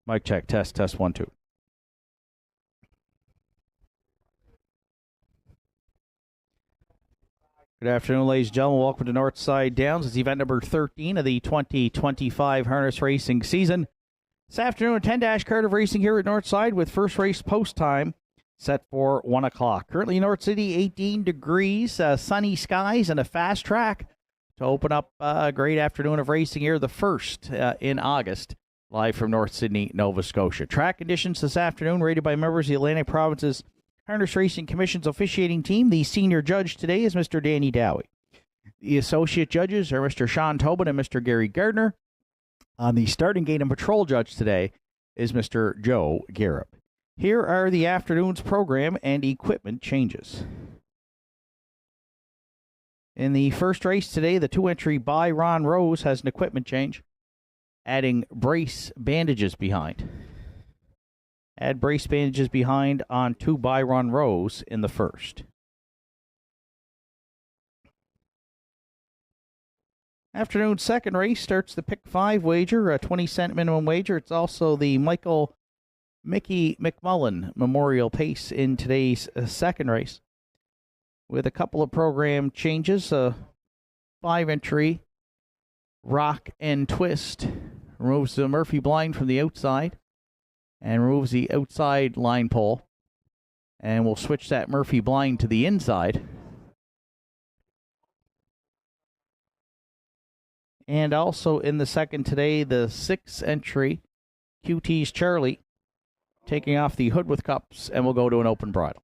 Mic check, test, 1, 2. Good afternoon, ladies and gentlemen. Welcome to Northside Downs. It's event number 13 of the 2025 harness racing season. This afternoon, a 10-dash card of racing here at Northside with first race post time set for 1 o'clock. Currently, North City, 18 degrees, sunny skies, and a fast track to open up a great afternoon of racing here, the first in August, live from North Sydney, Nova Scotia. Track conditions this afternoon rated by members of the Atlantic Province's Harness Racing Commission's officiating team. The senior judge today is Mr. Danny Dowie. The associate judges are Mr. Sean Tobin and Mr. Gary Gardner. On the starting gate and patrol judge today is Mr. Joe Garrett. Here are the afternoon's program and equipment changes. In the first race today, the 2-entry by Ron Rose has an equipment change, adding brace bandages behind. Add brace bandages behind on 2 by Ron Rose in the first. Afternoon second race starts the pick 5 wager, a 20-cent minimum wager. It's also the Mickey McMullen Memorial Pace in today's second race, with a couple of program changes. 5-entry Rock and Twist removes the Murphy blind from the outside and removes the outside line pole, and we'll switch that Murphy blind to the inside. And also in the second today, the 6-entry QT's Charlie taking off the hood with cups, and we'll go to an open bridle.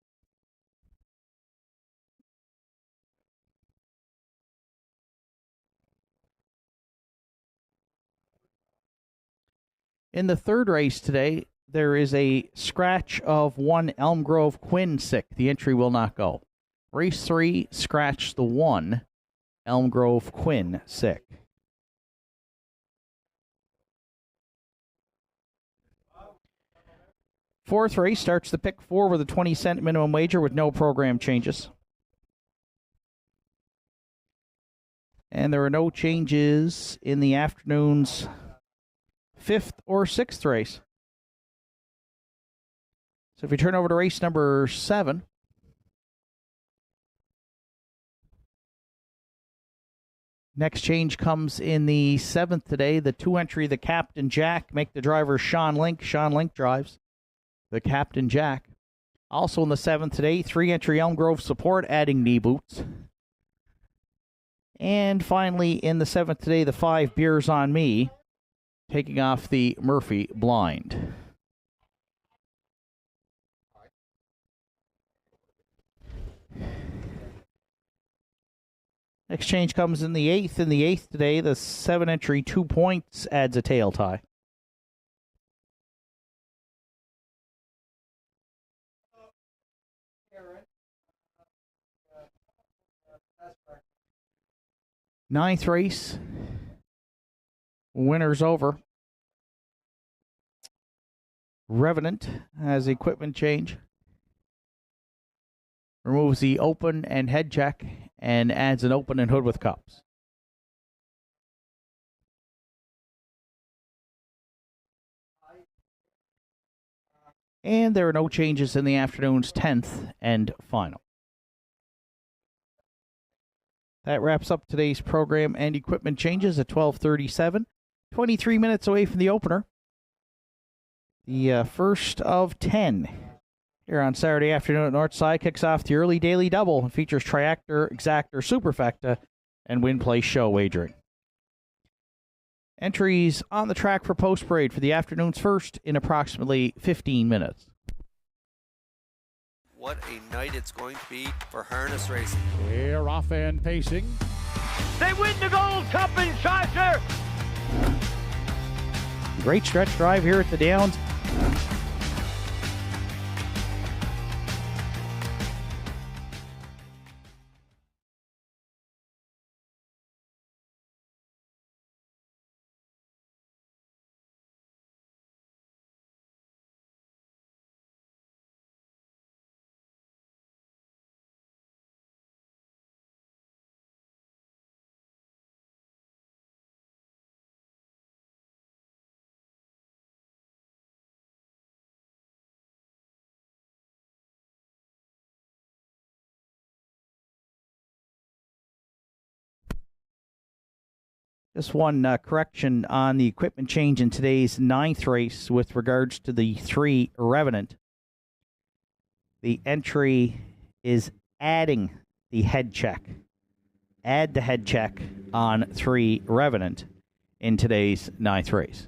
In the third race today, there is a scratch of 1 Elm Grove Quinn sick. The entry will not go. Race 3, scratch the 1 Elm Grove Quinn sick. Fourth race starts the pick 4 with a 20-cent minimum wager with no program changes. And there are no changes in the afternoon's 5th or 6th race. So if you turn over to race number 7, next change comes in the 7th today. The 2-entry, the Captain Jack, make the driver Sean Link. Sean Link drives the Captain Jack. Also in the 7th today, 3-entry Elm Grove Support, adding knee boots. And finally in the 7th today, the 5 Beers on Me, taking off the Murphy blind. Next change comes in the 8th. In the 8th today, the 7-entry 2 Points adds a tail tie. Ninth race, winner's over. Revenant has equipment change. Removes the open and head check and adds an open and hood with cups. And there are no changes in the afternoon's 10th and final. That wraps up today's program and equipment changes at 12:37. 23 minutes away from the opener. The first of 10 here on Saturday afternoon at Northside kicks off the early daily double and features Triactor, Exactor, Superfecta, and Win Play Show wagering. Entries on the track for post parade for the afternoon's first in approximately 15 minutes. What a night it's going to be for harness racing. They're off and pacing. They win the Gold Cup in Chaucer. Great stretch drive here at the Downs. Just one correction on the equipment change in today's 9th race with regards to the 3 Revenant. The entry is adding the head check. Add the head check on 3 Revenant in today's 9th race.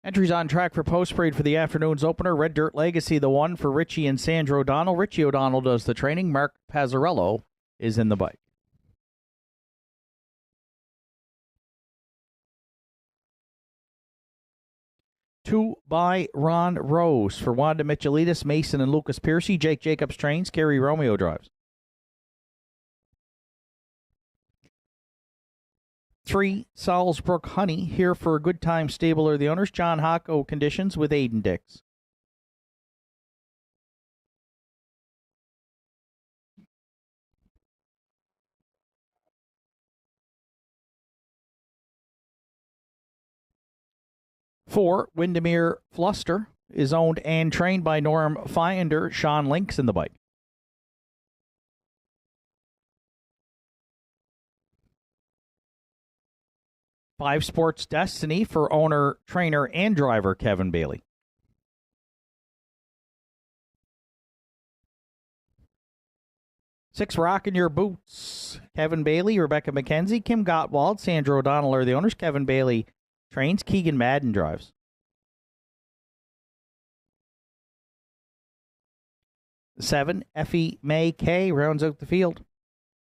Entries on track for post parade for the afternoon's opener. Red Dirt Legacy, the one for Richie and Sandra O'Donnell. Richie O'Donnell does the training. Mark Pazzarello is in the bike. Two by Ron Rose for Wanda Michelitis, Mason and Lucas Piercy. Jake Jacobs trains. Kerry Romeo drives. 3, Salzbrook Honey, here for a Good Time Stable are the owners. John Hocko conditions with Aiden Dix. Four, Windermere Fluster is owned and trained by Norm Finder. Sean Links in the bike. 5, Sports Destiny for owner, trainer, and driver Kevin Bailey. 6, Rockin' Your Boots, Kevin Bailey, Rebecca McKenzie, Kim Gottwald, Sandra O'Donnell are the owners. Kevin Bailey trains. Keegan Madden drives. 7, Effie May K rounds out the field,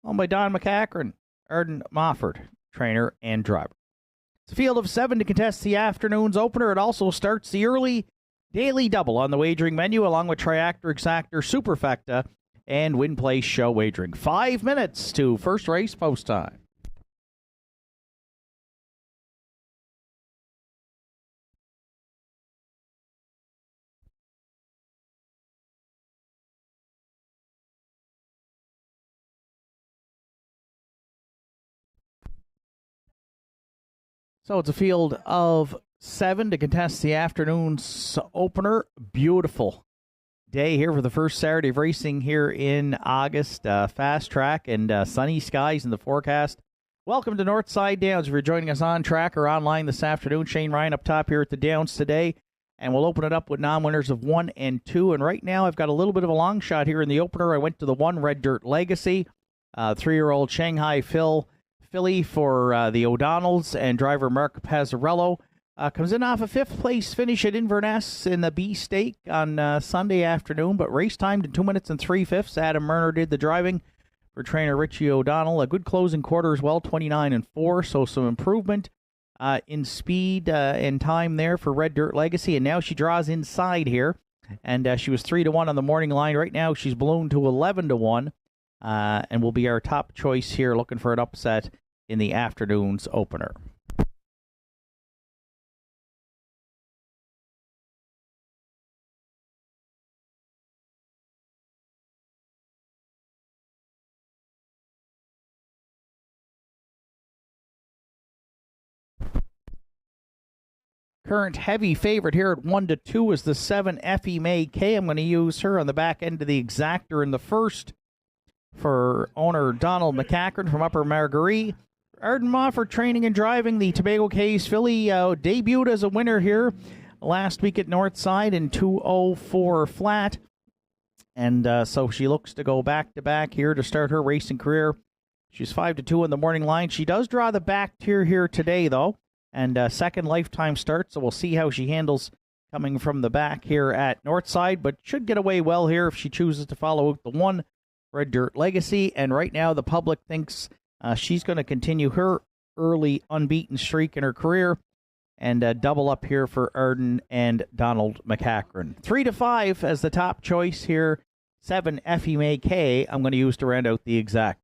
owned by Don McCachran, Arden Mofford, trainer and driver. It's a field of 7 to contest the afternoon's opener. It also starts the early daily double on the wagering menu, along with Triactor, Exactor, Superfecta, and Win Place Show wagering. 5 minutes to first race post time. So it's a field of 7 to contest the afternoon's opener. Beautiful day here for the first Saturday of racing here in August. Fast track and sunny skies in the forecast. Welcome to Northside Downs. If you're joining us on track or online this afternoon, Shane Ryan up top here at the Downs today. And we'll open it up with non-winners of 1 and 2. And right now I've got a little bit of a long shot here in the opener. I went to the 1, Red Dirt Legacy. 3-year-old Shanghai filly for the O'Donnells, and driver Mark Pazzarello comes in off a 5th place finish at Inverness in the B Stake on Sunday afternoon, but race timed in 2 minutes and 3/5. Adam Murner did the driving for trainer Richie O'Donnell. A good closing quarter as well, 29 and 4, so some improvement in speed and time there for Red Dirt Legacy, and now she draws inside here, and she was 3-1 on the morning line. Right now she's ballooned to 11-1, and will be our top choice here, looking for an upset in the afternoon's opener. Current heavy favorite here at 1-2 is the 7, Effie May K. I'm going to use her on the back end of the Exactor in the first for owner Donald McCachran from Upper Marguerite. Arden Mofford training and driving the Tobago Cays filly, debuted as a winner here last week at Northside in 2:04 flat. And so she looks to go back-to-back here to start her racing career. She's 5-2 in the morning line. She does draw the back tier here today, though, and second lifetime start, so we'll see how she handles coming from the back here at Northside, but should get away well here if she chooses to follow out the 1, Red Dirt Legacy. And right now the public thinks she's going to continue her early unbeaten streak in her career and double up here for Arden and Donald McCachran. 3-5 as the top choice here. 7, Effie May K. I'm going to use to round out the Exactor.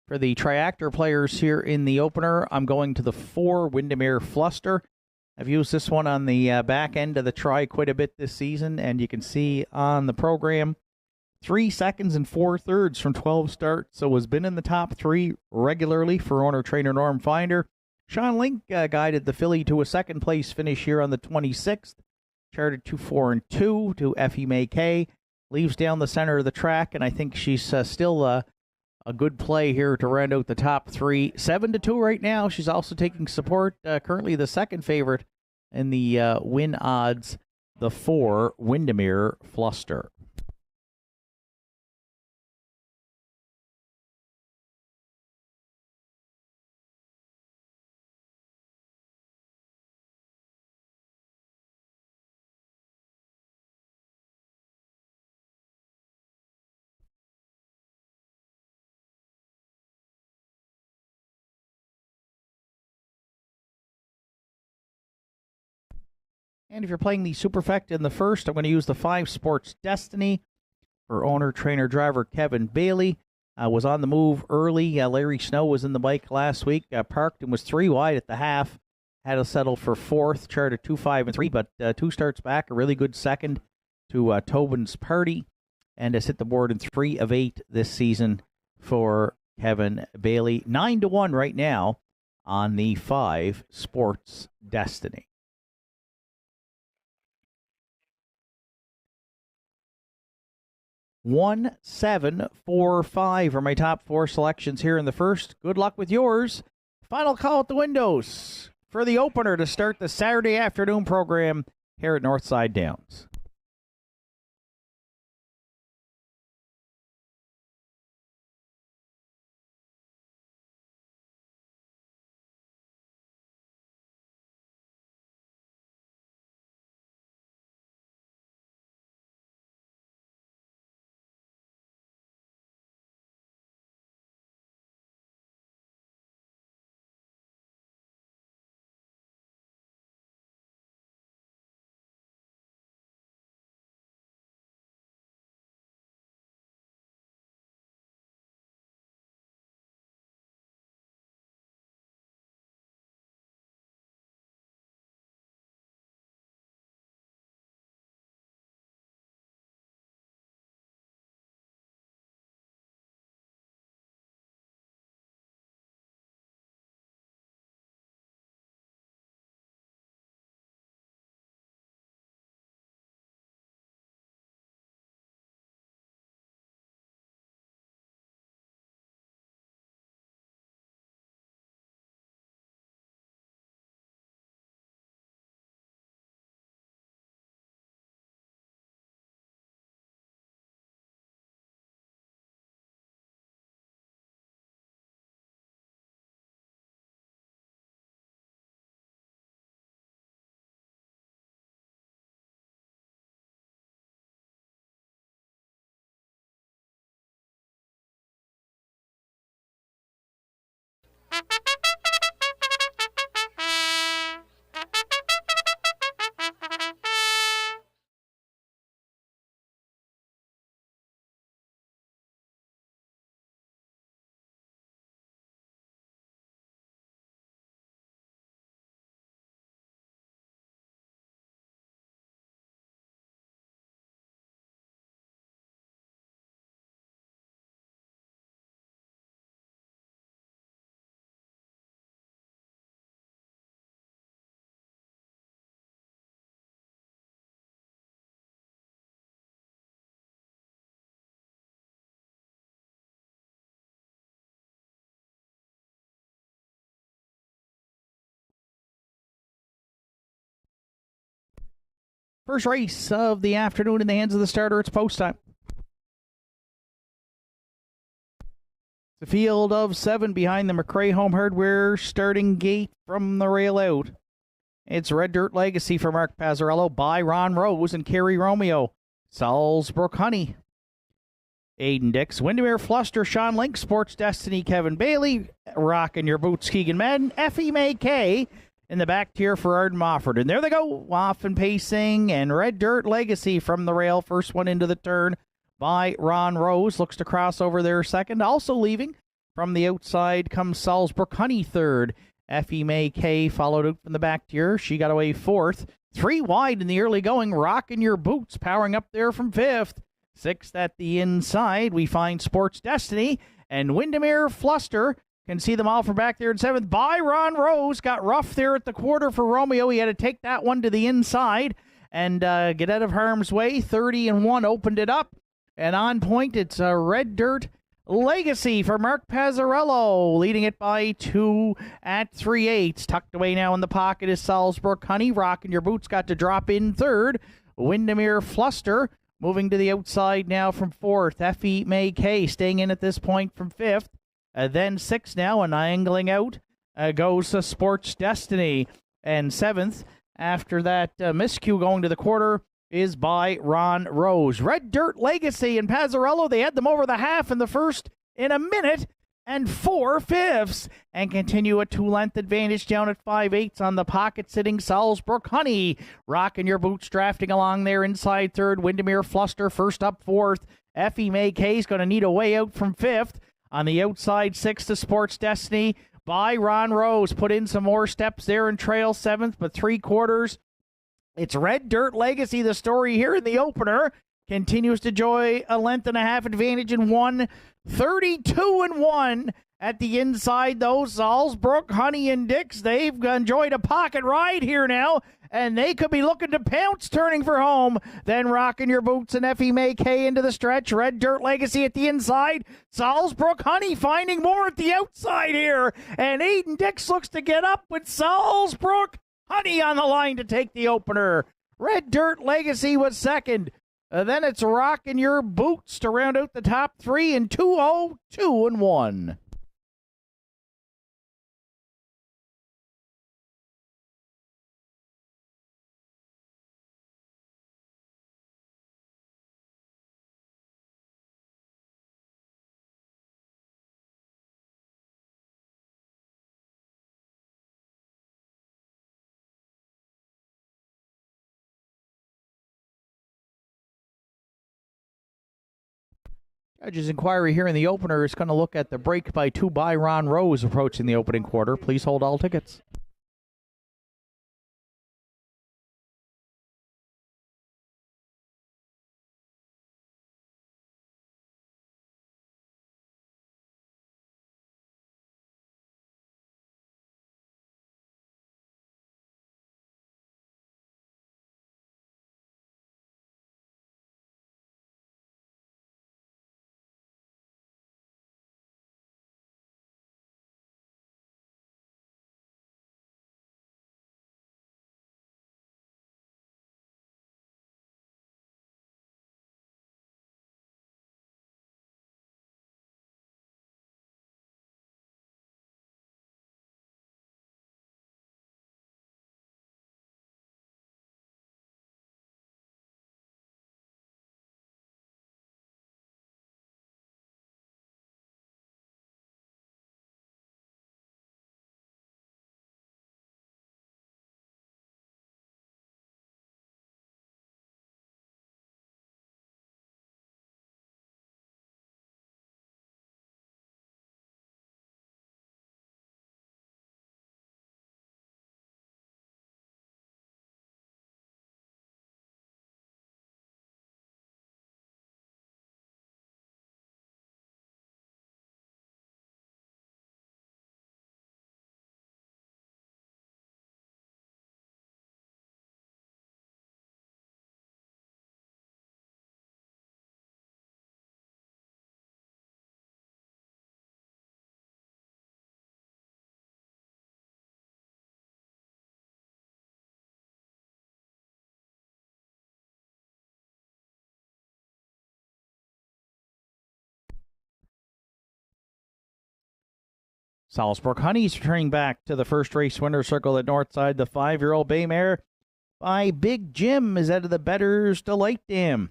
For the Triactor players here in the opener, I'm going to the 4, Windermere Fluster. I've used this one on the back end of the Tri quite a bit this season, and you can see on the program 3 seconds and 4/3 from 12 starts, so has been in the top 3 regularly for owner-trainer Norm Finder. Sean Link guided the filly to a second-place finish here on the 26th. Charted 2-4-2 to Effie May K. Leaves down the center of the track, and I think she's still a good play here to round out the top three. 7-2 right now. She's also taking support. Currently the second favorite in the win odds, the 4, Windermere Fluster. And if you're playing the Superfect in the first, I'm going to use the 5 Sports Destiny for owner, trainer, driver Kevin Bailey. Was on the move early. Larry Snow was in the bike last week. Parked and was 3 wide at the half. Had to settle for 4th. Charted 2, 5, and 3, but 2 starts back. A really good second to Tobin's Party. And has hit the board in 3 of 8 this season for Kevin Bailey. 9-1 right now on the 5 Sports Destiny. 1, 7, 4, 5 are my top 4 selections here in the first. Good luck with yours. Final call at the windows for the opener to start the Saturday afternoon program here at Northside Downs. First race of the afternoon in the hands of the starter. It's post time. The field of 7 behind the McRae Home Hardware starting gate from the rail out. It's Red Dirt Legacy for Mark Pazzarello by Ron Rose and Kerry Romeo. Salzbrook Honey. Aiden Dix, Windermere Fluster, Sean Link, Sports Destiny, Kevin Bailey, Rockin' Your Boots, Keegan Madden, Effie May Kay in the back tier for Arden Mofford. And there they go, off and pacing, and Red Dirt Legacy from the rail. First one into the turn by Ron Rose. Looks to cross over there second. Also leaving from the outside comes Salzbrook Honey third. Effie May Kay followed out from the back tier. She got away 4th. 3 wide in the early going. Rockin' Your Boots powering up there from 5th. 6th at the inside, we find Sports Destiny and Windermere Fluster. Can see them all from back there in 7th. By Ron Rose. Got rough there at the quarter for Romeo. He had to take that one to the inside and get out of harm's way. 30-1 opened it up. And on point, it's Red Dirt Legacy for Mark Pazzarello, leading it by 2 at 3/8. Tucked away now in the pocket is Salzburg Honey. Rocking Your Boots got to drop in third. Windermere Fluster moving to the outside now from fourth. Effie May Kay staying in at this point from fifth. Then sixth now, and angling out goes Sports Destiny. And seventh, after that miscue going to the quarter, is by Ron Rose. Red Dirt Legacy and Pazzarello, they had them over the half in the first in a minute and 4/5, and continue a 2-length advantage down at 5/8 on the pocket sitting Salzburg Honey. Rocking Your Boots drafting along there inside third. Windermere Fluster first up fourth. Effie May Kay's going to need a way out from fifth. On the outside sixth to Sports Destiny by Ron Rose. Put in some more steps there and trail seventh, but 3/4. It's Red Dirt Legacy, the story here in the opener. Continues to enjoy a length and a half advantage in 1:32-1 at the inside, though. Salzburg, Honey, and Dix, they've enjoyed a pocket ride here now, and they could be looking to pounce, turning for home. Then Rocking Your Boots and Effie May Kay into the stretch. Red Dirt Legacy at the inside. Salzburg Honey finding more at the outside here, and Aiden Dix looks to get up with Salzburg Honey on the line to take the opener. Red Dirt Legacy was second. Then it's Rockin' Your Boots to round out the top three in 2:02-1. Judges' inquiry here in the opener is going to look at the break by 2 by Ron Rose approaching the opening quarter. Please hold all tickets. Salzburg Honey's returning back to the first race winner circle at Northside. The 5-year-old bay mare by Big Jim is out of the Better's Delight Dam.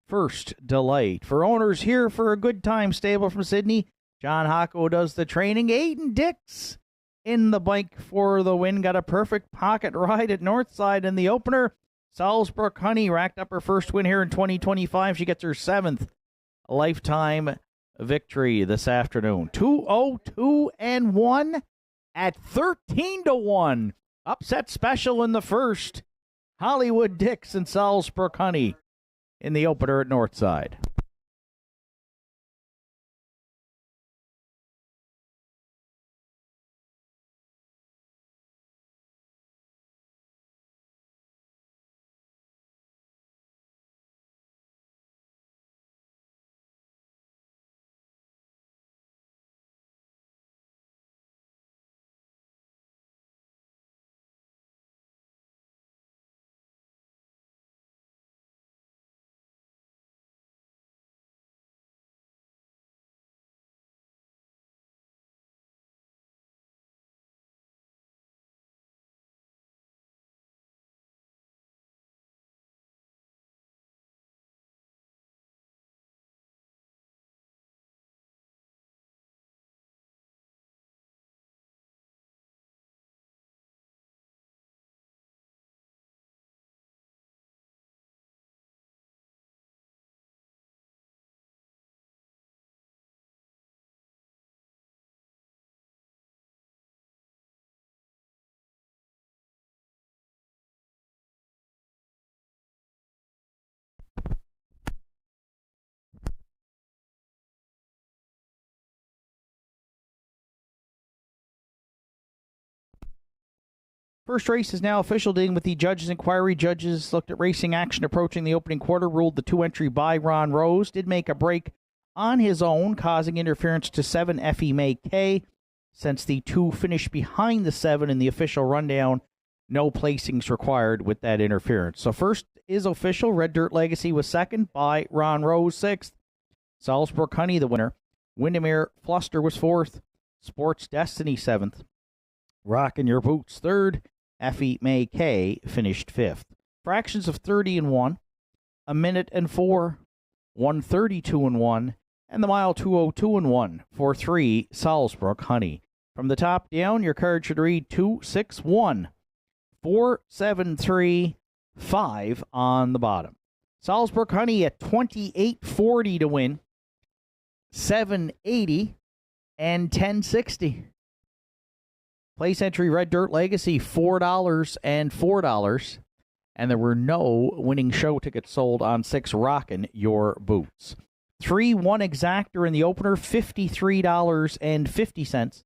First Delight. For owners here for a good time stable from Sydney, John Hocko does the training. Aiden Dix in the bike for the win. Got a perfect pocket ride at Northside in the opener. Salzburg Honey racked up her first win here in 2025. She gets her 7th lifetime victory this afternoon. 2:02-1 at 13-1. Upset special in the first. Hollywood Dix and Salzburg Honey in the opener at Northside. First race is now official, dealing with the judges' inquiry. Judges looked at racing action approaching the opening quarter, ruled the 2-entry by Ron Rose did make a break on his own, causing interference to 7 Effie May K. Since the 2 finished behind the 7 in the official rundown, no placings required with that interference. So first is official. Red Dirt Legacy was second by Ron Rose, 6th. Salzburg Honey, the winner. Windermere Fluster was 4th. Sports Destiny, 7th. Rockin' Your Boots, 3rd. Effie May K finished 5th. Fractions of 30 and 1, a minute and 4, 132 and 1, and the mile 202 and 1 for 3 Salzburg Honey. From the top down, your card should read 261, 473, 5 on the bottom. Salzburg Honey at 28.40 to win, 780 and 1060. Place entry Red Dirt Legacy, $4 and $4. And there were no winning show tickets sold on 6 Rockin' Your Boots. 3-1 exactor in the opener, $53.50.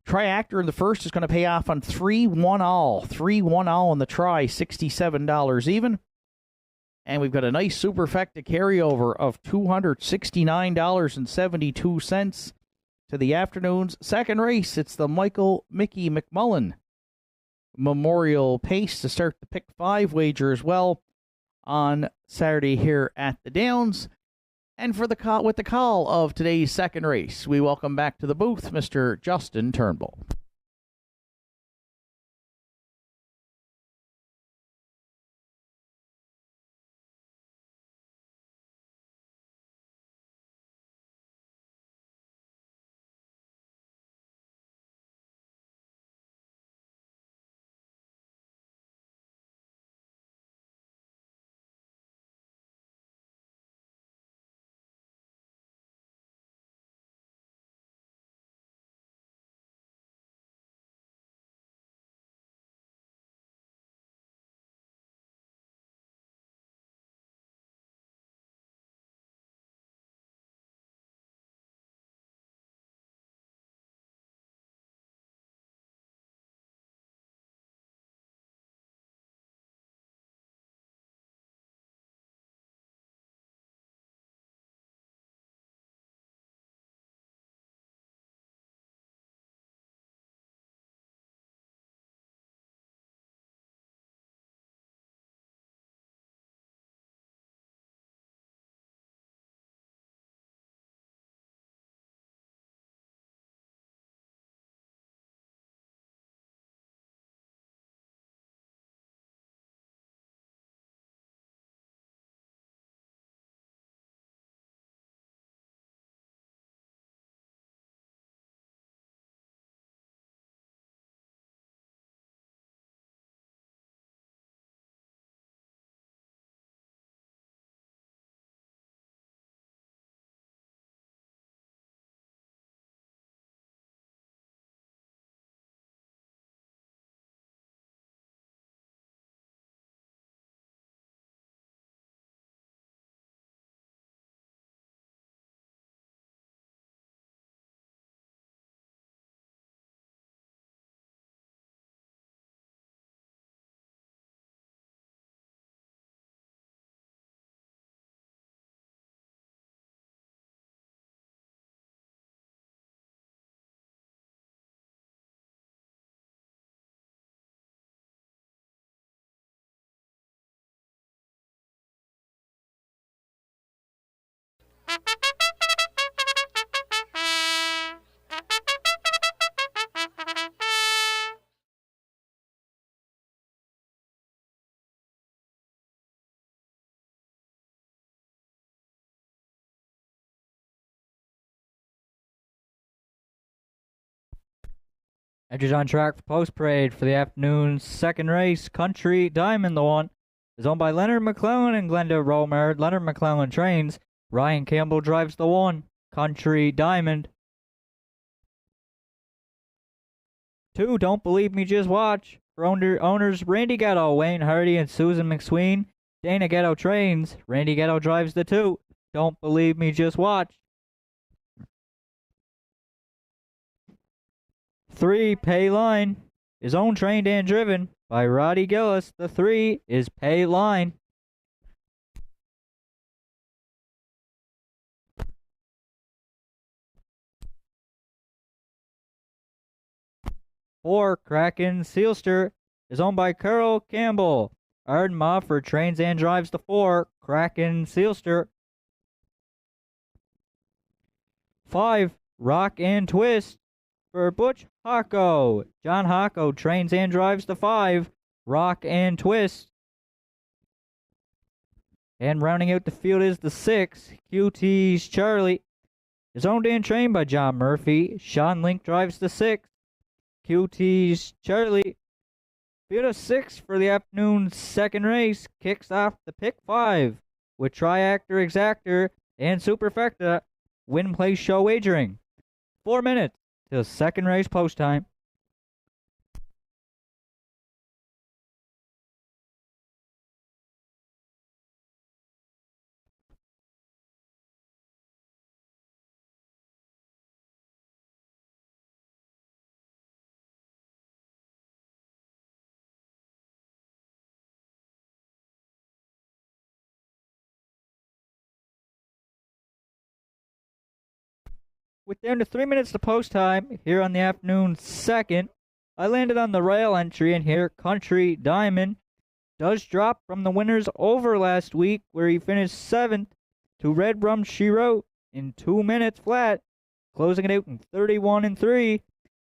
Triactor in the first is going to pay off on 3-1 all. 3-1 all in the try, $67 even. And we've got a nice superfecta carryover of $269.72 to the afternoon's second race. It's the Michael Mickey McMullen Memorial Pace to start the Pick 5 wager as well on Saturday here at the Downs. And for the call, with the call of today's second race, we welcome back to the booth Mr. Justin Turnbull. Edges on track for post parade for the afternoon's second race. Country Diamond, the one, is owned by Leonard McClellan and Glenda Romer. Leonard McClellan trains. Ryan Campbell drives the one. Country Diamond. 2, Don't Believe Me, Just Watch. For owners Randy Ghetto, Wayne Hardy, and Susan McSween. Dana Ghetto trains. Randy Ghetto drives the 2. Don't Believe Me, Just Watch. 3, Pay Line. is owned, trained, and driven by Roddy Gillis. The 3 is Pay Line. 4, Kraken Sealster, is owned by Carl Campbell. Arden Mofford trains and drives the 4, Kraken Sealster. 5, Rock and Twist, for Butch Hocko. John Hocko trains and drives the 5, Rock and Twist. And rounding out the field is the 6, QT's Charlie, is owned and trained by John Murphy. Sean Link drives the 6, QT's Charlie. Field of 6 for the afternoon's second race kicks off the pick 5 with Triactor Exactor and Superfecta win place show wagering. 4 minutes till second race post time. With down to 3 minutes to post time here on the afternoon second, I landed on the rail entry in here. Country Diamond does drop from the winners over last week, where he finished 7th, to Red Rum She Wrote in 2 minutes flat, closing it out in 31-3.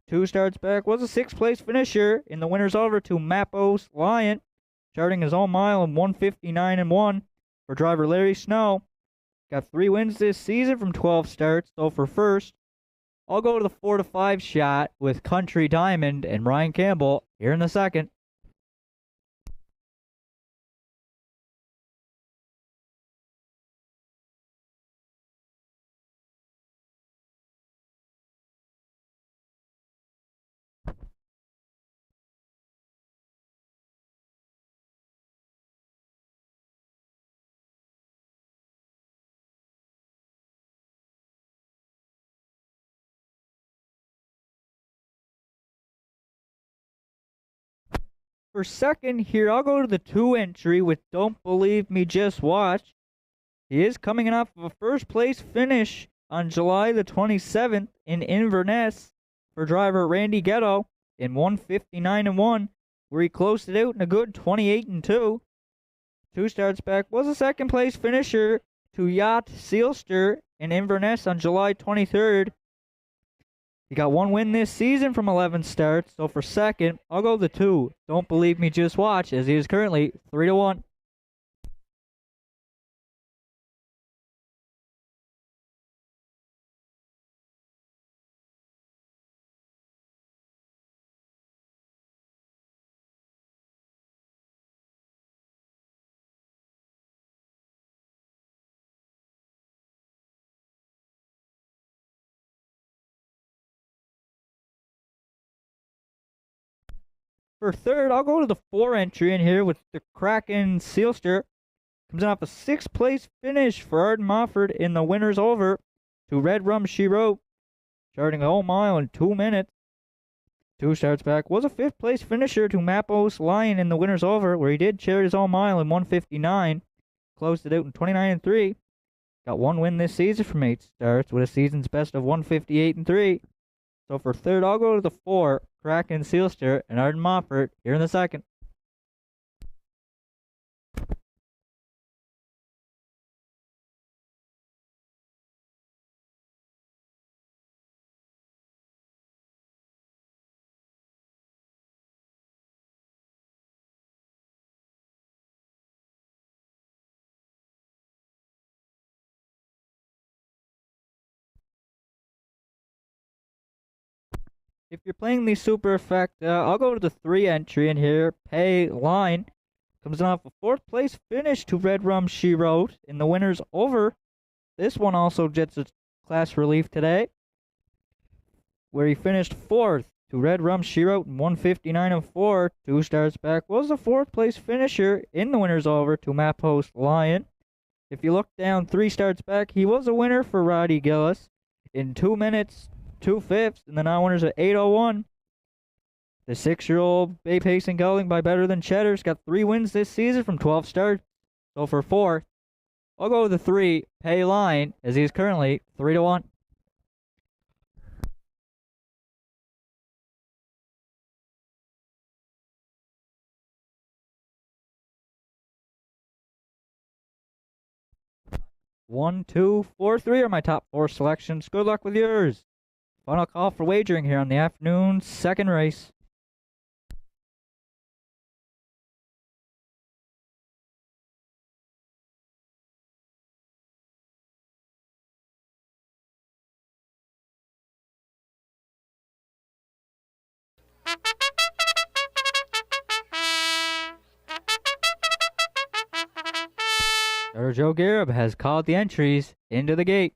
2 starts back was a 6th place finisher in the winners over to Mappos Lion, charting his own mile in 1:59.1 for driver Larry Snow. Got 3 wins this season from 12 starts, so for first, I'll go to the 4-5 shot with Country Diamond and Ryan Campbell here in the second. For second here, I'll go to the 2 entry with Don't Believe Me, Just Watch. He is coming off of a first place finish on July the 27th in Inverness for driver Randy Ghetto in 1:59.1, where he closed it out in a good 28-2. 2 starts back was a 2nd place finisher to Yacht Sealster in Inverness on July 23rd. He got 1 win this season from 11 starts, so for second, I'll go the 2. Don't Believe Me, Just Watch, as he is currently 3-1. For third, I'll go to the 4 entry in here with the Kraken Sealster. Comes off a 6th place finish for Arden Mofford in the winners over to Red Rum She Wrote, charting a whole mile in 2 minutes. 2 starts back was a 5th place finisher to Mappos Lion in the winners over, where he did chart his own mile in 1:59. Closed it out in 29-3. Got 1 win this season from 8 starts with a season's best of 1:58.3. So for third, I'll go to the 4, Kraken Sealster and Arden Mofford here in the second. If you're playing the super effect, I'll go to the 3 entry in here. Pay Line comes off a 4th place finish to Red Rum She Wrote in the winners over. This one also gets a class relief today, where he finished 4th to Red Rum She Wrote in 1:59.4. 2 starts back was a 4th place finisher in the winners over to Map Host Lion. If you look down 3 starts back, he was a winner for Roddy Gillis in 2 minutes 2/5, and the non-winners at 8:01. The 6-year-old Bay Pacing Gelding by Better Than Cheddar's got 3 wins this season from 12 starts. So for 4, I'll go with the 3, Pay Line, as he's currently 3-1. One, two, four, three are my top 4 selections. Good luck with yours. Final call for wagering here on the afternoon second race. Sergio Garib has called the entries into the gate.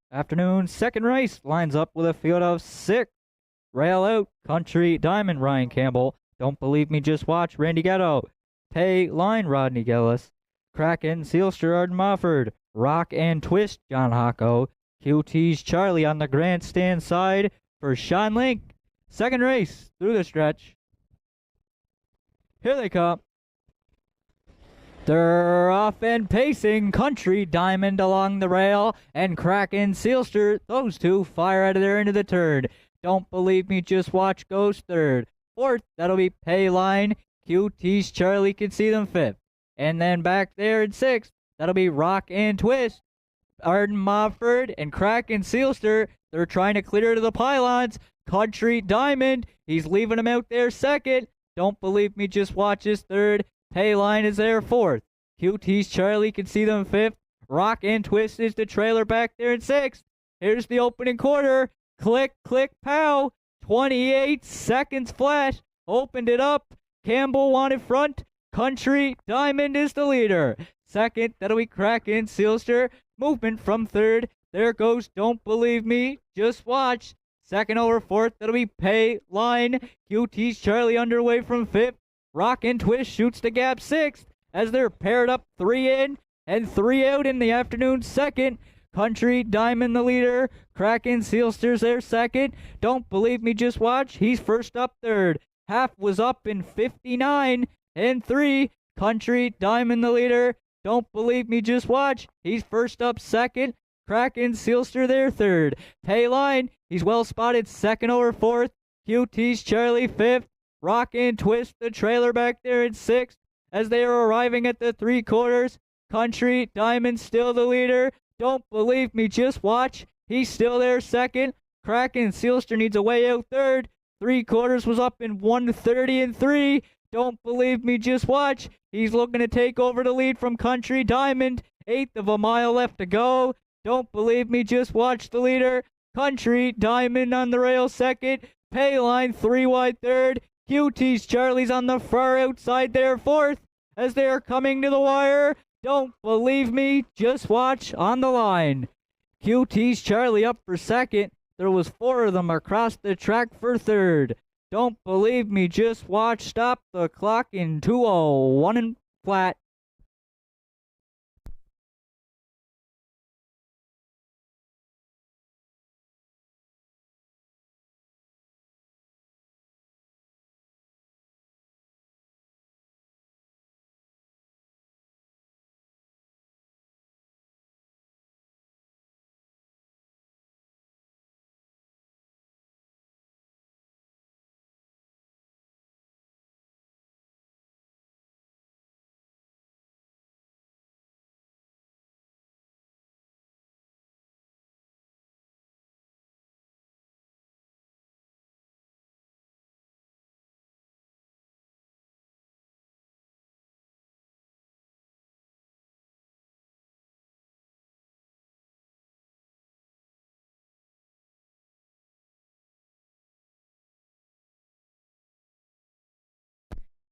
Afternoon second race lines up with a field of 6. Rail Out, Country Diamond, Ryan Campbell. Don't Believe Me, Just Watch, Randy Ghetto. Pay Line, Rodney Gillis. Kraken, Sealster, Arden Mofford. Rock and Twist, John Hocko. QT's Charlie on the grandstand side for Sean Link. Second race through the stretch. Here they come. They're off and pacing. Country Diamond along the rail and Kraken Sealster. Those two fire out of there into the turn. Don't Believe Me, Just Watch goes third. Fourth, that'll be Pay Line. QT's Charlie can see them fifth. And then back there in sixth, that'll be Rock and Twist. Arden Mofford and Kraken Sealster, they're trying to clear to the pylons. Country Diamond, he's leaving him out there second. Don't Believe Me, Just Watch is third. Pay Line is there fourth. QT's Charlie can see them fifth. Rock and Twist is the trailer back there in sixth. Here's the opening quarter. Click, click, pow. 28 seconds flash. Opened it up. Campbell wanted front. Country Diamond is the leader. Second, that'll be Kraken Sealster. Movement from third. There goes Don't Believe Me, Just Watch. Second over fourth, that'll be Pay Line. QT's Charlie underway from fifth. Rock and Twist shoots the gap sixth as they're paired up 3 in and 3 out in the afternoon second. Country Diamond the leader. Kraken Sealster's there second. Don't Believe Me, Just Watch. He's first up third. Half was up in 59 and 3. Country Diamond the leader. Don't Believe Me, Just Watch. He's first up second. Kraken Sealster there third. Pay Line. He's well spotted second over fourth. QT's Charlie fifth. Rock and Twist the trailer back there in sixth as they are arriving at the 3/4. Country Diamond still the leader. Don't Believe Me, Just Watch. He's still there second. Kraken Sealster needs a way out third. 3/4 was up in 1:30 and 3. Don't Believe Me, Just Watch. He's looking to take over the lead from Country Diamond. 1/8 of a mile left to go. Don't Believe Me, Just Watch the leader. Country Diamond on the rail second. Pay Line 3 wide third. QT's Charlie's on the far outside there fourth as they are coming to the wire. Don't Believe Me, Just Watch on the line. QT's Charlie up for second. There was 4 of them across the track for third. Don't Believe Me, Just Watch. Stop the clock in 2:01 and flat.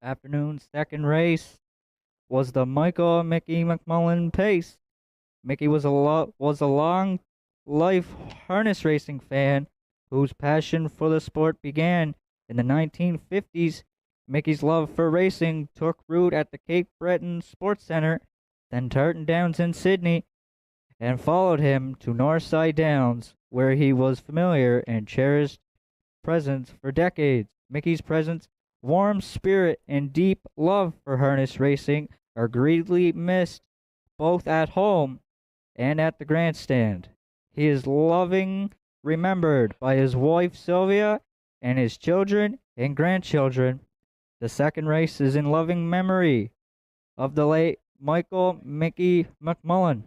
Afternoon's second race was the Michael Mickey McMullen Pace. Mickey was a long life harness racing fan whose passion for the sport began in the 1950s. Mickey's love for racing took root at the Cape Breton Sports Centre, then Tartan Downs in Sydney, and followed him to Northside Downs, where he was familiar and cherished presence for decades. Mickey's presence, warm spirit, and deep love for harness racing are greatly missed both at home and at the grandstand. He is loving remembered by his wife Sylvia and his children and grandchildren. The second race is in loving memory of the late Michael Mickey McMullen.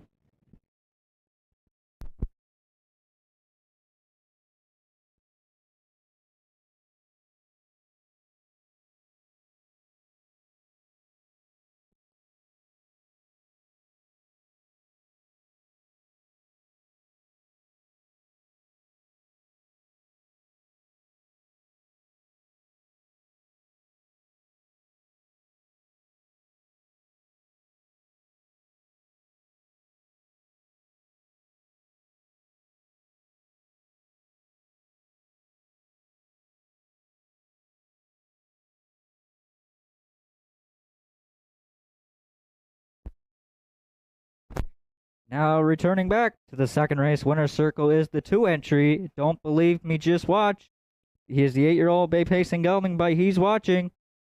Now returning back to the second race, winner's circle is the 2 entry. Don't believe me, just watch. He is the 8-year-old Bay Pacing gelding by He's Watching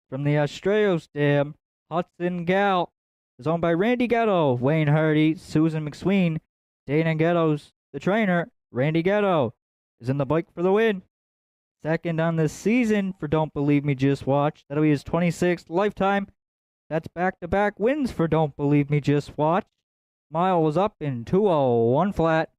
from the Australios Dam. Hudson Gal is owned by Randy Ghetto, Wayne Hardy, Susan McSween. Dana Ghetto's the trainer. Randy Ghetto is in the bike for the win. Second on this season for Don't Believe Me, Just Watch. That'll be his 26th lifetime. That's back-to-back wins for Don't Believe Me, Just Watch. Mile was up in 2:01 flat.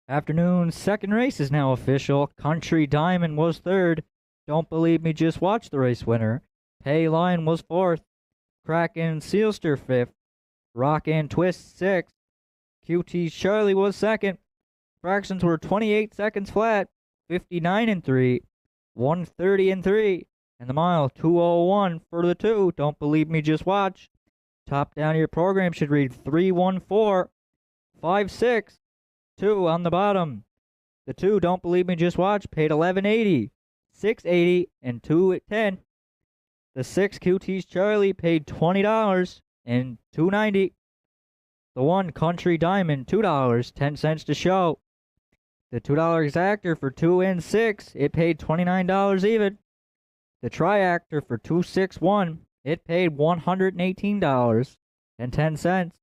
Afternoon's second race is now official. Country Diamond was third. Don't Believe Me, Just Watch the race winner. Pay Line was fourth. Kraken Sealster fifth. Rock and Twist sixth. QT Charlie was second. Fractions were 28 seconds flat. 59 and 3. 130 and 3. And the mile 201 for the 2. Don't Believe Me, Just Watch. Top down of your program should read 314 56 2 on the bottom. The 2 Don't Believe Me, Just Watch paid 1180, 680 and 210. The 6 QT's Charlie paid $20 and 290. The 1 Country Diamond $2, 10 cents to show. The $2 exactor for 2 and 6, it paid $29 even. The triactor for 261, it paid $118 and 10 cents.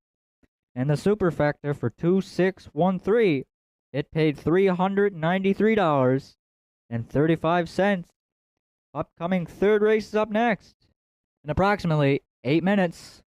And the superfecta for 2613, it paid $393 and 35 cents. Upcoming third race is up next in approximately 8 minutes.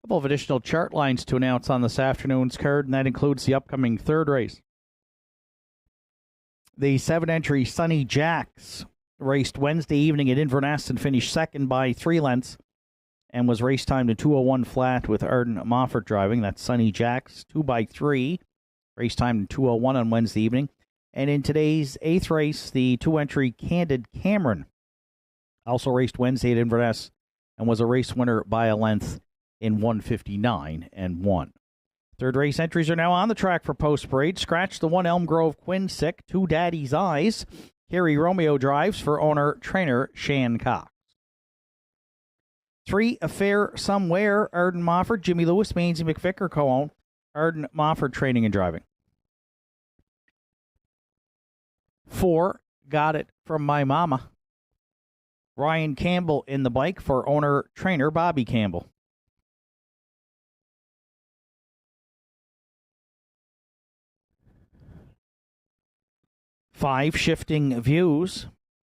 Couple of additional chart lines to announce on this afternoon's card, and that includes the upcoming third race. The 7-entry Sunny Jacks raced Wednesday evening at Inverness and finished second by 3 lengths and was race timed to 201 flat with Arden Moffat driving. That's Sunny Jacks, 2x3, race timed in 201 on Wednesday evening. And in today's 8th race, the 2-entry Candid Cameron also raced Wednesday at Inverness and was a race winner by a length in 159 and 1. Third race entries are now on the track for Post Parade. Scratch the 1 Elm Grove Quinsick, 2 Daddy's Eyes. Harry Romeo drives for owner-trainer Shan Cox. 3 Affair Somewhere, Arden Moffat, Jimmy Lewis, Mainsy McVicker co-own. Arden Moffat training and driving. 4 Got It From My Mama. Ryan Campbell in the bike for owner-trainer Bobby Campbell. 5 Shifting Views.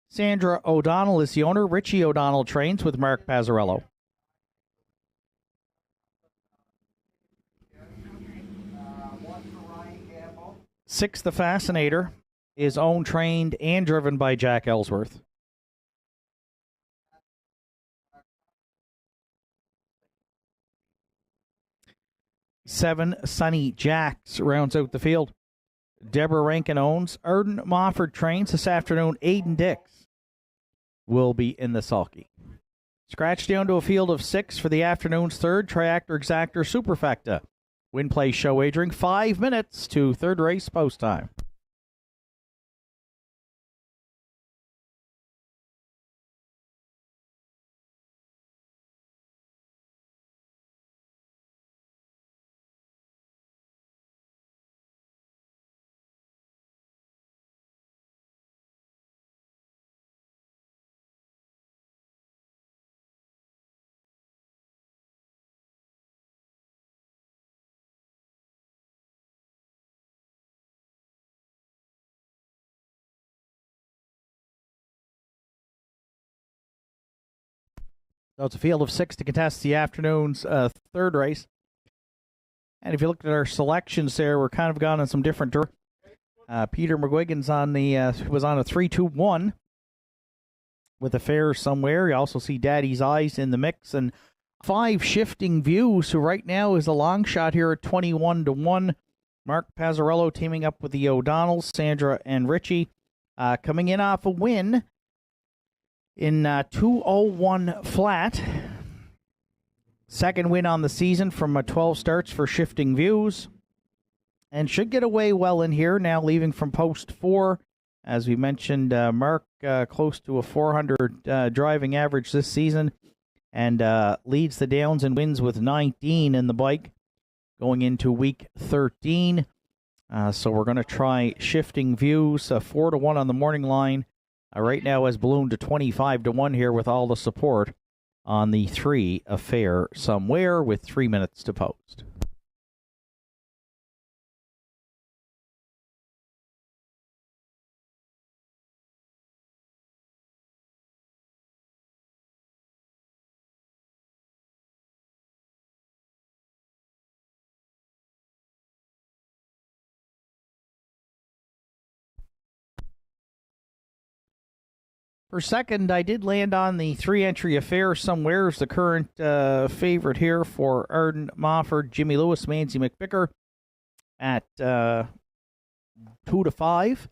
Sandra O'Donnell is the owner. Richie O'Donnell trains with Mark Pazzarello. 6 The Fascinator is owned, trained, and driven by Jack Ellsworth. 7 Sunny Jacks rounds out the field. Deborah Rankin owns. Arden Moffat trains this afternoon. Aiden Dix will be in the sulky. Scratch down to a field of 6 for the afternoon's third. Triactor Exactor Superfecta. Win play show wagering 5 minutes to third race post time. So it's a field of 6 to contest the afternoon's third race. And if you look at our selections there, we're kind of gone in some different Peter McGuigan's on the was on a 3-2-1. with a fair somewhere. You also see Daddy's Eyes in the mix, and 5 Shifting Views, who right now is a long shot here at 21-1. Mark Pazzarello teaming up with the O'Donnells, Sandra and Richie, coming in off a win in 201 flat. Second win on the season from 12 starts for Shifting Views. And should get away well in here, now leaving from post 4. As we mentioned, Mark close to a 400 driving average this season, and leads the Downs and wins with 19 in the bike going into week 13. So we're going to try Shifting Views, 4-1 on the morning line. Right now has ballooned to 25-1 here with all the support on the 3 Affair Somewhere with 3 minutes to post. For second, I did land on the 3-entry Affair Somewhere as the current favorite here for Arden Mofford, Jimmy Lewis, Manzi McVicker at 2-5.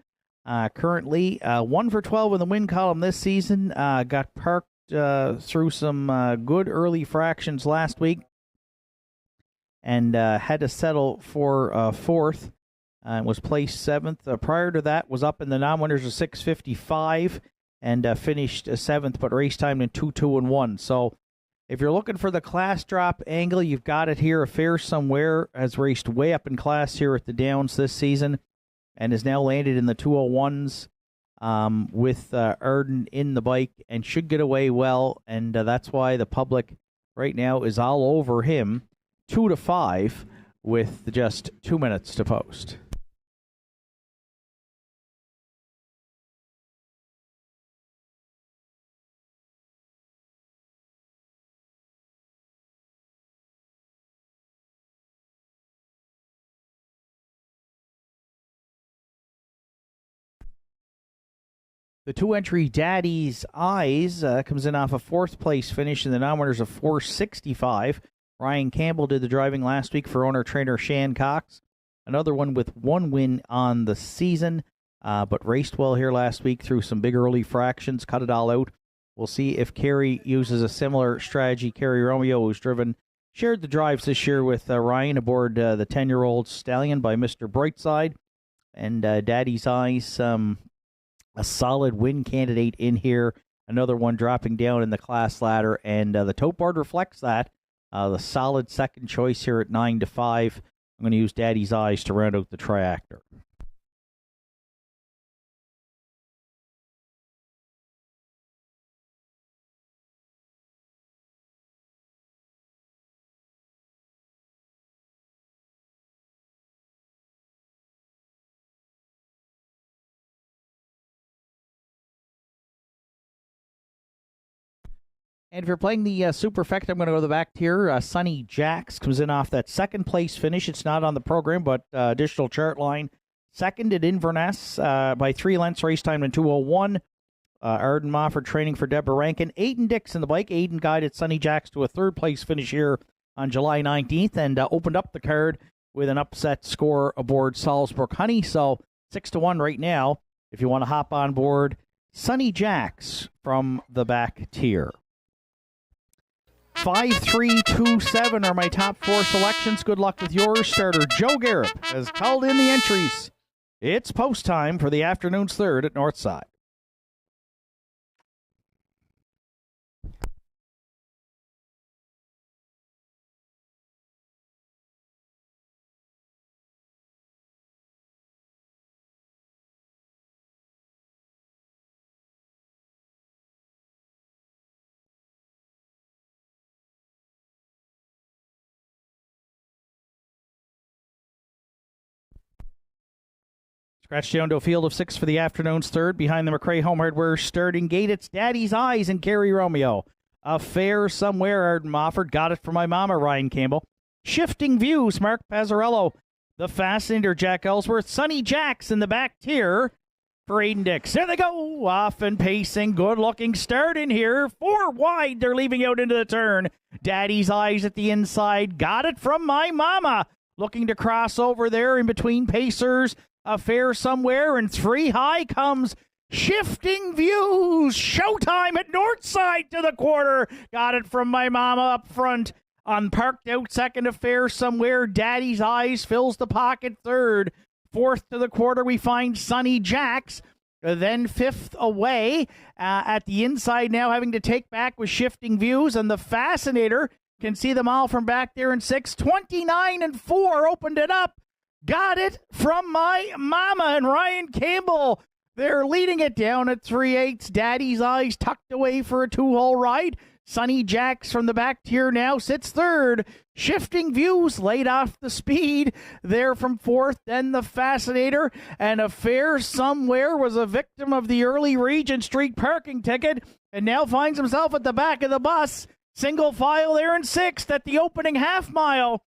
Currently 1 for 12 in the win column this season. Got parked through some good early fractions last week and had to settle for fourth. Was placed 7th. Prior to that, was up in the non-winners of 6:55. And finished 7th, but race time in 2-2-1. So if you're looking for the class drop angle, you've got it here. Affair Somewhere has raced way up in class here at the Downs this season and has now landed in the 201s with Arden in the bike and should get away well. And that's why the public right now is all over him, 2-5 with just 2 minutes to post. The 2-entry Daddy's Eyes comes in off a 4th place finish in the non-winners of 4:65. Ryan Campbell did the driving last week for owner-trainer Shan Cox. Another one with 1 win on the season, but raced well here last week through some big early fractions, cut it all out. We'll see if Kerry uses a similar strategy. Kerry Romeo, who's shared the drives this year with Ryan aboard the 10-year-old Stallion by Mr. Brightside. And Daddy's Eyes, a solid win candidate in here. Another one dropping down in the class ladder, and the tote board reflects that. The solid second choice here at 9-5. I'm going to use Daddy's Eyes to round out the triactor. And if you're playing the Superfecta, I'm going to go to the back tier. Sonny Jacks comes in off that 2nd place finish. It's not on the program, but additional chart line. Second at Inverness by 3 lengths, race time in 2:01. Arden Mofford training for Deborah Rankin. Aiden Dix in the bike. Aiden guided Sonny Jacks to a 3rd place finish here on July 19th and opened up the card with an upset score aboard Salzburg Honey. So 6-1 right now if you want to hop on board Sonny Jacks from the back tier. 5, 3, 2, 7 are my top 4 selections. Good luck with yours. Starter Joe Garrett has called in the entries. It's post time for the afternoon's 3rd at Northside. Scratch down to a field of 6 for the afternoon's 3rd. Behind the McRae Home Hardware starting gate, it's Daddy's Eyes and Kerry Romeo. Affair Somewhere, Arden Mofford. Got it for my mama, Ryan Campbell. Shifting Views, Mark Pazzarello. The Fascinator, Jack Ellsworth. Sonny Jacks in the back tier. for Aiden Dix. There they go, off and pacing. Good-looking start in here. 4 wide, they're leaving out into the turn. Daddy's Eyes at the inside. Got it from My Mama. Looking to cross over there in between pacers. Affair Somewhere, and 3 high comes Shifting Views. Showtime at Northside to the quarter. Got it from My Mama up front. Unparked out second, Affair Somewhere. Daddy's Eyes fills the pocket third. Fourth to the quarter, we find Sonny Jacks. Then fifth away at the inside now, having to take back with Shifting Views. And the Fascinator can see them all from back there in sixth. 29-4 opened it up. Got it from My Mama and Ryan Campbell. They're leading it down at 3/8. Daddy's Eyes tucked away for a 2-hole ride. Sonny Jacks from the back tier now sits third. Shifting Views laid off the speed there from fourth. Then the Fascinator, and Affair Somewhere was a victim of the early Regent Street parking ticket and now finds himself at the back of the bus. Single file there in sixth at the opening half mile.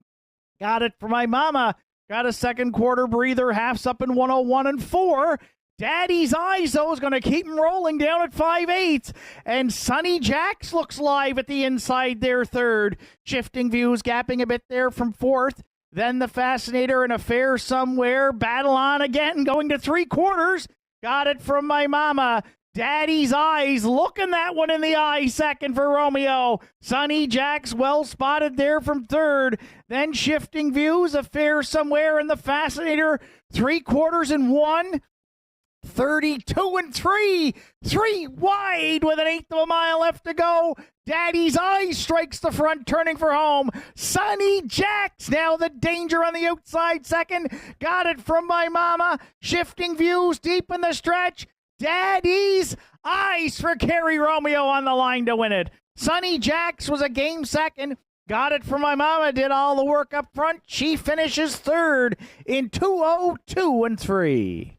Got it for My Mama. Got a second quarter breather. Half's up in 101-4. Daddy's Eyes, though, is going to keep him rolling down at 5/8. And Sonny Jacks looks live at the inside there, third. Shifting Views gapping a bit there from fourth. Then the Fascinator and Affair Somewhere battle on again, going to 3 quarters. Got it from My Mama. Daddy's Eyes looking that one in the eye, second for Romeo. Sonny Jacks well spotted there from third. Then Shifting Views, Affair Somewhere, and the Fascinator 3 quarters in 1. 32-3, 3 wide with an eighth of a mile left to go. Daddy's Eyes strikes the front, turning for home. Sonny Jacks now the danger on the outside second. Got it from My Mama. Shifting Views deep in the stretch. Daddy's Eyes for Kerry Romeo on the line to win it. Sonny Jacks was a game second. Got it from My Mama. Did all the work up front. She finishes third in 2:02-3.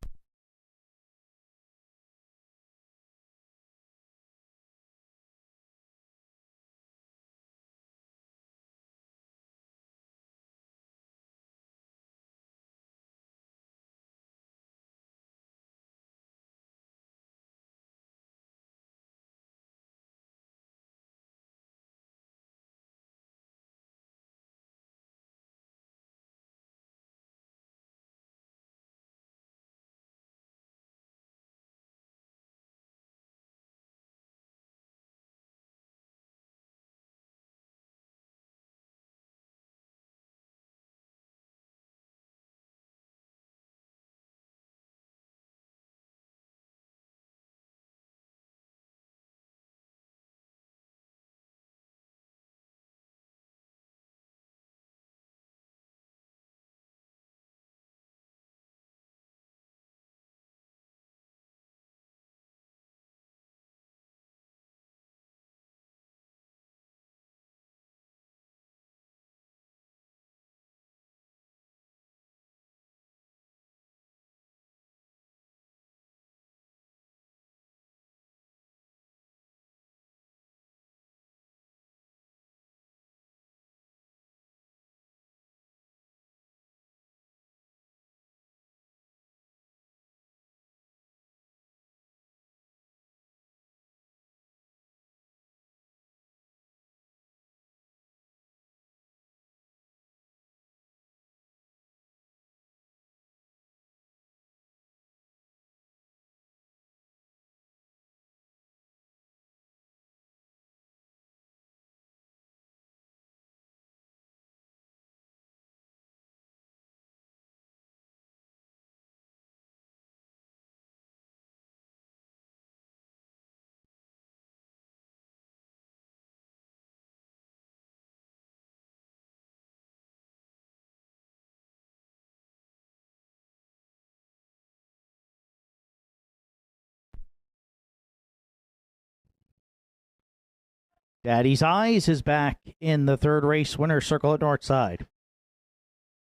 Daddy's Eyes is back in the third race winner's circle at Northside.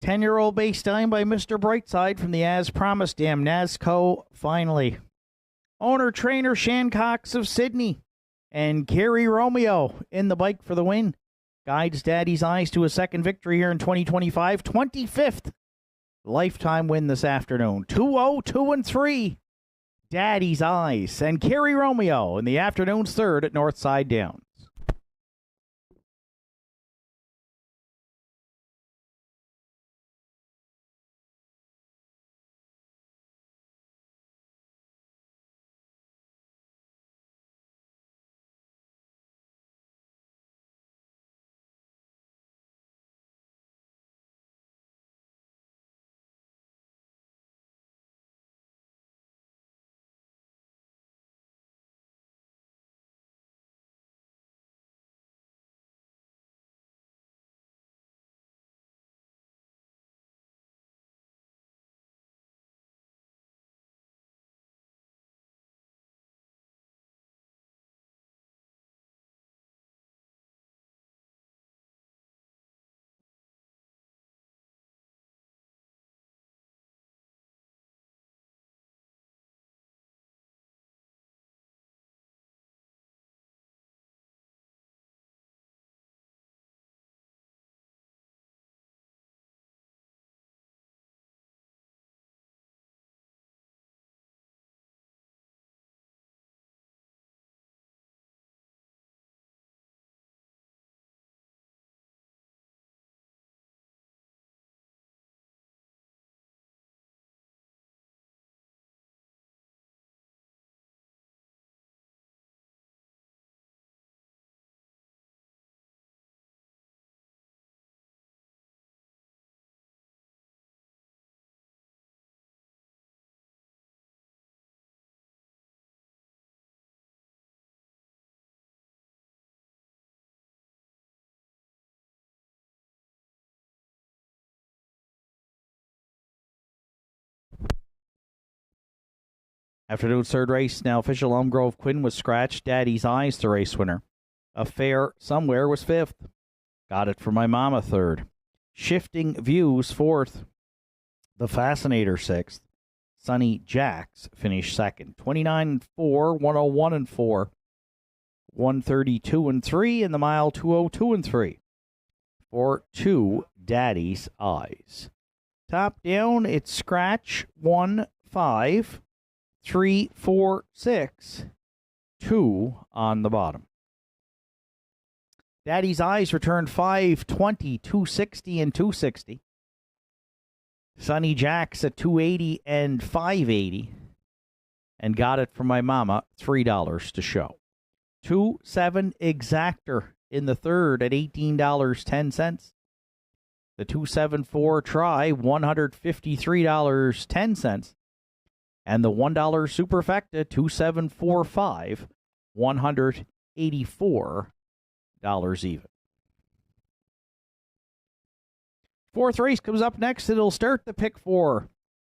10-year-old base time by Mr. Brightside from the As Promised Dam Nasco finally. Owner-trainer Shan Cox of Sydney and Kerry Romeo in the bike for the win. Guides Daddy's Eyes to a second victory here in 2025. 25th lifetime win this afternoon. 2:02-3. Daddy's Eyes, and Kerry Romeo in the afternoon's third at Northside Downs. Afternoon's third race, now official. Elm Grove Quinn was scratched. Daddy's Eyes, the race winner. Affair Somewhere was fifth. Got It from My Mama, third. Shifting Views, fourth. The Fascinator, sixth. Sunny Jacks finished second. 29-4, 101-4, 132-3, and the mile 202-3. For 2, Daddy's Eyes. Top down, it's scratch 1, 5, 3, 4, 6, 2 on the bottom. Daddy's Eyes returned 520, 260, and 260. Sunny Jacks at 280 and 580. And Got It from My Mama, $3 to show. 2-7 Exactor in the third at $18.10. The 274 Try, $153.10. And the $1 Superfecta, 2745, $184 even. Fourth race comes up next. It'll start the pick four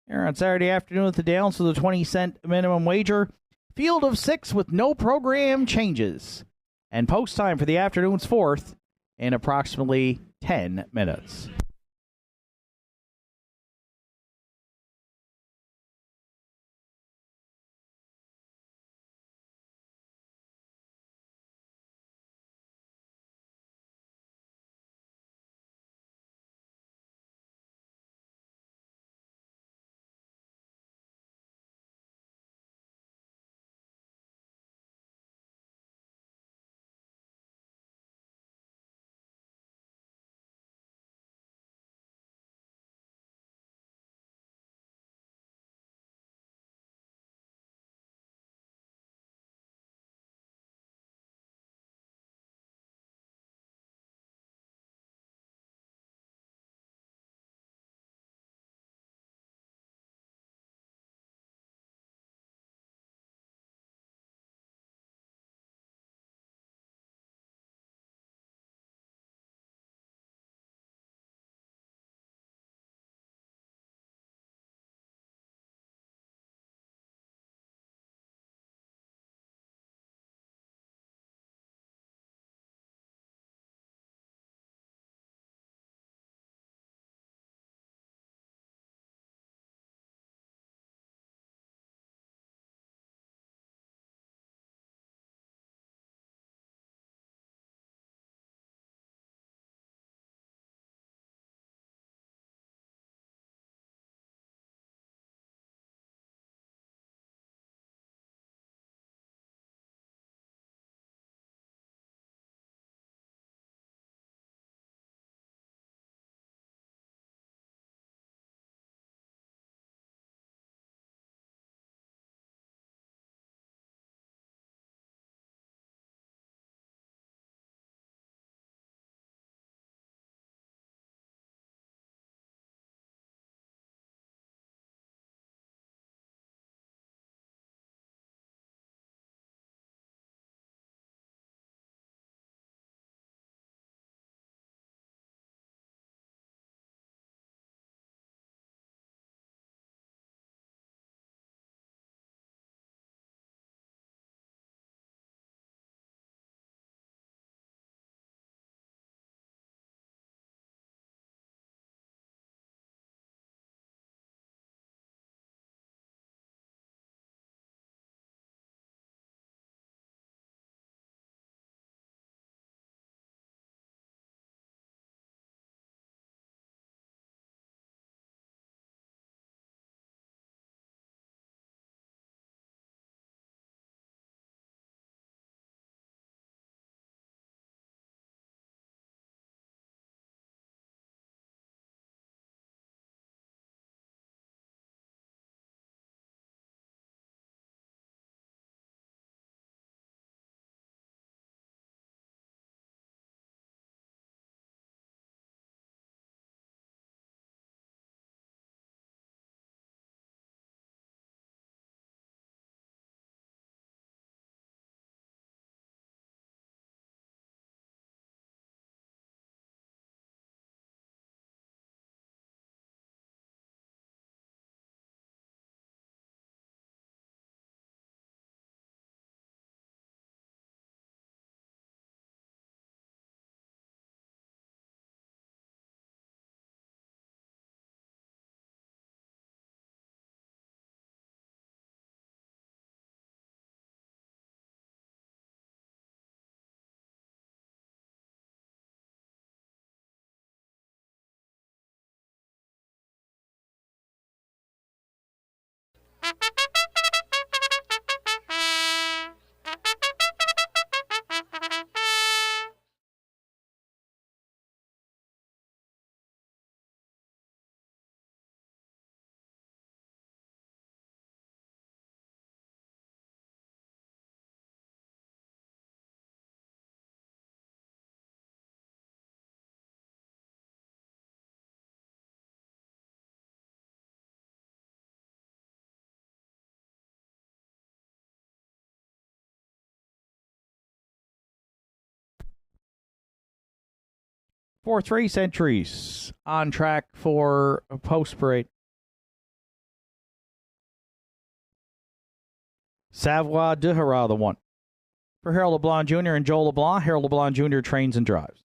here on Saturday afternoon at the Downs with a 20-cent minimum wager. Field of 6 with no program changes. And post time for the afternoon's fourth in approximately 10 minutes. Fourth race entries on track for post parade. Savoie de Hurrah, the one. For Harold LeBlanc Jr. and Joel LeBlanc, Harold LeBlanc Jr. trains and drives.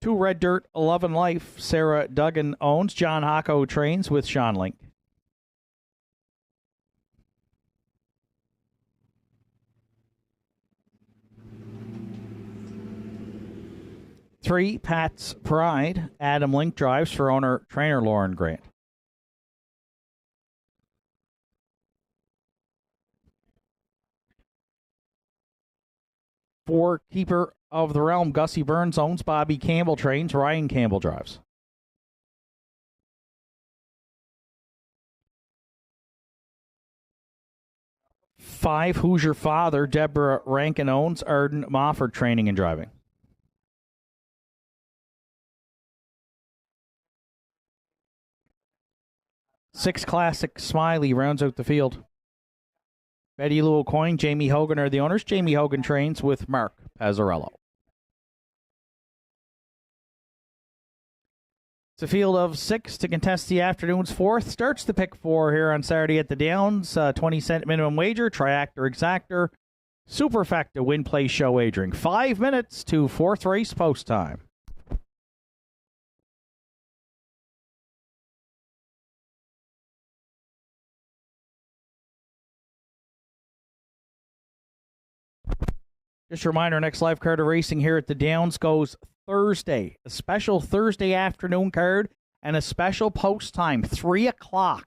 Two Red Dirt, 11 Life, Sarah Duggan owns. John Hocko trains with Sean Link. Three, Pat's Pride. Adam Link drives for owner-trainer Lauren Grant. Four, Keeper of the Realm. Gussie Burns owns. Bobby Campbell trains. Ryan Campbell drives. Five, Who's Your Father? Deborah Rankin owns. Arden Mofford training and driving. Six, Classic Smiley rounds out the field. Betty Lou O'Coin, Jamie Hogan are the owners. Jamie Hogan trains with Mark Pazzarello. It's a field of six to contest the afternoon's fourth. Starts the pick four here on Saturday at the Downs. 20-cent minimum wager, triactor, exactor, superfecta, win, play, show wagering. 5 minutes to fourth race post time. Just a reminder, next live card of racing here at the Downs goes Thursday. A special Thursday afternoon card and a special post time, 3 o'clock.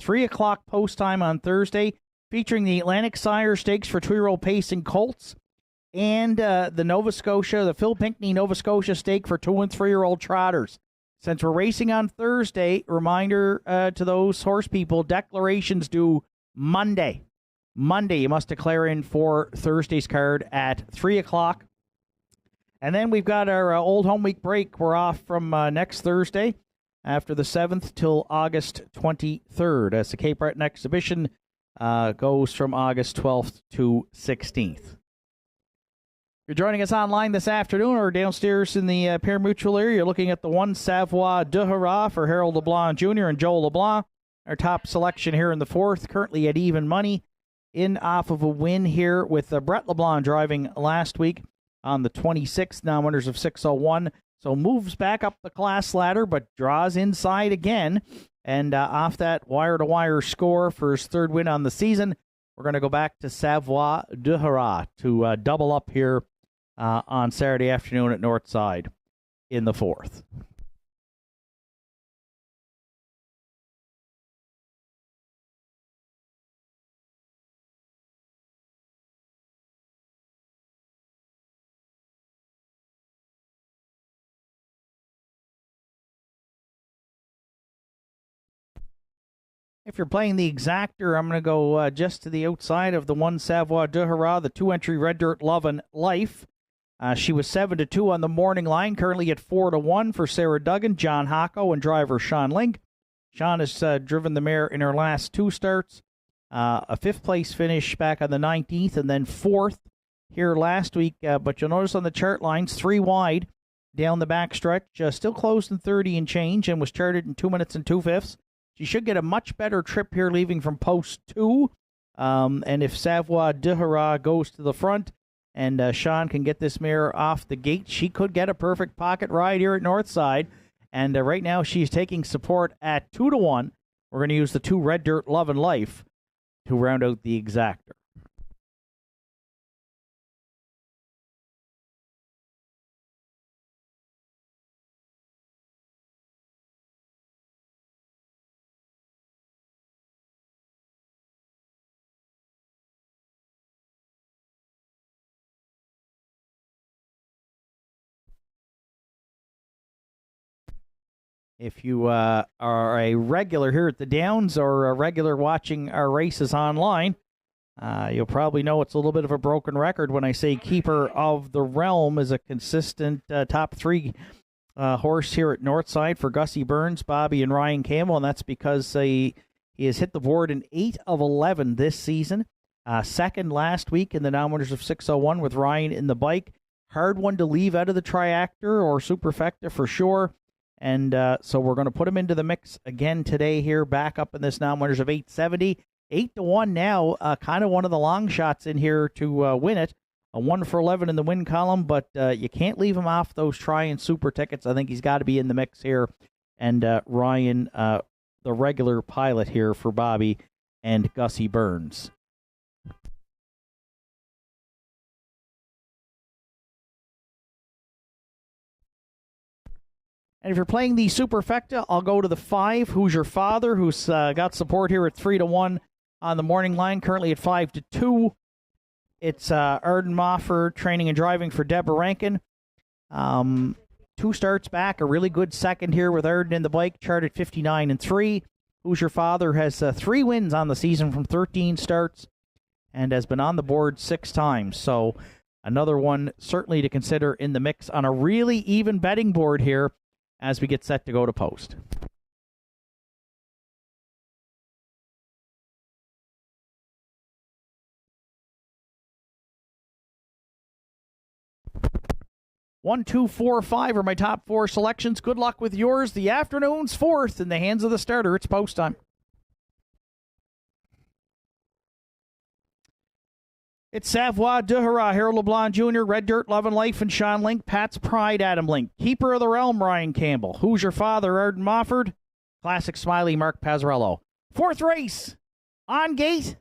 3 o'clock post time on Thursday, featuring the Atlantic Sire Stakes for 2-year-old pacing colts and the Phil Pinckney Nova Scotia Stake for 2- and 3-year-old trotters. Since we're racing on Thursday, reminder to those horse people, declarations due Monday. Monday, you must declare in for Thursday's card at 3 o'clock. And then we've got our Old Home Week break. We're off from next Thursday after the 7th till August 23rd, as the Cape Breton exhibition goes from August 12th to 16th. If you're joining us online this afternoon or downstairs in the Parimutuel area, you're looking at the one Savoie de Hurrah for Harold LeBlanc Jr. and Joel LeBlanc. Our top selection here in the fourth, currently at even money. In off of a win here with Brett LeBlanc driving last week on the 26th, now winners of 601. So moves back up the class ladder, but draws inside again. And off that wire-to-wire score for his third win on the season, we're going to go back to Savoie de Hurrah to double up here on Saturday afternoon at Northside in the fourth. If you're playing the exactor, I'm going to go just to the outside of the one Savoie de Hurrah, the 2-entry Red Dirt Lovin' Life. She was 7-2 on the morning line, currently at 4-1 for Sarah Duggan, John Hocko, and driver Sean Link. Sean has driven the mare in her last two starts. A fifth-place finish back on the 19th, and then fourth here last week. But you'll notice on the chart lines, 3 wide down the backstretch, still closed in 30 and change, and was charted in 2 minutes and 2/5. She should get a much better trip here leaving from post 2. And if Savoie de Hurrah goes to the front and Sean can get this mare off the gate, she could get a perfect pocket ride here at Northside. And right now she's taking support at 2-1. We're going to use the 2 Red Dirt Lovin' Life to round out the exactor. If you are a regular here at the Downs or a regular watching our races online, you'll probably know it's a little bit of a broken record when I say Keeper of the Realm is a consistent top 3 horse here at Northside for Gussie Burns, Bobby, and Ryan Campbell, and that's because he has hit the board in 8 of 11 this season. Second last week in the nominators of 601 with Ryan in the bike. Hard one to leave out of the Triactor or Superfecta for sure. And so we're going to put him into the mix again today here, back up in this nominators of 870. 8-1 now, kind of one of the long shots in here to win it. A 1 for 11 in the win column, but you can't leave him off those Tri and Super tickets. I think he's got to be in the mix here. And Ryan, the regular pilot here for Bobby and Gussie Burns. And if you're playing the Superfecta, I'll go to the 5. Who's Your Father, who's got support here at 3-1 on the morning line, currently at 5-2. It's Arden Mofford training and driving for Deborah Rankin. 2 starts back, a really good second here with Arden in the bike, charted 59-3. Who's Your Father has 3 wins on the season from 13 starts and has been on the board 6 times. So another one certainly to consider in the mix on a really even betting board here as we get set to go to post. One, two, four, 5 are my top 4 selections. Good luck with yours. The afternoon's 4th in the hands of the starter. It's post time. It's Savoie, Duhara, Harold LeBlanc Jr., Red Dirt, Love and Life, and Sean Link. Pat's Pride, Adam Link. Keeper of the Realm, Ryan Campbell. Who's Your Father, Arden Mofford. Classic Smiley, Mark Pazzarello. 4th race, on gate,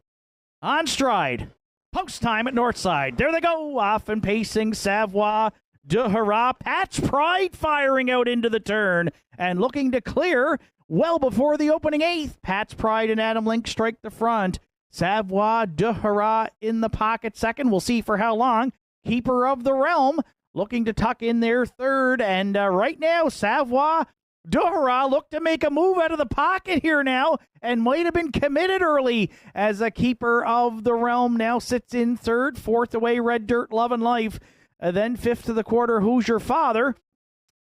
on stride. Post time at Northside. There they go, off and pacing. Savoie, Duhara, Pat's Pride firing out into the turn and looking to clear well before the opening 8th. Pat's Pride and Adam Link strike the front. Savoie, Duhara in the pocket second. We'll see for how long. Keeper of the Realm looking to tuck in their 3rd. And right now, Savoie, Duhara look to make a move out of the pocket here now and might have been committed early as a Keeper of the Realm now sits in 3rd. 4th away, Red Dirt, Love and Life. Then 5th to the quarter, Who's Your Father?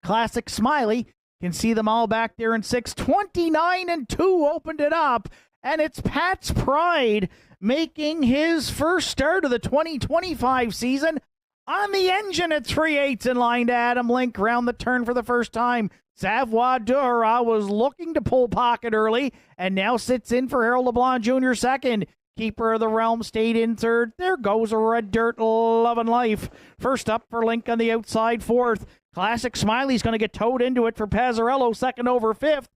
Classic Smiley. Can see them all back there in 6th. 29-2 opened it up. And it's Pat's Pride making his first start of the 2025 season on the engine at 3/8 in line to Adam Link round the turn for the first time. Savoie Duhara was looking to pull pocket early and now sits in for Harold LeBlanc Jr. second. Keeper of the Realm stayed in 3rd. There goes a Red Dirt, Love and Life. First up for Link on the outside, 4th. Classic Smiley's going to get towed into it for Pazzarello, second over 5th.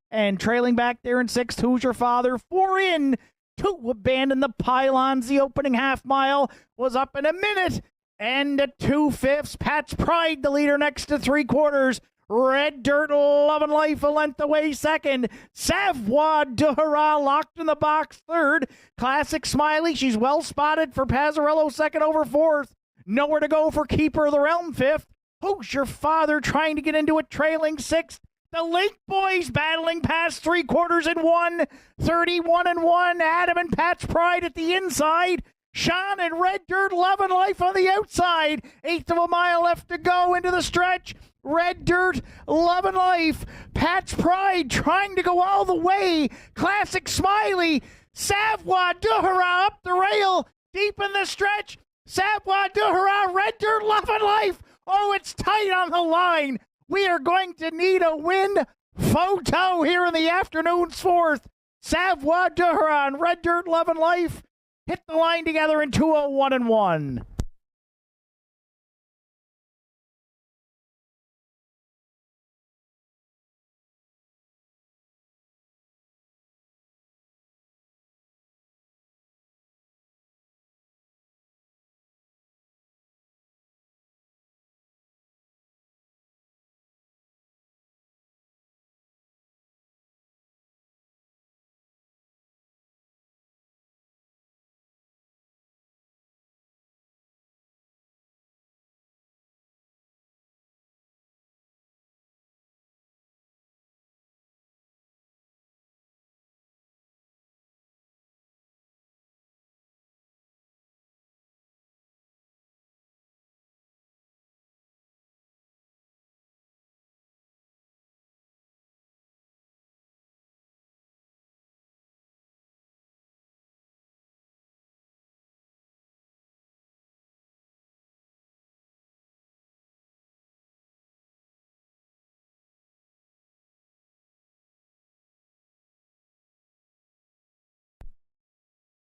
And trailing back there in 6th, Who's Your Father? 4 in, 2 abandon the pylons. The opening half mile was up in a minute. And at 2/5, Pat's Pride, the leader next to 3/4. Red Dirt, Love and Life a length away second. Savoie Duhara locked in the box 3rd. Classic Smiley, she's well spotted for Pazzarello, second over 4th. Nowhere to go for Keeper of the Realm 5th. Who's Your Father trying to get into it, trailing 6th. The Lake boys battling past 3/4 in 1. 31-1. Adam and Pat's Pride at the inside. Sean and Red Dirt, Love and Life on the outside. 1/8 of a mile left to go into the stretch. Red Dirt, Love and Life. Pat's Pride trying to go all the way. Classic Smiley. Savoie Duhara up the rail. Deep in the stretch. Savoie Duhara, Red Dirt, Love and Life. Oh, it's tight on the line. We are going to need a win photo here in the afternoon's 4th. Savoie Duhara and Red Dirt, Love and Life hit the line together in 2:01-1.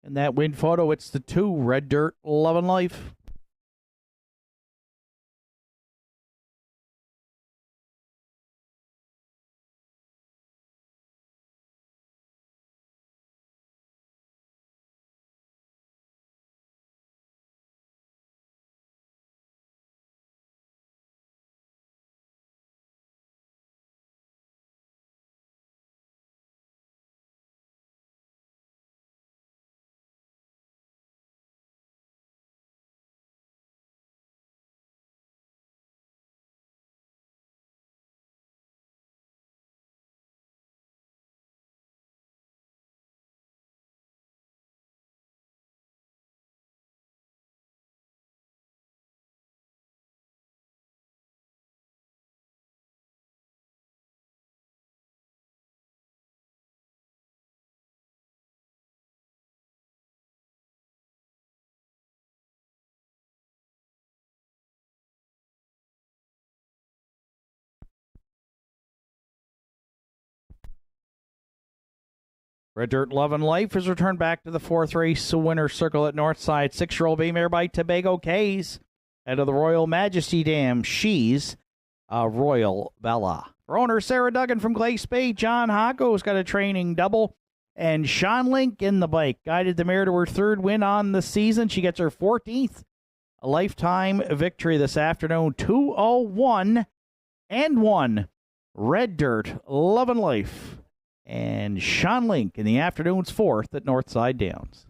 In that win photo, it's the 2, Red Dirt, Love and Life. Red Dirt, Love and Life is returned back to the 4th race winner circle at Northside. 6-year-old Bay Mare by Tobago Cays. Out of the Royal Majesty Dam, she's a Royal Bella. For owner Sarah Duggan from Clay Spade, John Hocko's got a training double. And Sean Link in the bike. Guided the mare to her 3rd win on the season. She gets her 14th lifetime victory this afternoon. 201 and 1. Red Dirt, Love and Life. And Sean Link in the afternoon's 4th at Northside Downs.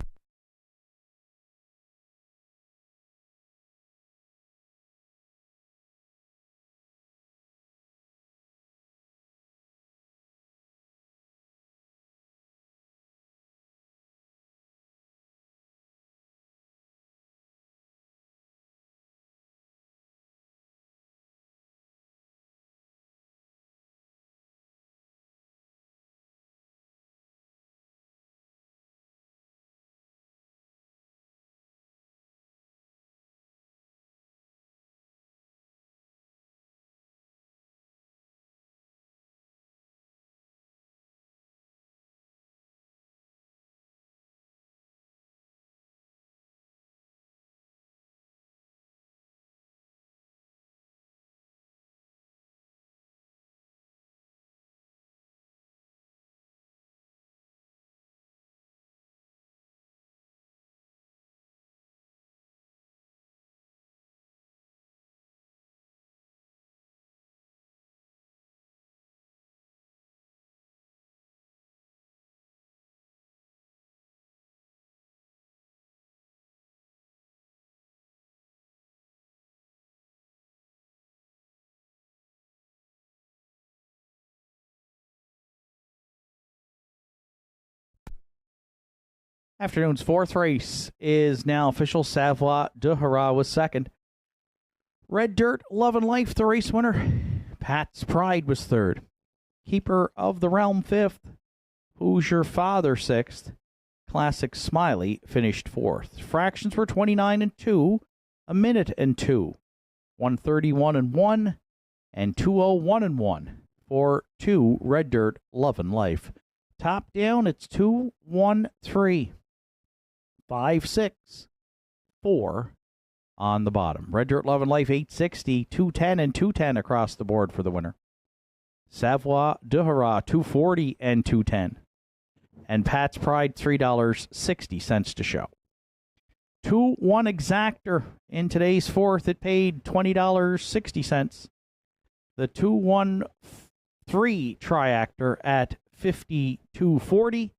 Afternoon's 4th race is now official. Savoie de Hara was 2nd. Red Dirt, Love and Life, the race winner. Pat's Pride was 3rd. Keeper of the Realm 5th. Who's Your Father 6th. Classic Smiley finished 4th. Fractions were 29 and 2, a minute and 2, 131 and 1, and 201 and 1 for 2 Red Dirt, Love and Life. Top down, it's 2, 1, 3, 5, 6, 4 on the bottom. Red Dirt, Love and Life, 860, 210 and 210 across the board for the winner. Savoie de Hara, 240 and 210. And Pat's Pride, $3.60 to show. 2-1 exactor in today's 4th. It paid $20.60. The 2-1-3 triactor at $52.40.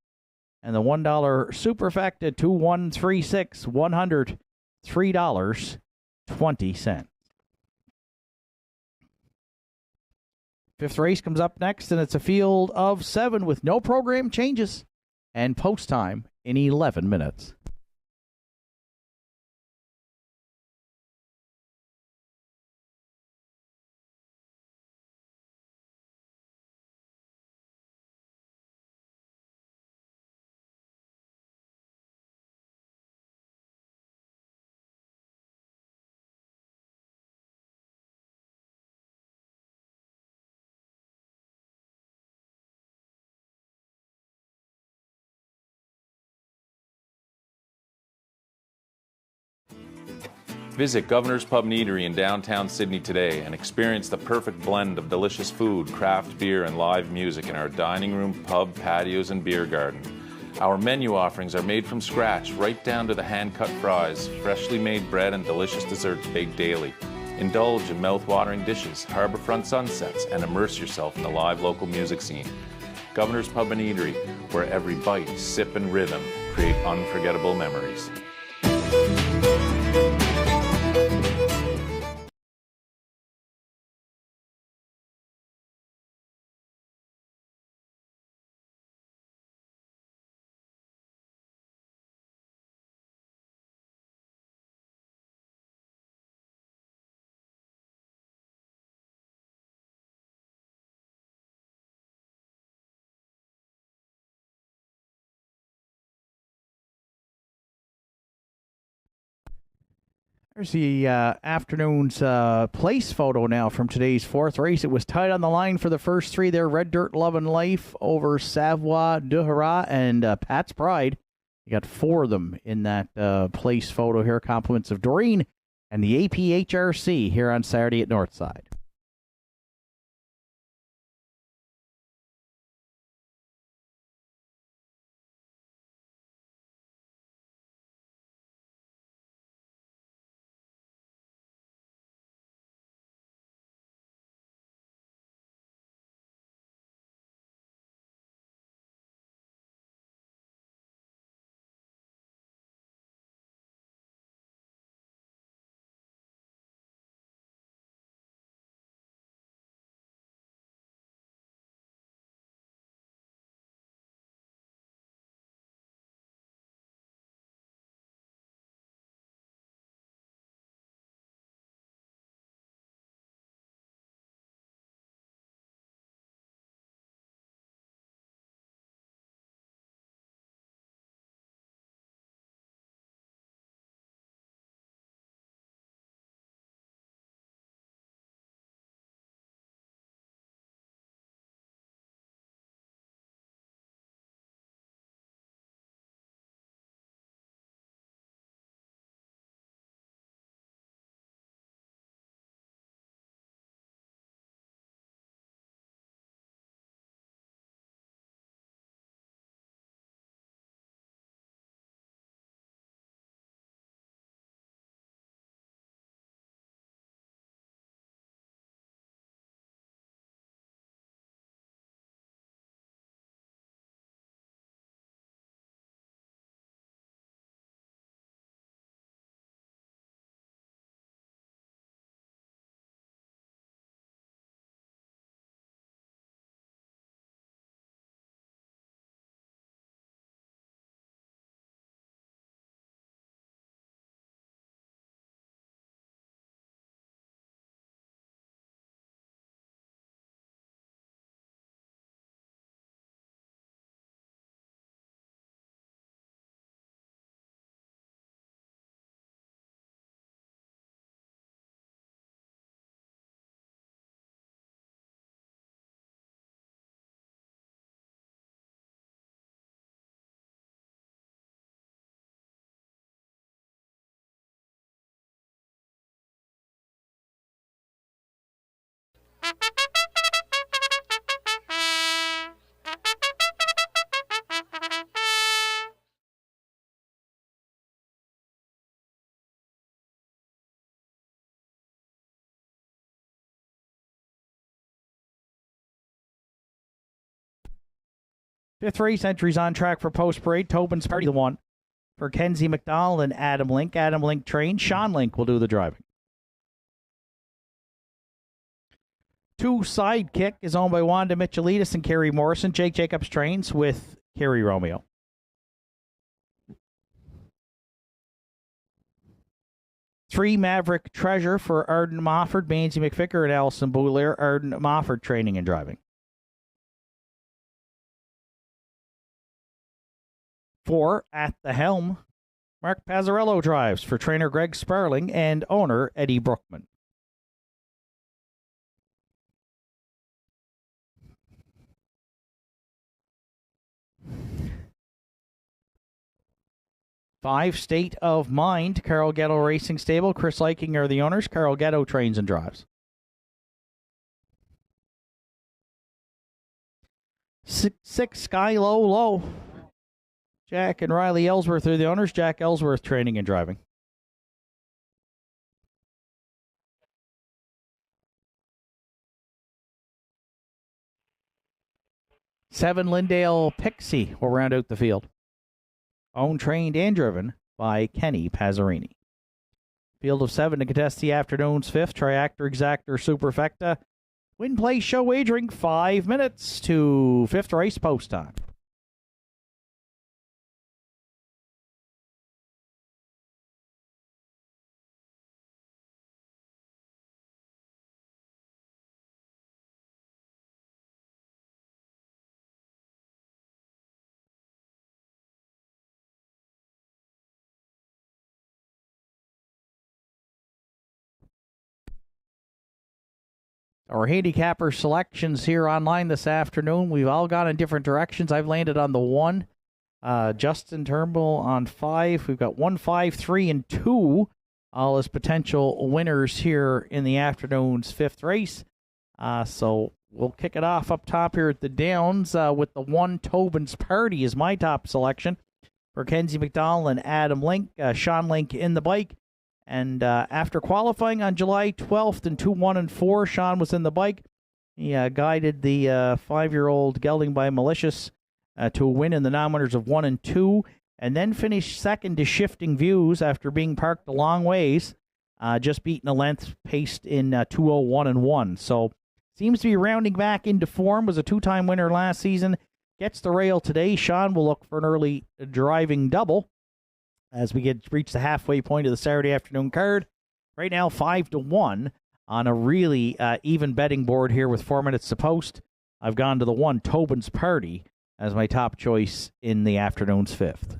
And the $1 superfecta 2136 $103.20. 5th race comes up next, and it's a field of 7 with no program changes and post time in 11 minutes. Visit Governor's Pub and Eatery in downtown Sydney today and experience the perfect blend of delicious food, craft beer, and live music in our dining room, pub, patios, and beer garden. Our menu offerings are made from scratch, right down to the hand-cut fries, freshly made bread, and delicious desserts baked daily. Indulge in mouth-watering dishes, harborfront sunsets, and immerse yourself in the live local music scene. Governor's Pub and Eatery, where every bite, sip, and rhythm create unforgettable memories. There's the afternoon's place photo now from today's fourth race. It was tied on the line for the first three there. Red Dirt Love and Life over Savoie de Hara and Pat's Pride. You got four of them in that place photo here. Compliments of Doreen and the APHRC here on Saturday at Northside. Fifth race entries on track for Post Parade. Tobin's Party the one for Kenzie McDonald and Adam Link. Adam Link trains. Sean Link will do the driving. Two Sidekick is owned by Wanda Michelitis and Kerry Morrison. Jake Jacobs trains with Kerry Romeo. Three Maverick Treasure for Arden Mofford, Manzi McVicker, and Allison Boulier. Arden Mofford training and driving. 4 At the Helm. Mark Pazzarello drives for trainer Greg Sparling and owner Eddie Brookman. 5, State of Mind, Carl Ghetto Racing Stable. Chris Eiking are the owners. Carl Ghetto trains and drives. 6, Sky Low Low. Jack and Riley Ellsworth are the owners. Jack Ellsworth training and driving. 7, Lindale Pixie will round out the field. Owned, trained, and driven by Kenny Pazzarini. Field of 7 to contest the afternoon's 5th. Triactor, Exactor, Superfecta. Win, play, show wagering 5 minutes to 5th race post time. Our handicapper selections here online this afternoon. We've all gone in different directions. I've landed on the 1. Justin Turnbull on 5. We've got 1, 5, 3, and 2 all as potential winners here in the afternoon's 5th race. So we'll kick it off up top here at the Downs with the 1, Tobin's Party is my top selection for Kenzie McDonald and Adam Link. Sean Link in the bike. And after qualifying on July 12th in 2, 1, and 4, Sean was in the bike. He guided the 5-year-old gelding by Malicious to a win in the non-winners of 1 and 2, and then finished second to Shifting Views after being parked a long ways, just beating a length paced in 2:01 and 1. So seems to be rounding back into form. Was a 2-time winner last season. Gets the rail today. Sean will look for an early driving double as we reach the halfway point of the Saturday afternoon card. Right now, 5-1 on a really even betting board here with 4 minutes to post. I've gone to the 1, Tobin's Party, as my top choice in the afternoon's 5th.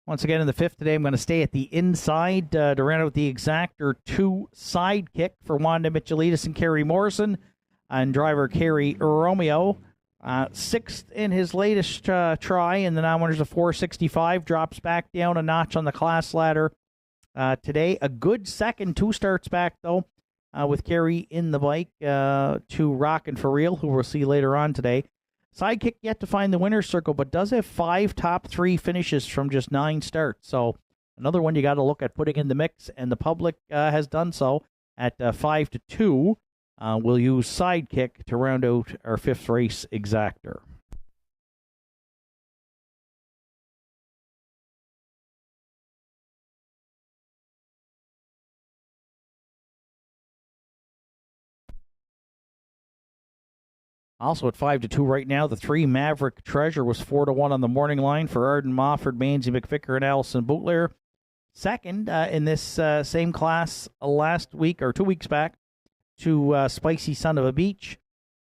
Once again, in the 5th today, I'm going to stay at the inside to round out the Exactor 2 sidekick for Wanda Michelitis and Kerry Morrison, and driver Kerry Romeo. 6th in his latest try in the non-winners of 465, drops back down a notch on the class ladder today. A good second, 2 starts back, though, with Kerry in the bike to Rockin' For Real, who we'll see later on today. Sidekick yet to find the winner's circle, but does have 5 top 3 finishes from just 9 starts. So another one you got to look at putting in the mix, and the public has done so at 5-2. We'll use Sidekick to round out our 5th race Exactor. Also at 5-2 right now, the 3 Maverick Treasure was 4-1 on the morning line for Arden Mofford, Manzi McVicker, and Allison Bootler. Second in this same class last week or 2 weeks back to Spicy Son of a Beach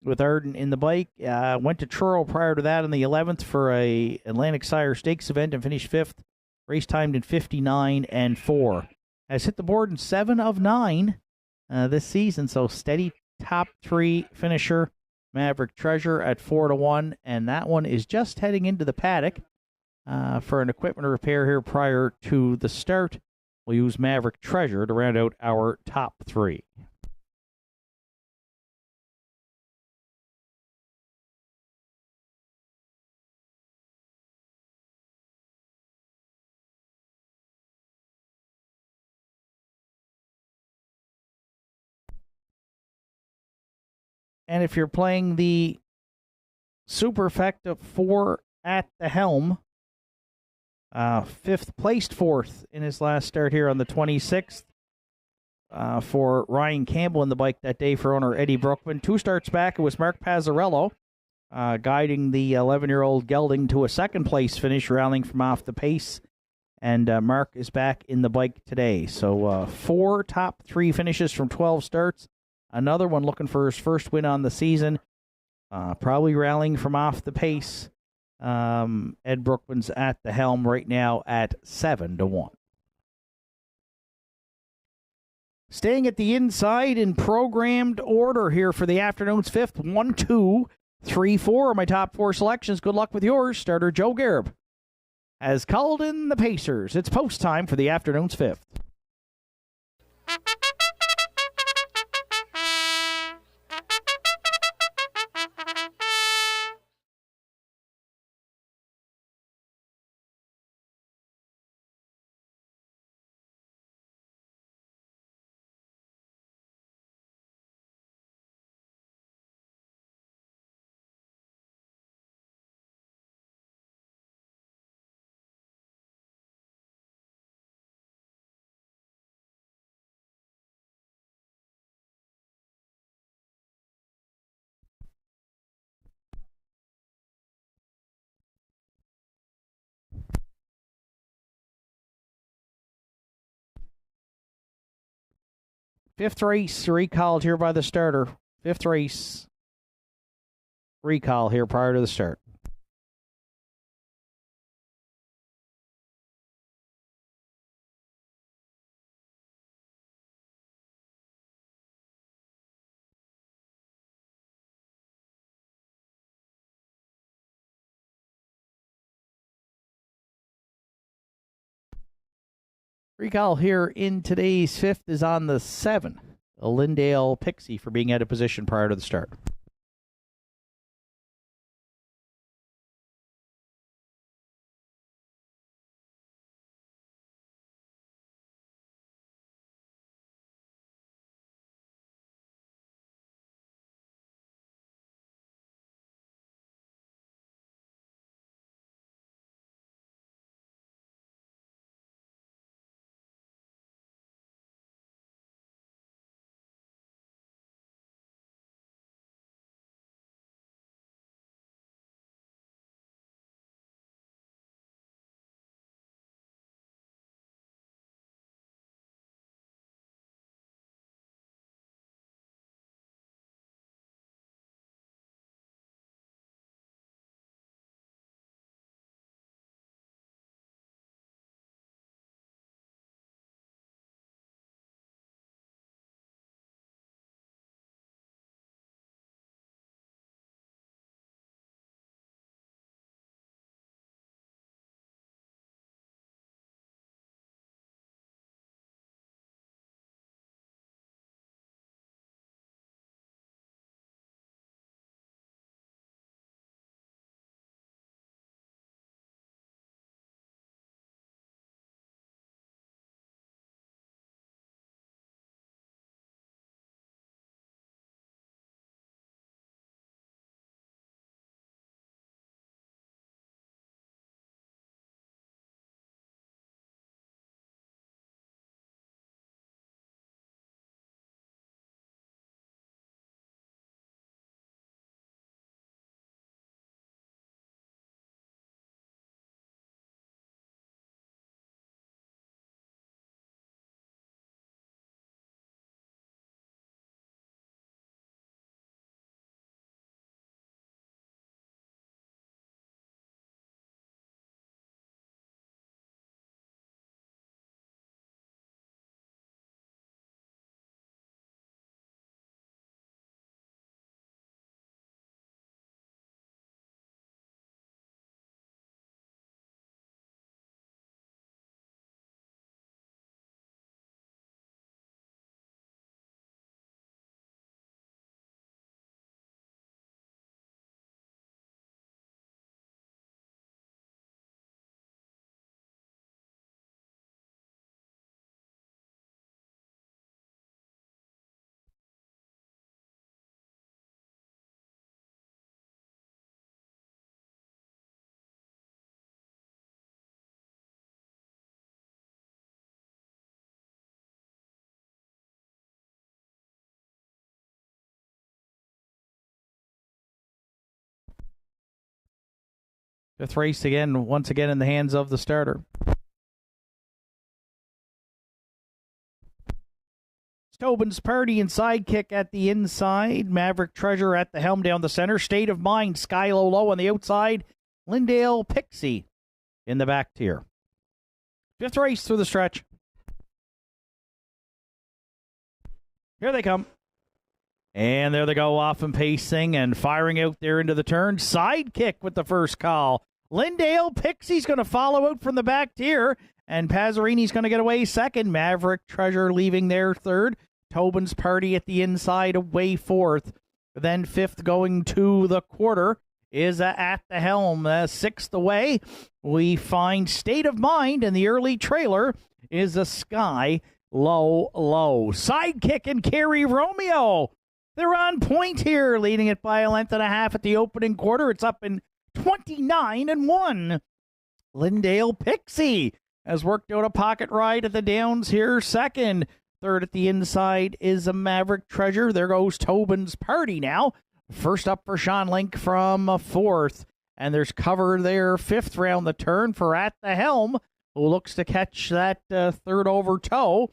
with Arden in the bike. Went to Truro prior to that in the 11th for a Atlantic Sire Stakes event and finished 5th. Race timed in 59 and 4. Has hit the board in 7 of 9 this season, so steady top 3 finisher. Maverick Treasure at 4-1, and that one is just heading into the paddock for an equipment repair here prior to the start. We'll use Maverick Treasure to round out our top 3. And if you're playing the Superfecta 4 at the helm, 5th placed 4th in his last start here on the 26th for Ryan Campbell in the bike that day for owner Eddie Brookman. 2 starts back, it was Mark Pazzarello guiding the 11-year-old gelding to a 2nd place finish, rallying from off the pace. And Mark is back in the bike today. So 4 top 3 finishes from 12 starts. Another one looking for his first win on the season. Probably rallying from off the pace Ed Brookman's at the helm right now at 7-1. Staying at the inside in programmed order here for the afternoon's fifth. 1, 2, 3, 4 are my top four selections. Good luck with yours. Starter Joe Garib has called in the Pacers. It's post time for the afternoon's fifth. Fifth race recalled here by the starter. Fifth race recall here prior to the start. Recall here in today's fifth is on the 7. A Lindale Pixie for being out of position prior to the start. Fifth race again, once again in the hands of the starter. Tobin's Party and Sidekick at the inside. Maverick Treasure at the helm down the center. State of Mind, Skylo Low on the outside. Lindale Pixie in the back tier. Fifth race through the stretch. Here they come. And there they go, off and pacing and firing out there into the turn. Sidekick with the first call. Lindale Pixie's going to follow out from the back tier, and Pazzarini's going to get away second. Maverick Treasure leaving there third. Tobin's Party at the inside away fourth. Then fifth going to the quarter is At the Helm. Sixth away, we find State of Mind, and the early trailer is a Sky Low Low. Sidekick and Carry Romeo. They're on point here, leading it by a length and a half at the opening quarter. It's up in 29-1. Lindale Pixie has worked out a pocket ride at the downs here. Second. Third at the inside is a Maverick Treasure. There goes Tobin's Party now. First up for Sean Link from fourth. And there's cover there fifth round the turn for At the Helm, who looks to catch that third over toe.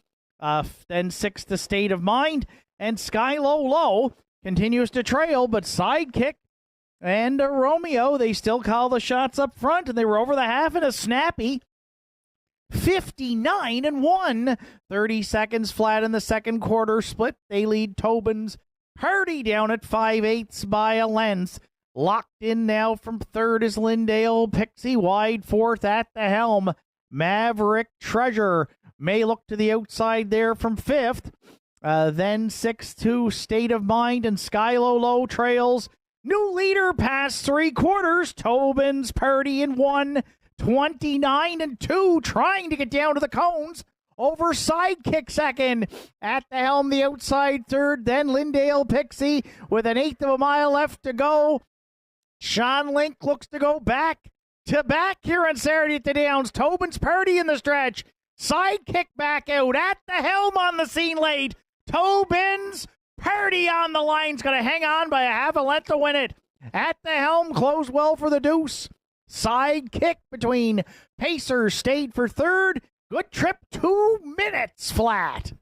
Then sixth to State of Mind. And Sky Low Low continues to trail, but Sidekick and Romeo, they still call the shots up front, and they were over the half in a snappy 59-1. 30 seconds flat in the second quarter split. They lead Tobin's Party down at 5/8 by a length. Locked in now from third is Lindale Pixie. Wide fourth At the Helm. Maverick Treasure may look to the outside there from fifth. Then 6-2 State of Mind, and Sky Low Low trails. New leader past three quarters. Tobin's Party in 29-2, trying to get down to the cones. Over Sidekick second. At the Helm, the outside third. Then Lindale Pixie with an eighth of a mile left to go. Sean Link looks to go back to back here on Saturday at the Downs. Tobin's Party in the stretch. Sidekick back out. At the Helm on the scene late. Tobin's Party on the line's going to hang on by a half a length to win it. At the Helm closed well for the deuce. Sidekick between Pacers stayed for third. Good trip, 2 minutes flat.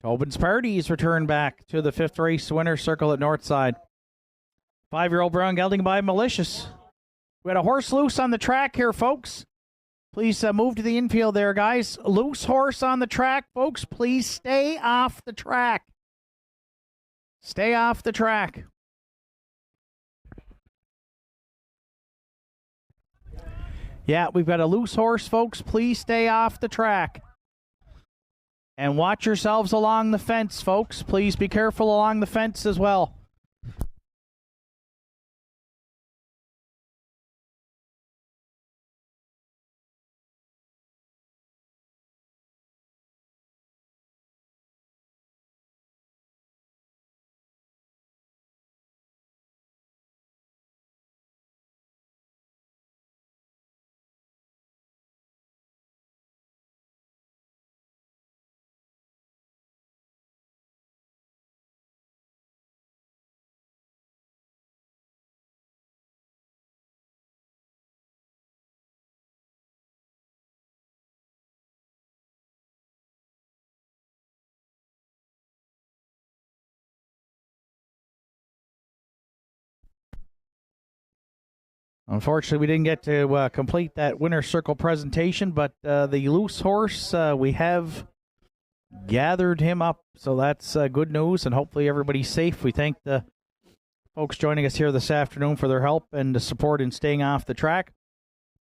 Tobin's Party is returned back to the fifth race winner circle at Northside. 5-year-old brown gelding by Malicious. We had a horse loose on the track here, folks. Please move to the infield there, guys. Loose horse on the track, folks. Please stay off the track. Stay off the track. Yeah, we've got a loose horse, folks. Please stay off the track. And watch yourselves along the fence, folks. Please be careful along the fence as well. Unfortunately, we didn't get to complete that winner's circle presentation, but the loose horse, we have gathered him up, so that's good news, and hopefully everybody's safe. We thank the folks joining us here this afternoon for their help and the support in staying off the track.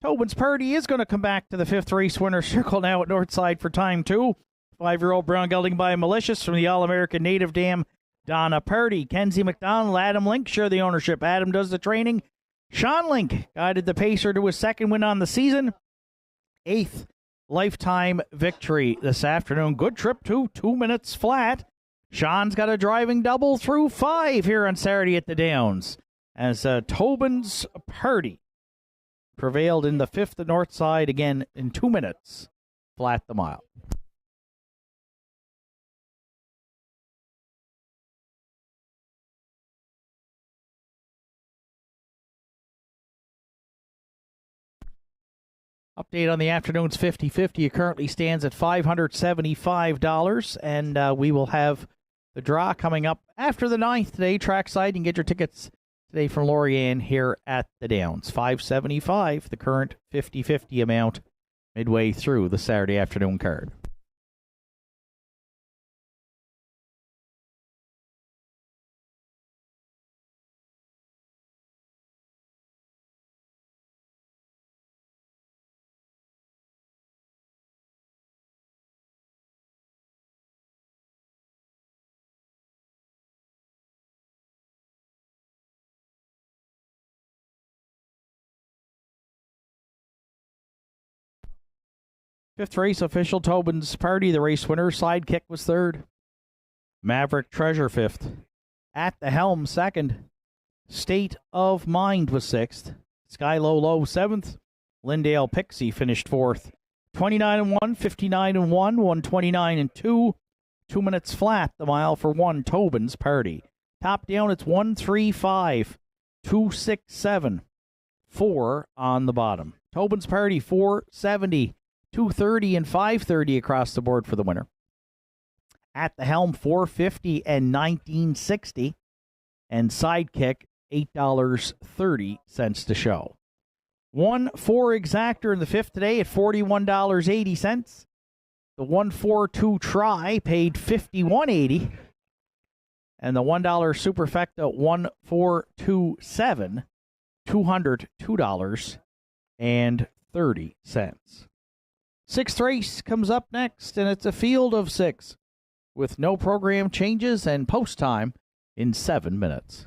Tobin's Purdy is going to come back to the fifth race winner's circle now at Northside for time 2. 5-year-old brown gelding by Malicious from the All-American Native Dam, Donna Purdy. Kenzie McDonald, Adam Link share the ownership. Adam does the training. Sean Link guided the pacer to his second win on the season. 8th lifetime victory this afternoon. Good trip, too. 2 minutes flat. Sean's got a driving double through 5 here on Saturday at the Downs, as Tobin's Purdy prevailed in the 5th at Northside again in 2 minutes flat the mile. Update on the afternoon's 50-50. It currently stands at $575, and we will have the draw coming up after the 9th today. Trackside, you can get your tickets today from Lorianne here at the Downs. $575, the current 50-50 amount midway through the Saturday afternoon card. Fifth race, official Tobin's Party. The race winner, Sidekick, was 3rd. Maverick Treasure, 5th. At the Helm, 2nd. State of Mind was 6th. Sky Low Low, 7th. Lindale Pixie finished 4th. 29-1, 59-1, 129-2. 2 minutes flat the mile for 1 Tobin's Party. Top down, it's 135, 267, 4 on the bottom. Tobin's Party, 470. 230 and 530 across the board for the winner. At the Helm, 450 and 1960, and Sidekick, $8.30 to show. 1-4 exactor in the 5th today at $41.80. The 1-4-2 try paid $51.80, and the $1 superfecta 1-4-2-7, $202.30. 6th race comes up next, and it's a field of 6 with no program changes and post time in 7 minutes.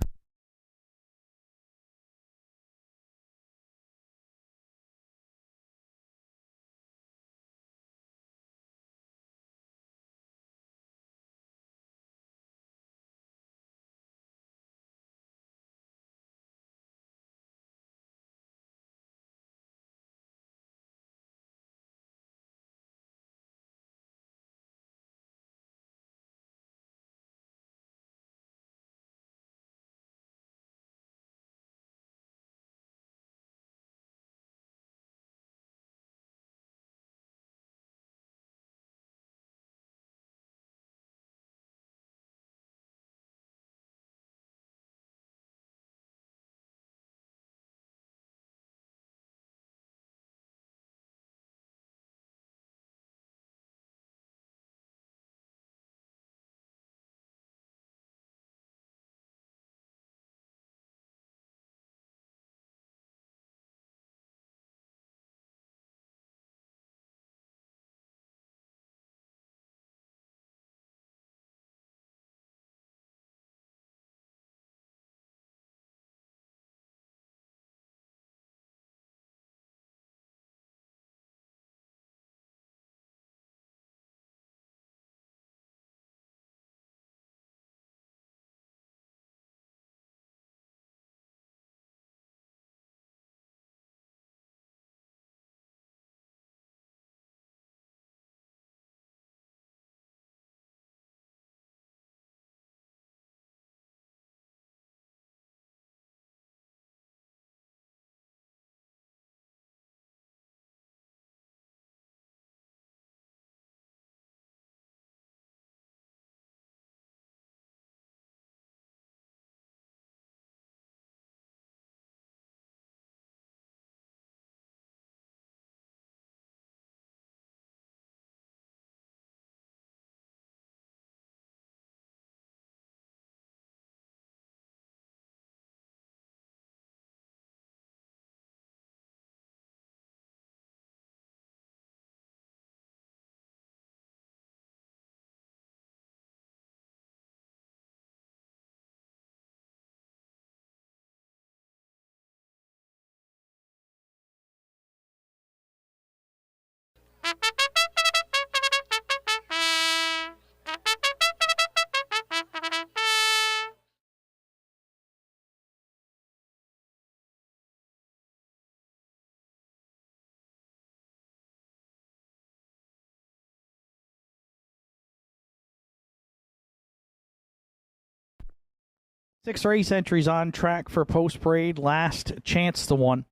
6 race entries on track for post parade. Last Chance the One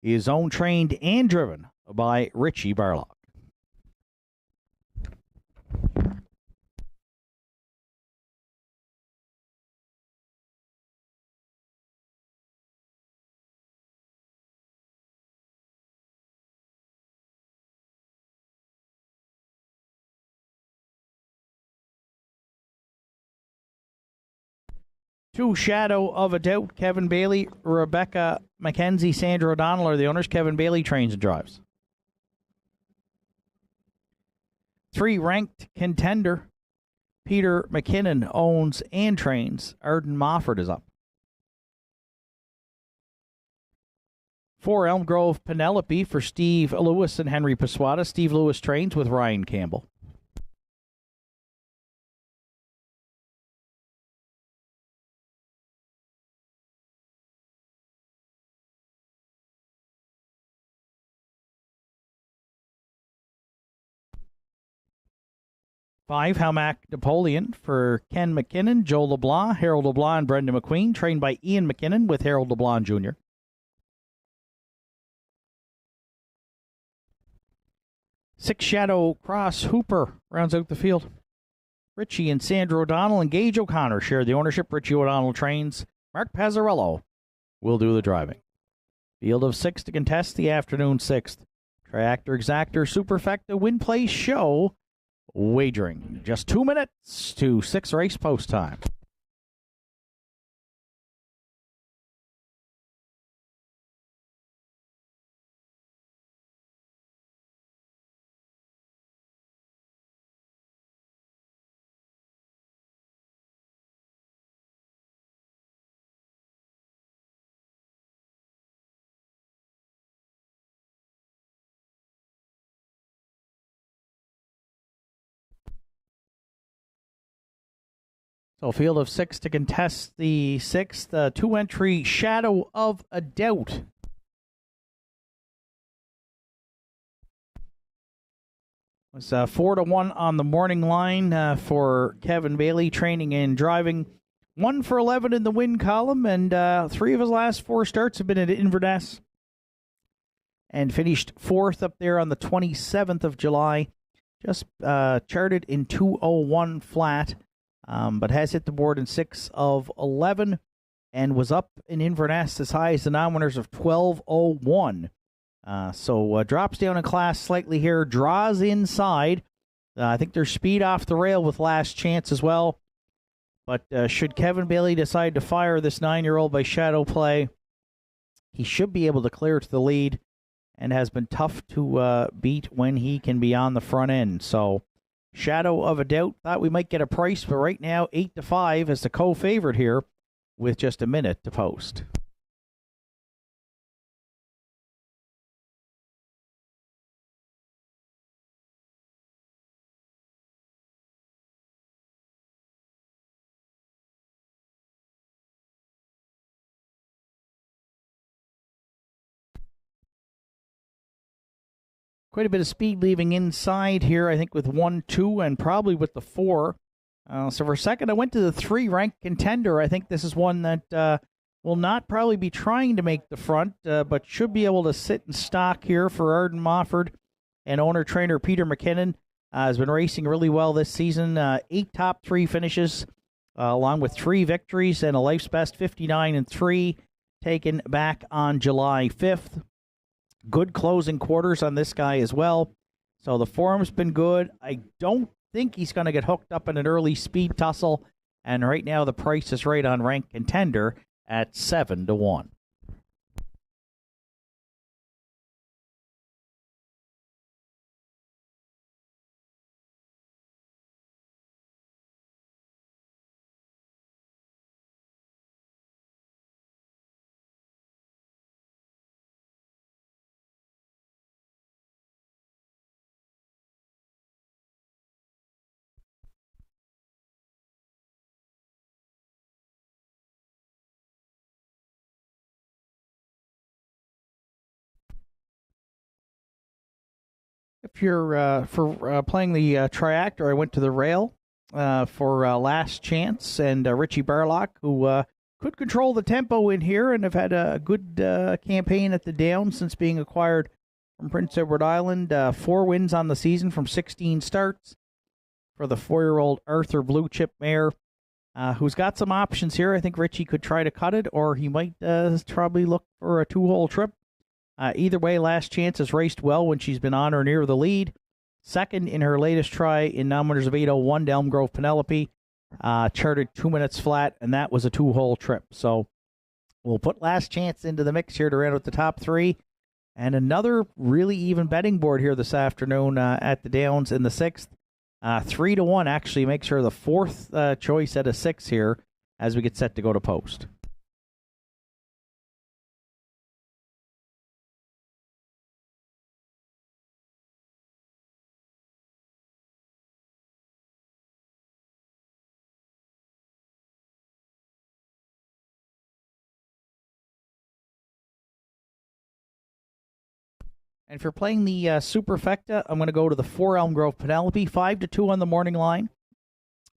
is owned, trained, and driven by Richie Barlock. Two Shadow of a Doubt, Kevin Bailey, Rebecca McKenzie, Sandra O'Donnell are the owners. Kevin Bailey trains and drives. 3 Ranked Contender, Peter McKinnon owns and trains. Arden Mofford is up. 4 Elm Grove Penelope for Steve Lewis and Henry Paswata. Steve Lewis trains with Ryan Campbell. 5 Hamac Napoleon for Ken McKinnon, Joe LeBlanc, Harold LeBlanc, and Brendan McQueen, trained by Ian McKinnon with Harold LeBlanc Jr. 6 Shadow Cross Hooper rounds out the field. Richie and Sandra O'Donnell and Gage O'Connor share the ownership. Richie O'Donnell trains. Mark Pazzarello will do the driving. Field of 6 to contest the afternoon 6th. Triactor Exactor Superfecta Win Place Show wagering. Just 2 minutes to 6 race post time. So field of 6 to contest the 6th. 2-entry Shadow of a Doubt. It was 4-1 on the morning line for Kevin Bailey, training and driving. 1 for 11 in the win column, and 3 of his last 4 starts have been at Inverness. And finished 4th up there on the 27th of July. Just charted in 2:01 flat. But has hit the board in 6 of 11 and was up in Inverness as high as the non-winners of 12:01. So drops down in class slightly here, draws inside. I think there's speed off the rail with Last Chance as well. But should Kevin Bailey decide to fire this 9-year-old by shadow play, he should be able to clear to the lead and has been tough to beat when he can be on the front end. So Shadow of a Doubt, thought we might get a price, but right now 8-5 as the co-favorite here with just a minute to post. Quite a bit of speed leaving inside here, I think, with 1, 2, and probably with the 4. So for a second, I went to the 3 Ranked Contender. I think this is one that will not probably be trying to make the front, but should be able to sit in stock here for Arden Mofford. And owner-trainer Peter McKinnon has been racing really well this season. 8 top 3 finishes, along with 3 victories and a life's best 59-3 taken back on July 5th. Good closing quarters on this guy as well. So the form's been good. I don't think he's going to get hooked up in an early speed tussle. And right now the price is right on Ranked Contender at 7-1. If you're for playing the Triactor, I went to the rail for Last Chance and Richie Barlock, who could control the tempo in here and have had a good campaign at the Downs since being acquired from Prince Edward Island. 4 wins on the season from 16 starts for the 4-year-old Arthur Blue Chip mare, who's got some options here. I think Richie could try to cut it, or he might probably look for a 2-hole trip. Either way, Last Chance has raced well when she's been on or near the lead. Second in her latest try in 9 winners of 801 to Elm Grove Penelope. Charted 2 minutes flat, and that was a 2-hole trip. So we'll put Last Chance into the mix here to round out the top 3. And another really even betting board here this afternoon at the Downs in the 6th. 3-1 actually makes her the 4th choice at a 6 here as we get set to go to post. And if you're playing the Superfecta, I'm going to go to the 4 Elm Grove Penelope, 5-2 on the morning line.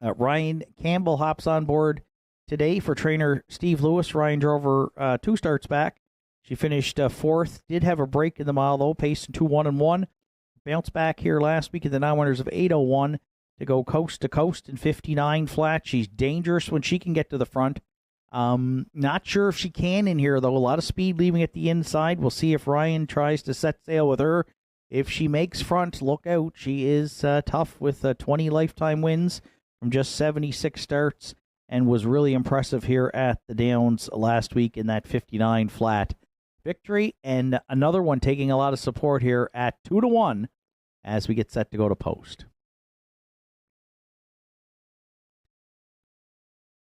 Ryan Campbell hops on board today for trainer Steve Lewis. Ryan drove her 2 starts back. She finished 4th. Did have a break in the mile, though, pacing 2-1-1. Bounced back here last week in the 9 winners of 801 to go coast to coast in 59 flat. She's dangerous when she can get to the front. Not sure if she can in here, though. A lot of speed leaving at the inside. We'll see if Ryan tries to set sail with her. If she makes front, look out. She is tough with 20 lifetime wins from just 76 starts and was really impressive here at the Downs last week in that 59 flat victory. And another one taking a lot of support here at 2-1 as we get set to go to post.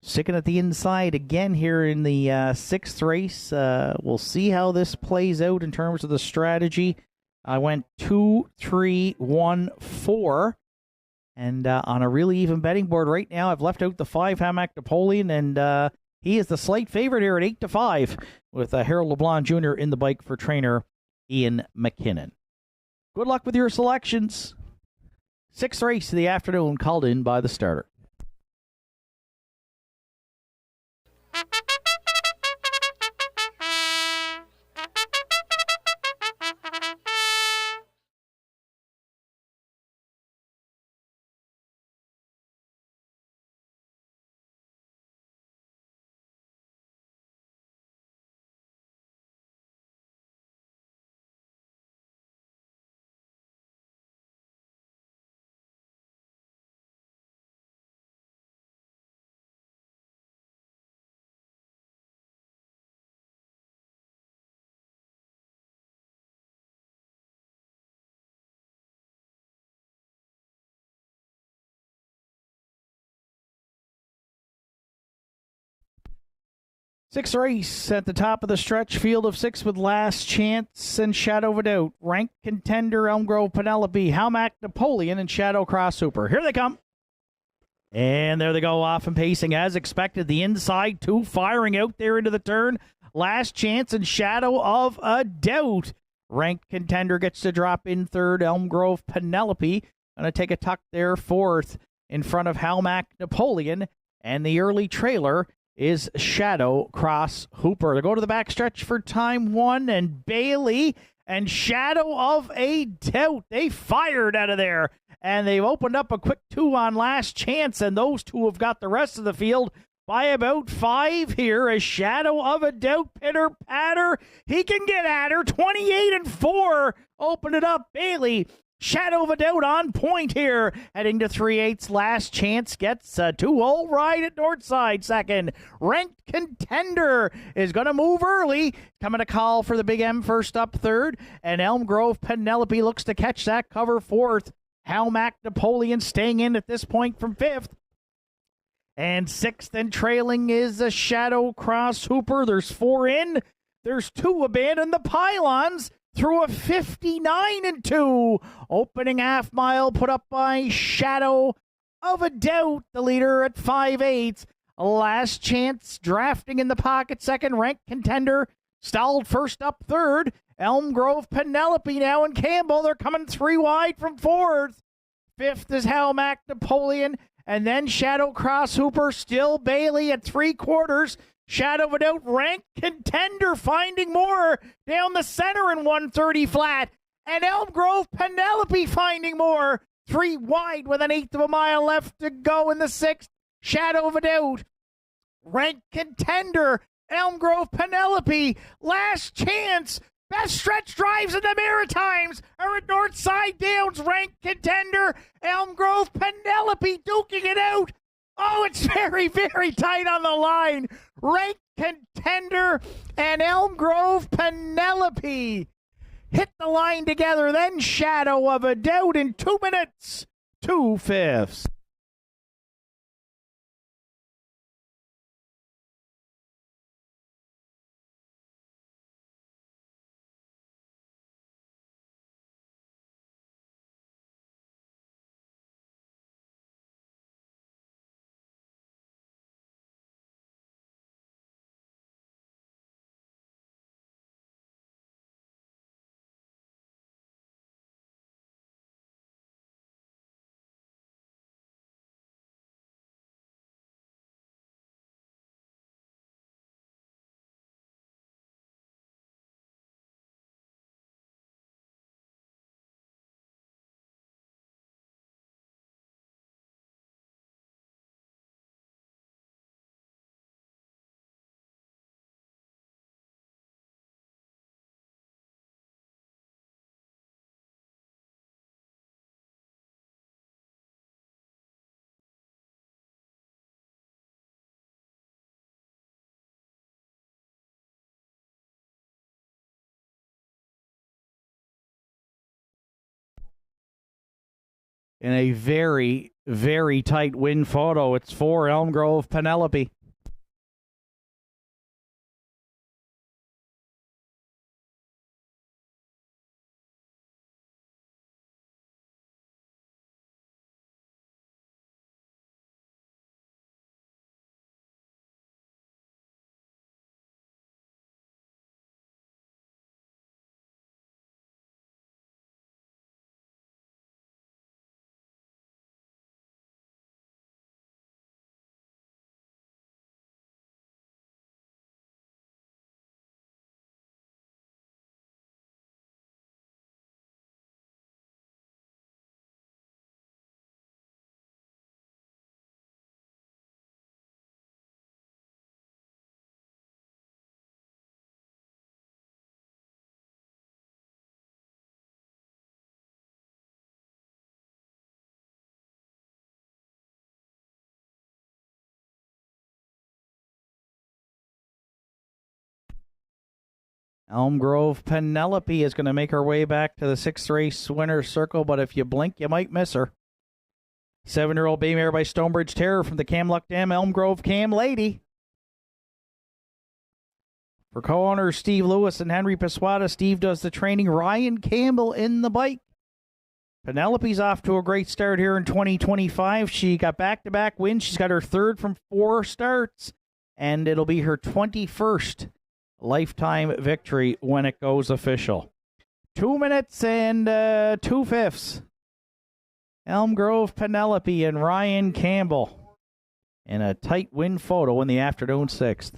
Sticking at the inside again here in the 6th race. We'll see how this plays out in terms of the strategy. I went 2, 3, 1, 4. And on a really even betting board right now, I've left out the 5 Hamac Napoleon, and he is the slight favorite here at 8-5 with Harold LeBlanc Jr. in the bike for trainer Ian McKinnon. Good luck with your selections. 6th race of the afternoon called in by the starter. Sixth race at the top of the stretch, field of 6 with Last Chance and Shadow of a Doubt. Ranked contender Elm Grove Penelope, Hamac Napoleon, and Shadow Cross Hooper. Here they come. And there they go, off and pacing as expected. The inside 2 firing out there into the turn. Last Chance and Shadow of a Doubt. Ranked contender gets to drop in 3rd. Elm Grove Penelope going to take a tuck there 4th in front of Hamac Napoleon. And the early trailer is Shadow Cross Hooper. They go to the backstretch for time 1, and Bailey and Shadow of a Doubt. They fired out of there, and they've opened up a quick 2 on Last Chance, and those 2 have got the rest of the field by about 5 here. A Shadow of a Doubt pitter patter. He can get at her. 28-4. Open it up, Bailey. Shadow of a Doubt on point here. Heading to 3/8. Last Chance gets a 2-hole ride at Northside second. Ranked contender is going to move early. Coming to call for the Big M first up 3rd. And Elm Grove Penelope looks to catch that cover 4th. Hamac Napoleon staying in at this point from 5th. And 6th and trailing is a Shadow Cross Hooper. There's 4 in. There's 2 abandon the pylons. Through a 59-2. Opening half mile put up by Shadow of a Doubt, the leader at 5/8. Last Chance drafting in the pocket, 2nd. Ranked contender stalled first up 3rd. Elm Grove Penelope now and Campbell. They're coming 3 wide from 4th. 5th is Hamac Napoleon. And then Shadow Cross Hooper, still Bailey at 3/4. Shadow of a doubt, ranked contender finding more down the center in 130 flat. And Elm Grove Penelope finding more. 3 wide with an eighth of a mile left to go in the 6th. Shadow of a doubt. Ranked contender, Elm Grove Penelope. Last chance. Best stretch drives in the Maritimes are at Northside Downs. Ranked contender, Elm Grove Penelope duking it out. Oh, it's very, very tight on the line. Ranked contender and Elm Grove Penelope hit the line together. Then Shadow of a Doubt in 2 minutes, 2/5. In a very, very tight win photo, it's for Elm Grove Penelope. Elm Grove Penelope is going to make her way back to the 6th race winner's circle, but if you blink, you might miss her. 7-year-old Baymare by Stonebridge Terror from the Camluck Dam Elm Grove Cam Lady. For co-owners Steve Lewis and Henry Pasquata, Steve does the training. Ryan Campbell in the bike. Penelope's off to a great start here in 2025. She got back-to-back wins. She's got her 3rd from 4 starts, and it'll be her 21st lifetime victory when it goes official. 2 minutes and 2/5. Elm Grove Penelope and Ryan Campbell in a tight win photo in the afternoon 6th.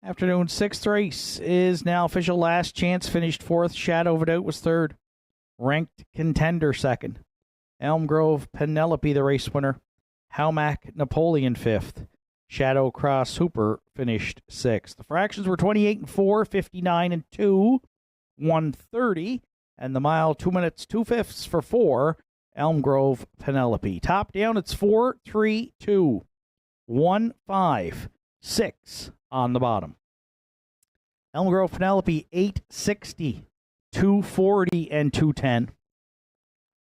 Afternoon 6th race is now official. Last Chance finished 4th. Shadow of a Doubt was 3rd. Ranked Contender 2nd. Elm Grove Penelope the race winner. Howmack Napoleon 5th. Shadow Cross Hooper finished 6th. The fractions were 28-4, 59-2, 130, and the mile 2 minutes 2/5 for 4. Elm Grove Penelope. Top down, it's 4-3-2, 1-5-6 on the bottom. Elm Grove Penelope 860, 240 and 210.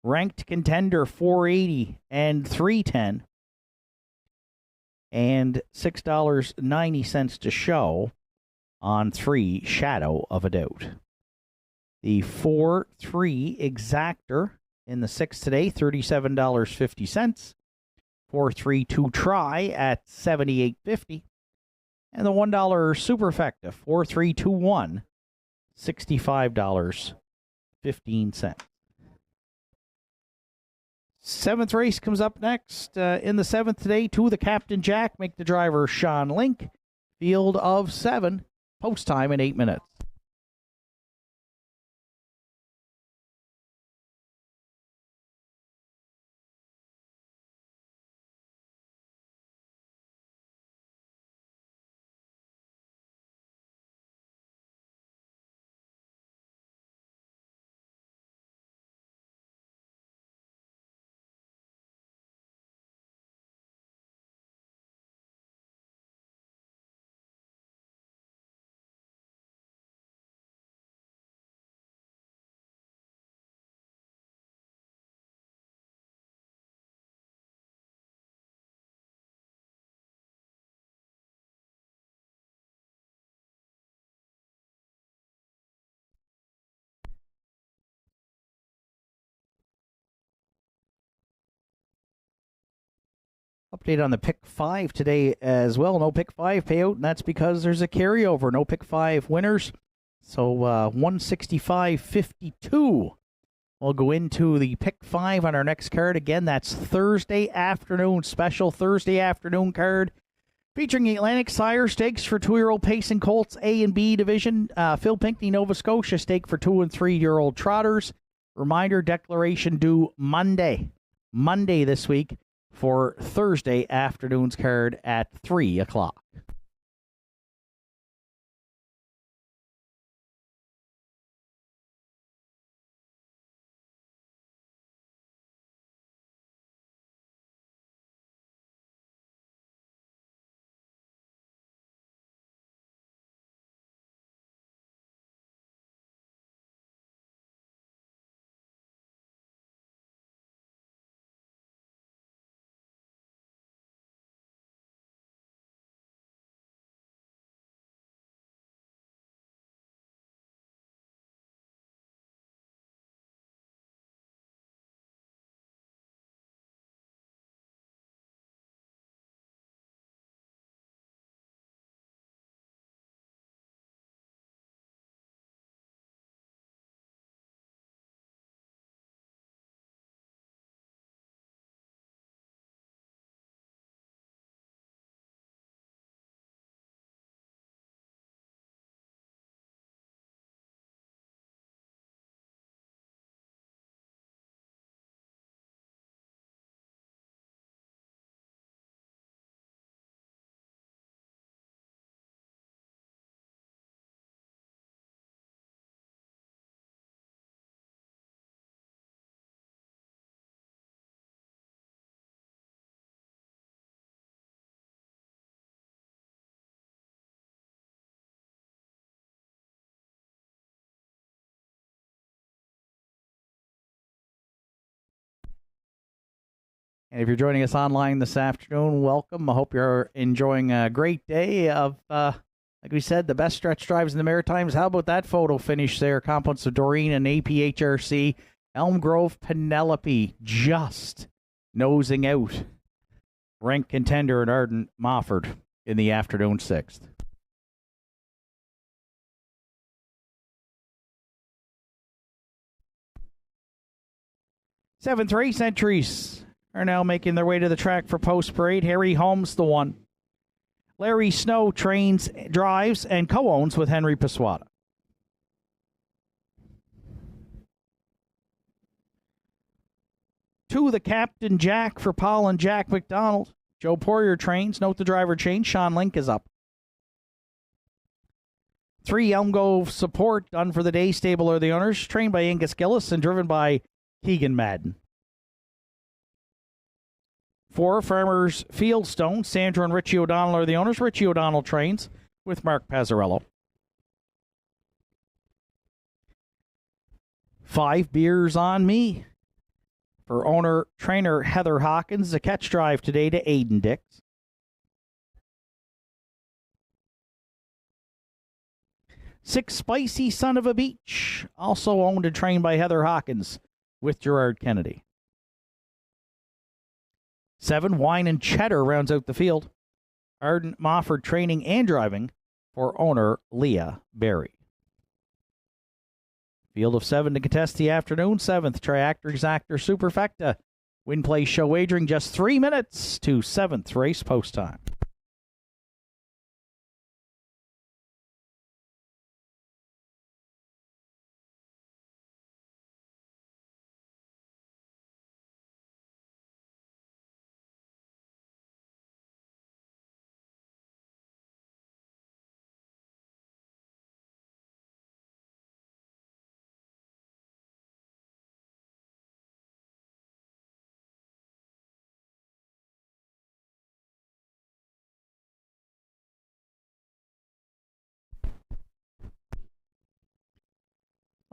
Ranked contender 480 and 310. And $6.90 to show on 3 Shadow of a Doubt. The 4-3 exactor in the 6 today, $37.50. 4-3-2 try at $78.50. And the $1 superfecta, 4-3-2-1, $65.15. 7th race comes up next. In the 7th today, to the Captain Jack, make the driver Sean Link. Field of 7, post time in 8 minutes. Update on the Pick 5 today as well. No Pick 5 payout, and that's because there's a carryover. No Pick 5 winners. So 165.52. We'll go into the Pick 5 on our next card. Again, that's Thursday afternoon, special Thursday afternoon card. Featuring the Atlantic Sire Stakes for 2-year-old Pacing Colts A and B division. Phil Pinckney, Nova Scotia Stake for 2- and 3-year-old Trotters. Reminder, declaration due Monday this week for Thursday afternoon's card at 3 o'clock. And if you're joining us online this afternoon, welcome. I hope you're enjoying a great day of, like we said, the best stretch drives in the Maritimes. How about that photo finish there? Compliments of Doreen and APHRC. Elm Grove Penelope just nosing out ranked contender and Arden Mofford in the afternoon 6th. Seventh race entries are now making their way to the track for post parade. Harry Holmes, the one. Larry Snow trains, drives, and co-owns with Henry Paswata. To the Captain Jack for Paul and Jack McDonald. Joe Poirier trains. Note the driver change. Sean Link is up. 3, Elm Grove Support, done for the day. Stable are the owners. Trained by Angus Gillis and driven by Keegan Madden. 4, Farmers Fieldstone. Sandra and Richie O'Donnell are the owners. Richie O'Donnell trains with Mark Pazzarello. 5, Beers on Me. For owner-trainer Heather Hawkins, a catch drive today to Aiden Dix. 6, Spicy Son of a Beach, also owned and trained by Heather Hawkins with Gerard Kennedy. 7, Wine and Cheddar rounds out the field. Arden Mofford training and driving for owner Leah Berry. Field of 7 to contest the afternoon. 7th, Triactor Exactor Superfecta. Win, play, show wagering just 3 minutes to 7th race post time.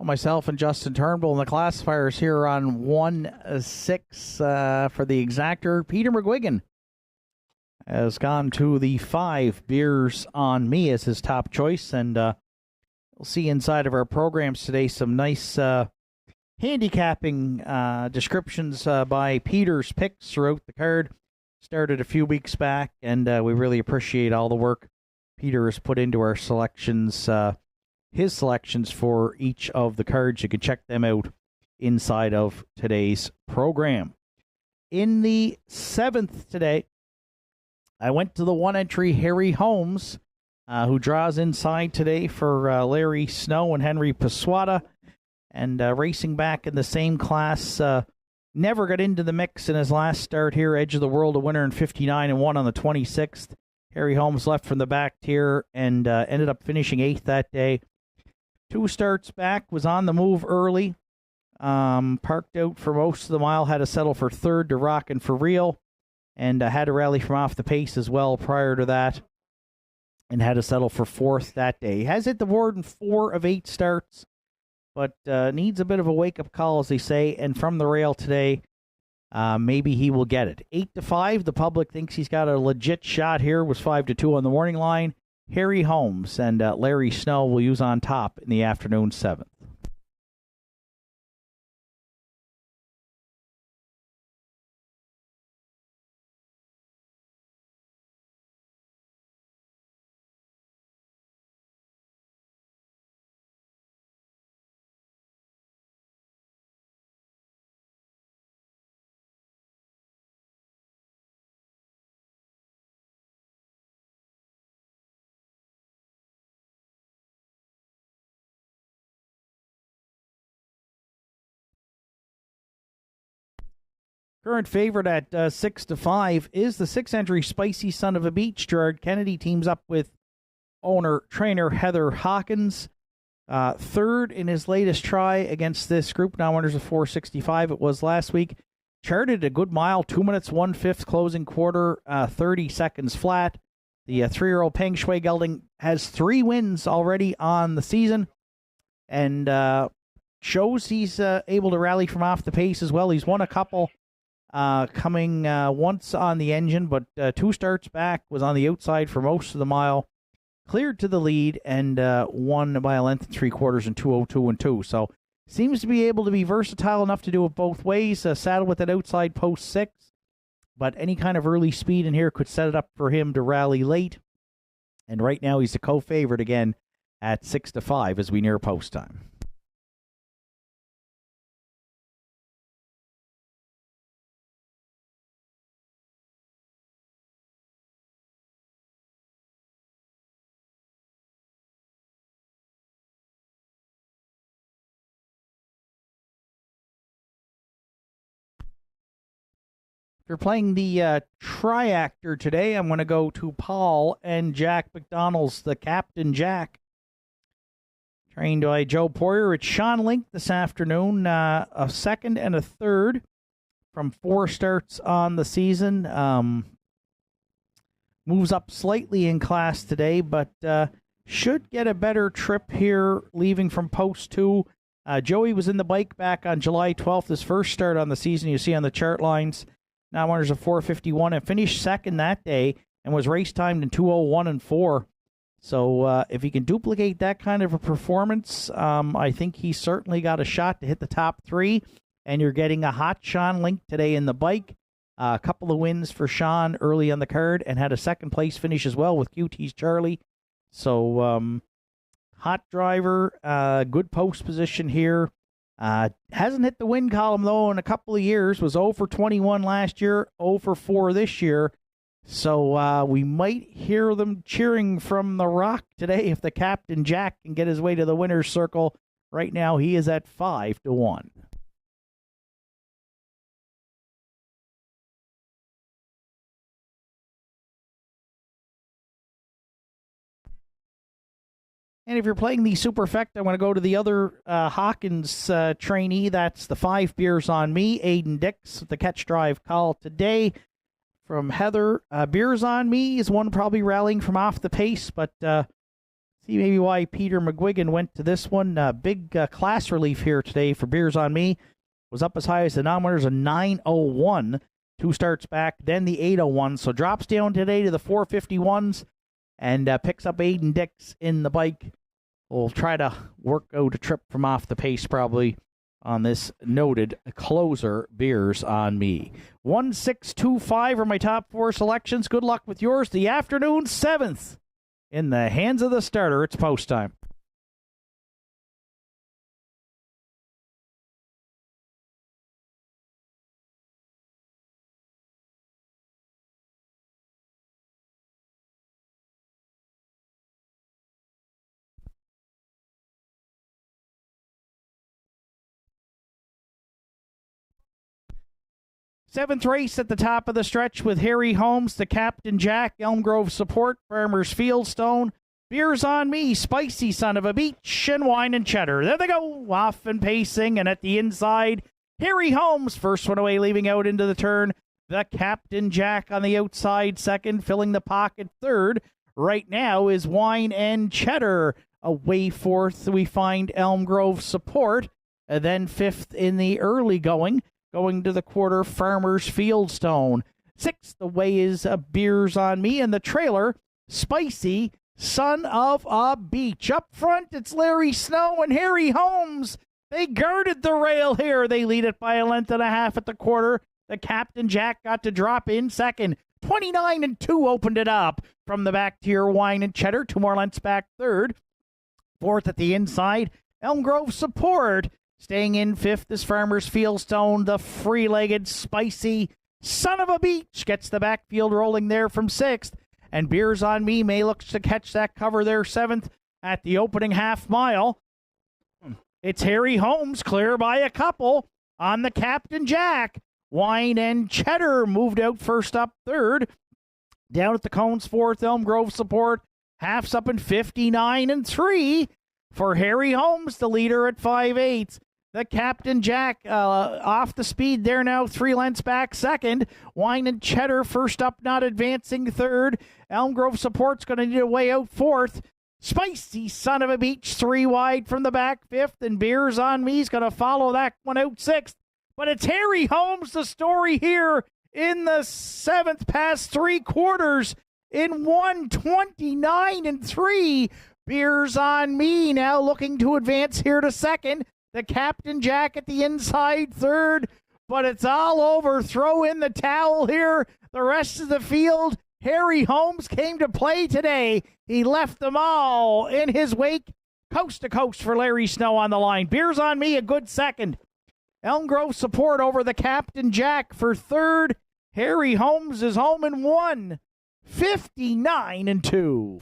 Myself and Justin Turnbull in the classifiers here on 1-6 for the exactor. Peter McGuigan has gone to the 5, Beers on Me as his top choice. And we'll see inside of our programs today some nice handicapping descriptions by Peter's picks throughout the card. Started a few weeks back, and we really appreciate all the work Peter has put into our selections, his selections for each of the cards. You can check them out inside of today's program. In the 7th today, I went to the 1-entry Harry Holmes, who draws inside today for Larry Snow and Henry Paswata. And racing back in the same class, never got into the mix in his last start here. Edge of the World, a winner in 59 and 1 on the 26th. Harry Holmes left from the back tier and ended up finishing 8th that day. 2 starts back, was on the move early. Parked out for most of the mile, had to settle for 3rd to Rockin' For Real, and had to rally from off the pace as well prior to that, and had to settle for 4th that day. He has hit the board in 4 of 8 starts, but needs a bit of a wake-up call, as they say, and from the rail today, maybe he will get it. 8-5, the public thinks he's got a legit shot here, was 5-2 on the warning line. Harry Holmes and Larry Snow will use on top in the afternoon 7th. Current favorite at 6-5 is the 6-entry Spicy Son of a Beach. Gerard Kennedy teams up with owner-trainer Heather Hawkins. 3rd in his latest try against this group. Now winners of 465. It was last week. Charted a good mile, 2 minutes, 1/5 closing quarter, 30 seconds flat. The 3-year-old Peng Shui Gelding has 3 wins already on the season, and shows he's able to rally from off the pace as well. He's won a couple coming once on the engine, but 2 starts back, was on the outside for most of the mile, cleared to the lead, and won by a length and 3/4 in 2:02 and 2. So seems to be able to be versatile enough to do it both ways. Saddle with that outside post 6, but any kind of early speed in here could set it up for him to rally late. And right now he's the co-favorite again at 6-5 as we near post time. If you're playing the triactor today, I'm going to go to Paul and Jack McDonald's, the Captain Jack. Trained by Joe Poirier. It's Sean Link this afternoon, a second and a third from 4 starts on the season. Moves up slightly in class today, but should get a better trip here leaving from post 2. Joey was in the bike back on July 12th, his first start on the season. You see on the chart lines, now runners of 4:51 and finished second that day and was race timed in 2:01 and 4. So if he can duplicate that kind of a performance, I think he's certainly got a shot to hit the top 3. And you're getting a hot Sean Link today in the bike. A couple of wins for Sean early on the card and had a second place finish as well with QT's Charlie. So hot driver, good post position here. Hasn't hit the win column, though, in a couple of years. Was 0 for 21 last year, 0 for 4 this year. So we might hear them cheering from the Rock today if the Captain Jack can get his way to the winner's circle. Right now, he is at 5-1. And if you're playing the Superfect, I want to go to the other Hawkins trainee. That's the 5 beers on me. Aiden Dix, the catch drive call today from Heather. Beers on me is one probably rallying from off the pace, but see maybe why Peter McGuigan went to this one. Big class relief here today for Beers on me. Was up as high as the non-winners of 9:01, 2 starts back, then the 8:01. So drops down today to the 4:51s and picks up Aiden Dix in the bike. We'll try to work out a trip from off the pace probably on this noted closer, Beers on me. 1, 6, 2, 5 are my top 4 selections. Good luck with yours. The afternoon 7th in the hands of the starter. It's post time. Seventh race at the top of the stretch with Harry Holmes, the Captain Jack, Elm Grove Support, Farmers Fieldstone, Beers on Me, Spicy Son of a Beach, and Wine and Cheddar. There they go, off and pacing, and at the inside, Harry Holmes, first one away, leaving out into the turn. The Captain Jack on the outside, second, filling the pocket, third. Right now is Wine and Cheddar. Away fourth, we find Elm Grove Support, and then fifth in the early going to the quarter, Farmers Fieldstone. Sixth away is Beers on Me, and the trailer, Spicy Son of a Beach. Up front, it's Larry Snow and Harry Holmes. They guarded the rail here. They lead it by a length and a half at the quarter. The Captain Jack got to drop in second. 29 and 2 opened it up. From the back tier, Wine and Cheddar, 2 more lengths back third. Fourth at the inside, Elm Grove Support. Staying in fifth is Farmers Fieldstone, the free-legged, spicy Son of a Beach. Gets the backfield rolling there from sixth. And Beers on Me may look to catch that cover there seventh at the opening half mile. It's Harry Holmes clear by a couple on the Captain Jack. Wine and Cheddar moved out first up third. Down at the cones fourth, Elm Grove Support. Half's up in 59 and 3 for Harry Holmes, the leader at 5/8. The Captain Jack off the speed there now, 3 lengths back second. Wine and Cheddar first up, not advancing third. Elm Grove Support's going to need a way out fourth. Spicy Son of a Beach 3 wide from the back fifth, and Beers on Me's going to follow that one out sixth. But it's Harry Holmes, the story here in the seventh, past 3 quarters in 1:29 and 3. Beers on Me now looking to advance here to second. The Captain Jack at the inside third, but it's all over. Throw in the towel here. The rest of the field, Harry Holmes came to play today. He left them all in his wake. Coast to coast for Larry Snow on the line. Beers on Me a good second. Elm Grove Support over the Captain Jack for third. Harry Holmes is home in 1:59 and 2.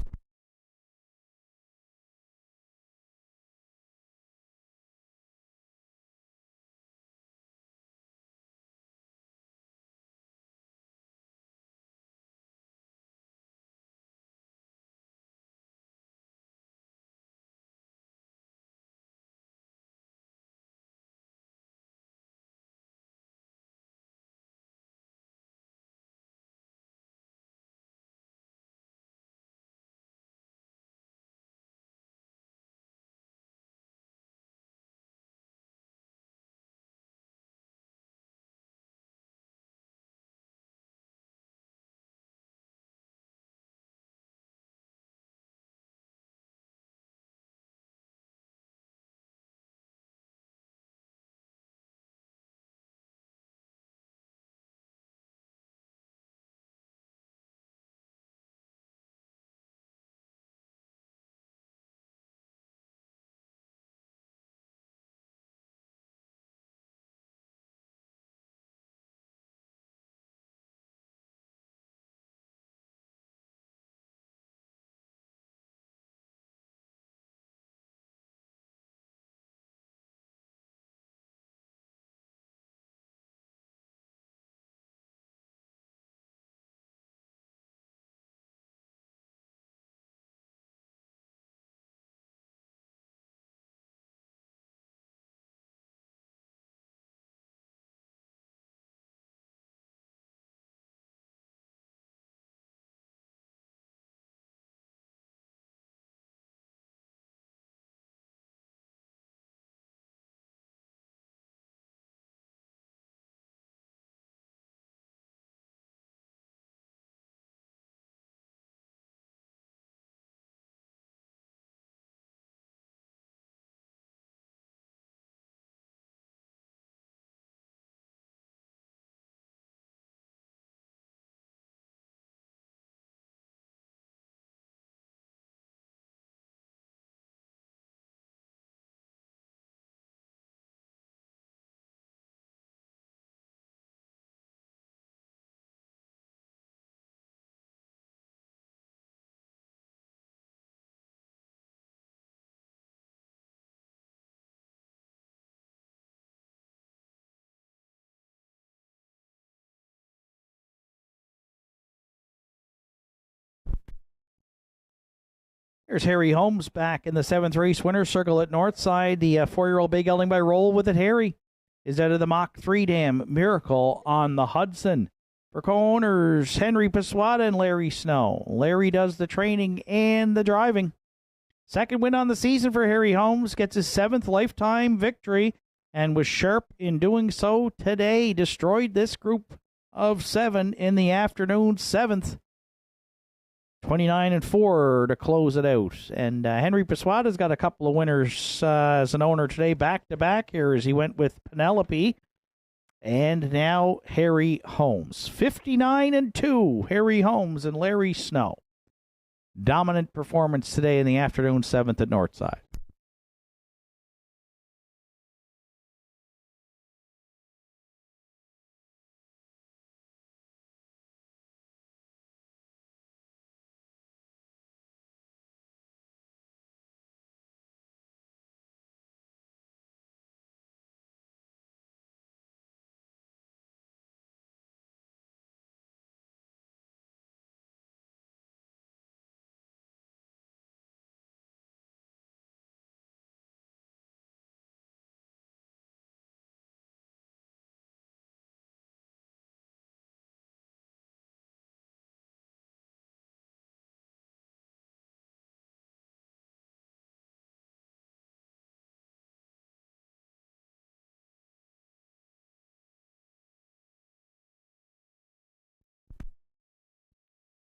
There's Harry Holmes back in the 7th race winner's circle at Northside. The 4-year-old big gelding by Roll With It Harry is out of the Mach 3 Dam Miracle on the Hudson. For co-owners Henry Paswada and Larry Snow. Larry does the training and the driving. Second win on the season for Harry Holmes. Gets his 7th lifetime victory and was sharp in doing so today. Destroyed this group of 7 in the afternoon 7th. 29-4 to close it out. And Henry Paswada's got a couple of winners as an owner today, back-to-back here as he went with Penelope. And now Harry Holmes. 59-2, Harry Holmes and Larry Snow. Dominant performance today in the afternoon 7th at Northside.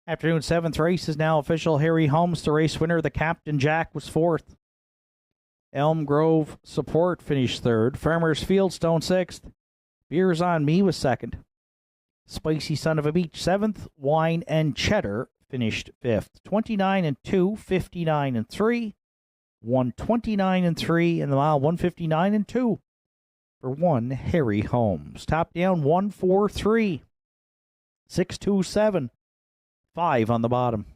Afternoon 7th race is now official. Harry Holmes, the race winner. The Captain Jack was 4th. Elm Grove Support finished 3rd. Farmers Fieldstone 6th. Beers on Me was 2nd. Spicy Son of a Beach 7th. Wine and Cheddar finished 5th. 29-2, 59-3, 129-3, and the mile 159-2 for one Harry Holmes. Top down 143, 627. 5 on the bottom.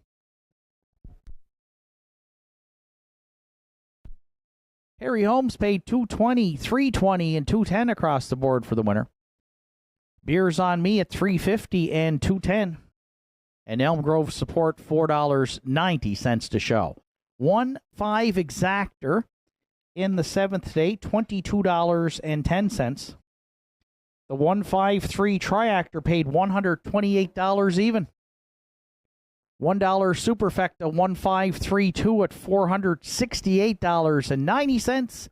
Harry Holmes paid $220, $320, and $210 across the board for the winner. Beers on Me at $350 and $210. And Elm Grove Support $4.90 to show. 1-5 exactor in the 7th day, $22.10. The 153 triactor paid $128 even. $1 Superfecta 1532 at $468.90.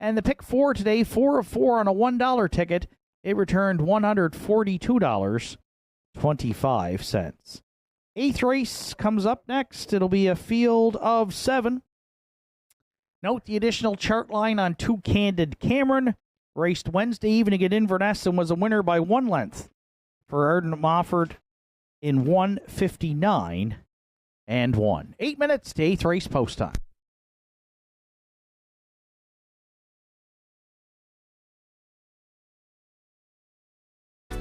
And the pick 4 today, 4 of 4 on a $1 ticket. It returned $142.25. 8th race comes up next. It'll be a field of 7. Note the additional chart line on 2 Candid Cameron. Raced Wednesday evening at Inverness and was a winner by 1 length for Arden Mofford in 1:59 and 1. 8 minutes to 8th race post time.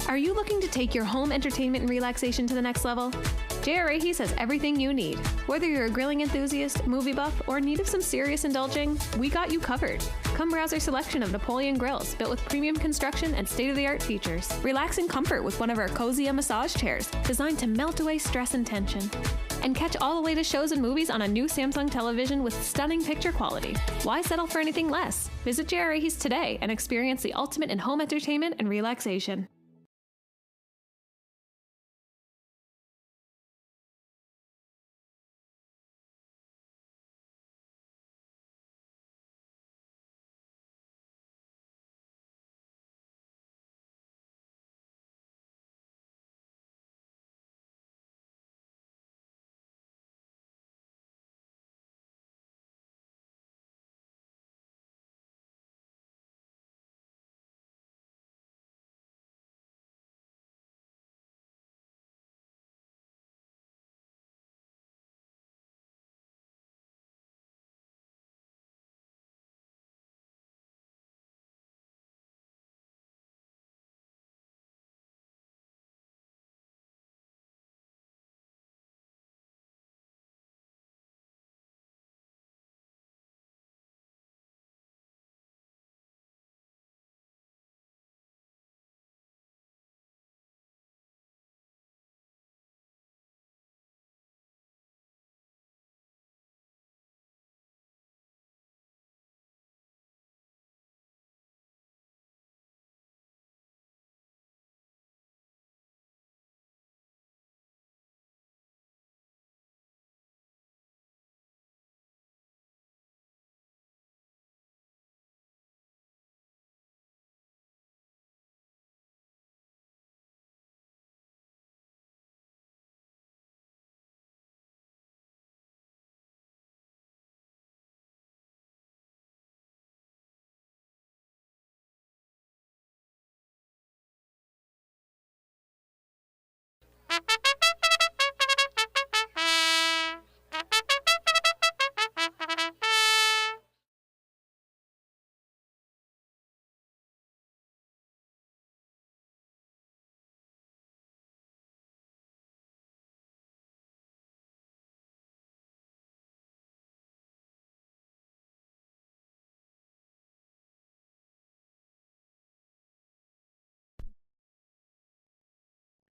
Are you looking to take your home entertainment and relaxation to the next level? J.R. Ahys has everything you need. Whether you're a grilling enthusiast, movie buff, or in need of some serious indulging, we got you covered. Come browse our selection of Napoleon grills built with premium construction and state-of-the-art features. Relax in comfort with one of our cozy massage chairs designed to melt away stress and tension. And catch all the latest shows and movies on a new Samsung television with stunning picture quality. Why settle for anything less? Visit J.R. Ahys today and experience the ultimate in home entertainment and relaxation.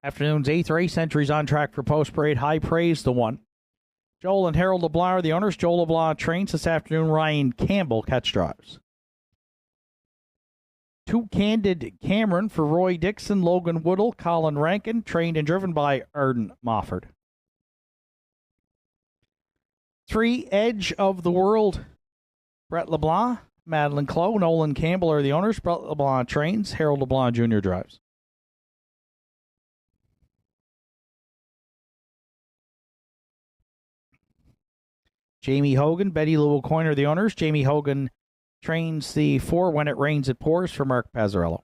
Afternoon's 8th race, entries on track for Post Parade. High Praise, the 1. Joel and Harold LeBlanc are the owners. Joel LeBlanc trains this afternoon. Ryan Campbell catch drives. 2 Candid Cameron for Roy Dixon, Logan Woodall, Colin Rankin, trained and driven by Arden Mofford. 3 Edge of the World, Brett LeBlanc, Madeline Clough, Nolan Campbell are the owners. Brett LeBlanc trains. Harold LeBlanc Jr. drives. Jamie Hogan, Betty Lou O'Coin are the owners. Jamie Hogan trains the 4 When It Rains It Pours for Mark Pazzarello.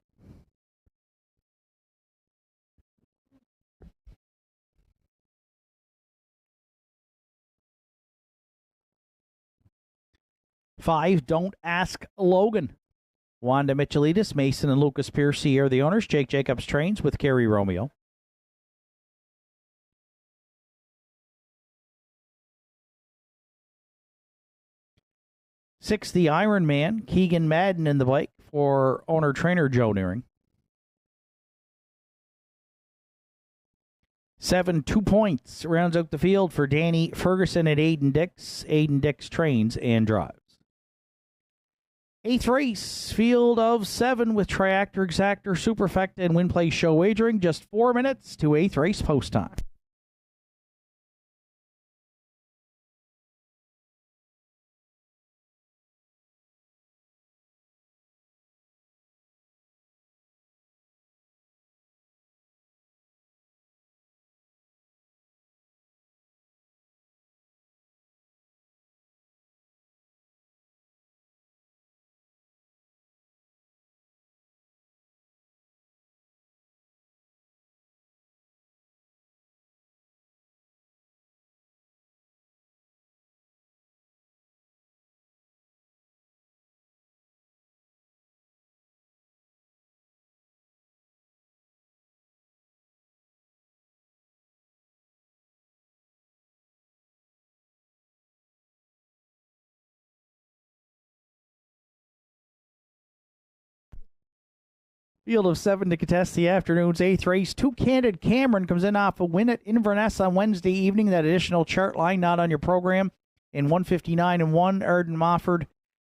Five, Don't Ask Logan. Wanda Michelitis, Mason and Lucas Piercy are the owners. Jake Jacobs trains with Kerry Romeo. 6, The Iron Man, Keegan Madden in the bike for owner-trainer Joe Nearing. 7, 2 Points, rounds out the field for Danny Ferguson and Aiden Dix. Aiden Dix trains and drives. 8th race, field of 7 with Triactor, Exactor, Superfecta, and Win Play Show wagering. Just 4 minutes to 8th race post time. Field of 7 to contest the afternoon's 8th race. 2 Candid Cameron comes in off a win at Inverness on Wednesday evening. That additional chart line not on your program. In 159-1, Arden Mofford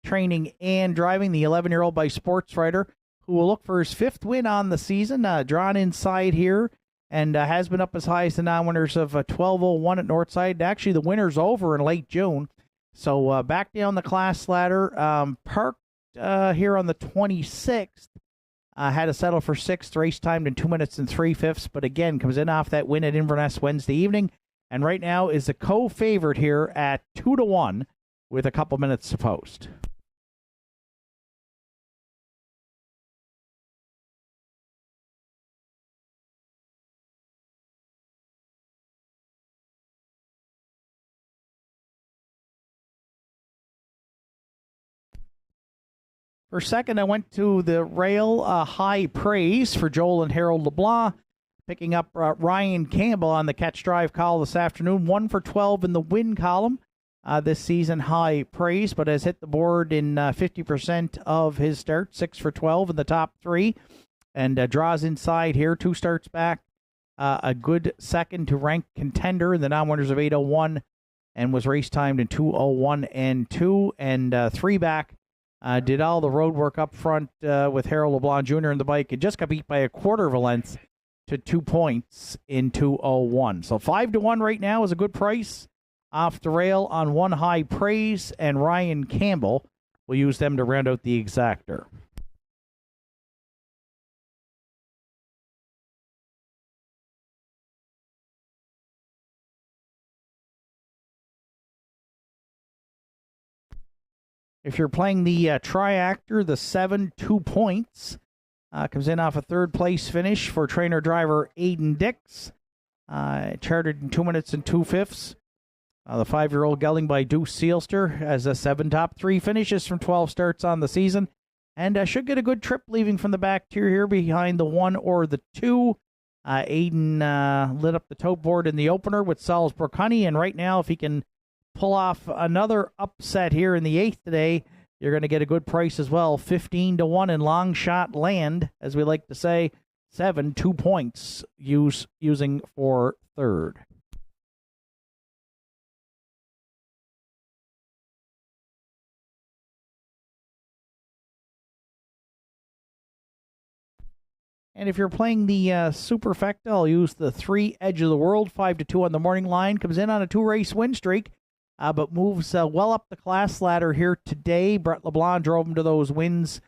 training and driving, the 11-year-old by Sports Writer, who will look for his 5th win on the season. Drawn inside here and has been up as high as the non-winners of 12:01 at Northside. Actually, the winner's over in late June. So back down the class ladder. Parked here on the 26th. Had to settle for 6th, race timed in 2 minutes and 3/5, but again, comes in off that win at Inverness Wednesday evening, and right now is the co-favorite here at 2-1 with a couple minutes to post. For second, I went to the rail. High Praise for Joel and Harold LeBlanc. Picking up Ryan Campbell on the catch drive call this afternoon. 1 for 12 in the win column this season. High Praise, but has hit the board in 50% of his starts. 6 for 12 in the top 3. And draws inside here. 2 starts back. A good second to rank contender in the non-winners of 8:01. And was race timed in 2:01 and 2. And 3 back. Did all the road work up front with Harold LeBlanc Jr. in the bike. It just got beat by a quarter of a length to 2 points in 2:01. So 5-1 right now is a good price off the rail on 1 High Praise, and Ryan Campbell will use them to round out the exactor. If you're playing the Triactor, the 7 2 Points comes in off a 3rd place finish for trainer-driver Aiden Dix. Charted in 2 minutes and 2/5. The 5-year-old gelding by Deuce Seelster has a 7 top 3 finishes from 12 starts on the season. And should get a good trip leaving from the back tier here behind the 1 or the 2. Aiden lit up the tote board in the opener with Salzburg Honey. And right now, if he can pull off another upset here in the 8th today, you're going to get a good price as well. 15-1 in Long Shot Land, as we like to say. 7, 2 points using for third. And if you're playing the Superfecta, I'll use the 3 Edge of the World, 5-2 on the morning line. Comes in on a 2-race win streak, but moves well up the class ladder here today. Brett LeBlanc drove him to those wins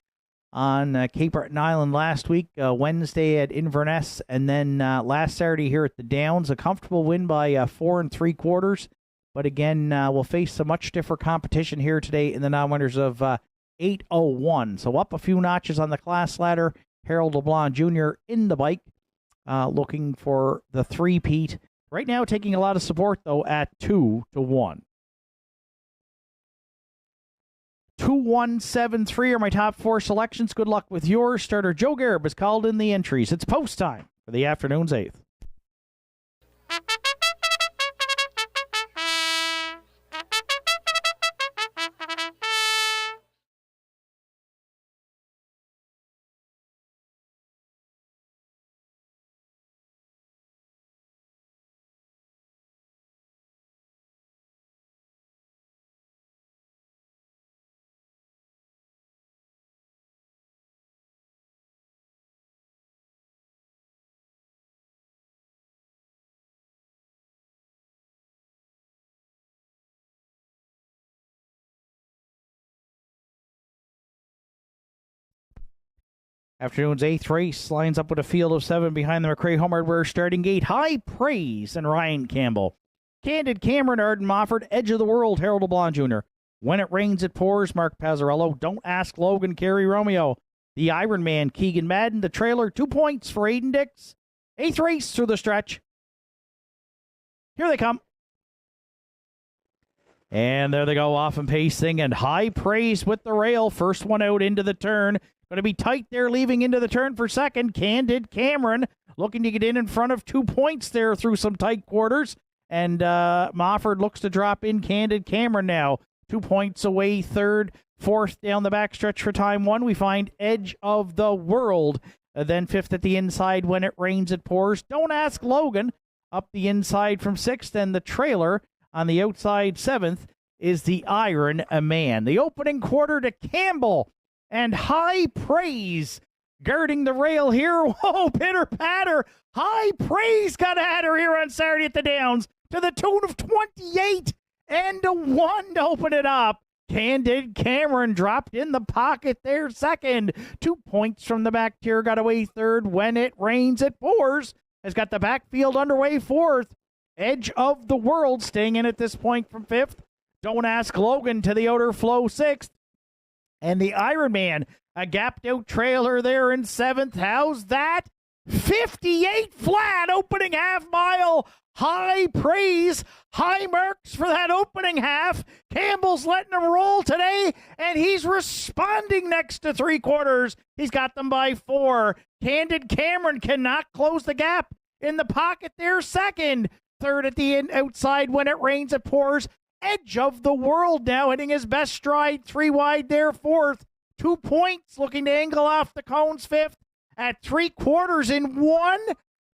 on Cape Breton Island last week, Wednesday at Inverness, and then last Saturday here at the Downs. A comfortable win by 4 3/4. But again, we'll face some much stiffer competition here today in the non-winners of 801. So up a few notches on the class ladder. Harold LeBlanc Jr. in the bike, looking for the three-peat. Right now taking a lot of support, though, at 2-1. 2-1-7-3 are my top 4 selections. Good luck with yours. Starter Joe Garib has called in the entries. It's post time for the afternoon's 8th. Afternoon's 8th race lines up with a field of 7 behind the McRae Home Hardware starting gate. High Praise and Ryan Campbell. Candid Cameron, Arden Mofford. Edge of the World, Harold LeBlanc Jr. When It Rains, It Pours, Mark Pazzarello. Don't Ask Logan, Kerry Romeo. The Iron Man, Keegan Madden. The trailer, 2 points for Aiden Dix. 8th race through the stretch. Here they come. And there they go, off and pacing, and High Praise with the rail. First one out into the turn. Going to be tight there, leaving into the turn for second. Candid Cameron looking to get in front of 2 points there through some tight quarters. And Mofford looks to drop in Candid Cameron now. 2 points away, third. Fourth down the backstretch for time 1. We find Edge of the World. Then fifth at the inside, When It Rains, It Pours. Don't Ask Logan up the inside from sixth. And the trailer on the outside, seventh, is the Iron Man. The opening quarter to Campbell and High Praise guarding the rail here. Whoa, pitter-patter. High Praise got at her here on Saturday at the Downs to the tune of 28 and a 1 to open it up. Candid Cameron dropped in the pocket there second. 2 points from the back tier, got away third. When It Rains, It Pours has got the backfield underway fourth. Edge of the World staying in at this point from fifth. Don't Ask Logan to the outer flow sixth. And the Iron Man, a gapped out trailer there in seventh. How's that? 58 flat opening half mile. High Praise, high marks for that opening half. Campbell's letting him roll today, and he's responding next to three quarters. He's got them by 4. Candid Cameron cannot close the gap in the pocket there second. Third at the outside, When It Rains, It Pours. Edge of the World now hitting his best stride, 3 wide there, fourth. 2 points, looking to angle off the cones, fifth. At 3 quarters in 1,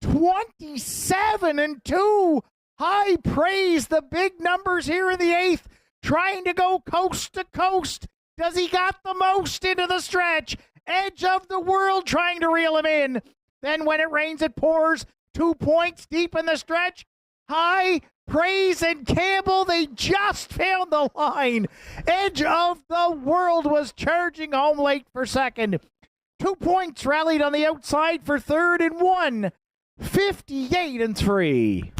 27 and 2. High Praise, the big numbers here in the 8th, trying to go coast to coast. Does he got the most into the stretch? Edge of the World trying to reel him in. Then When It Rains, It Pours. 2 points deep in the stretch. High Praise and Campbell, they just found the line. Edge of the World was charging home late for second. 2 points rallied on the outside for third and 1. 58 and 3.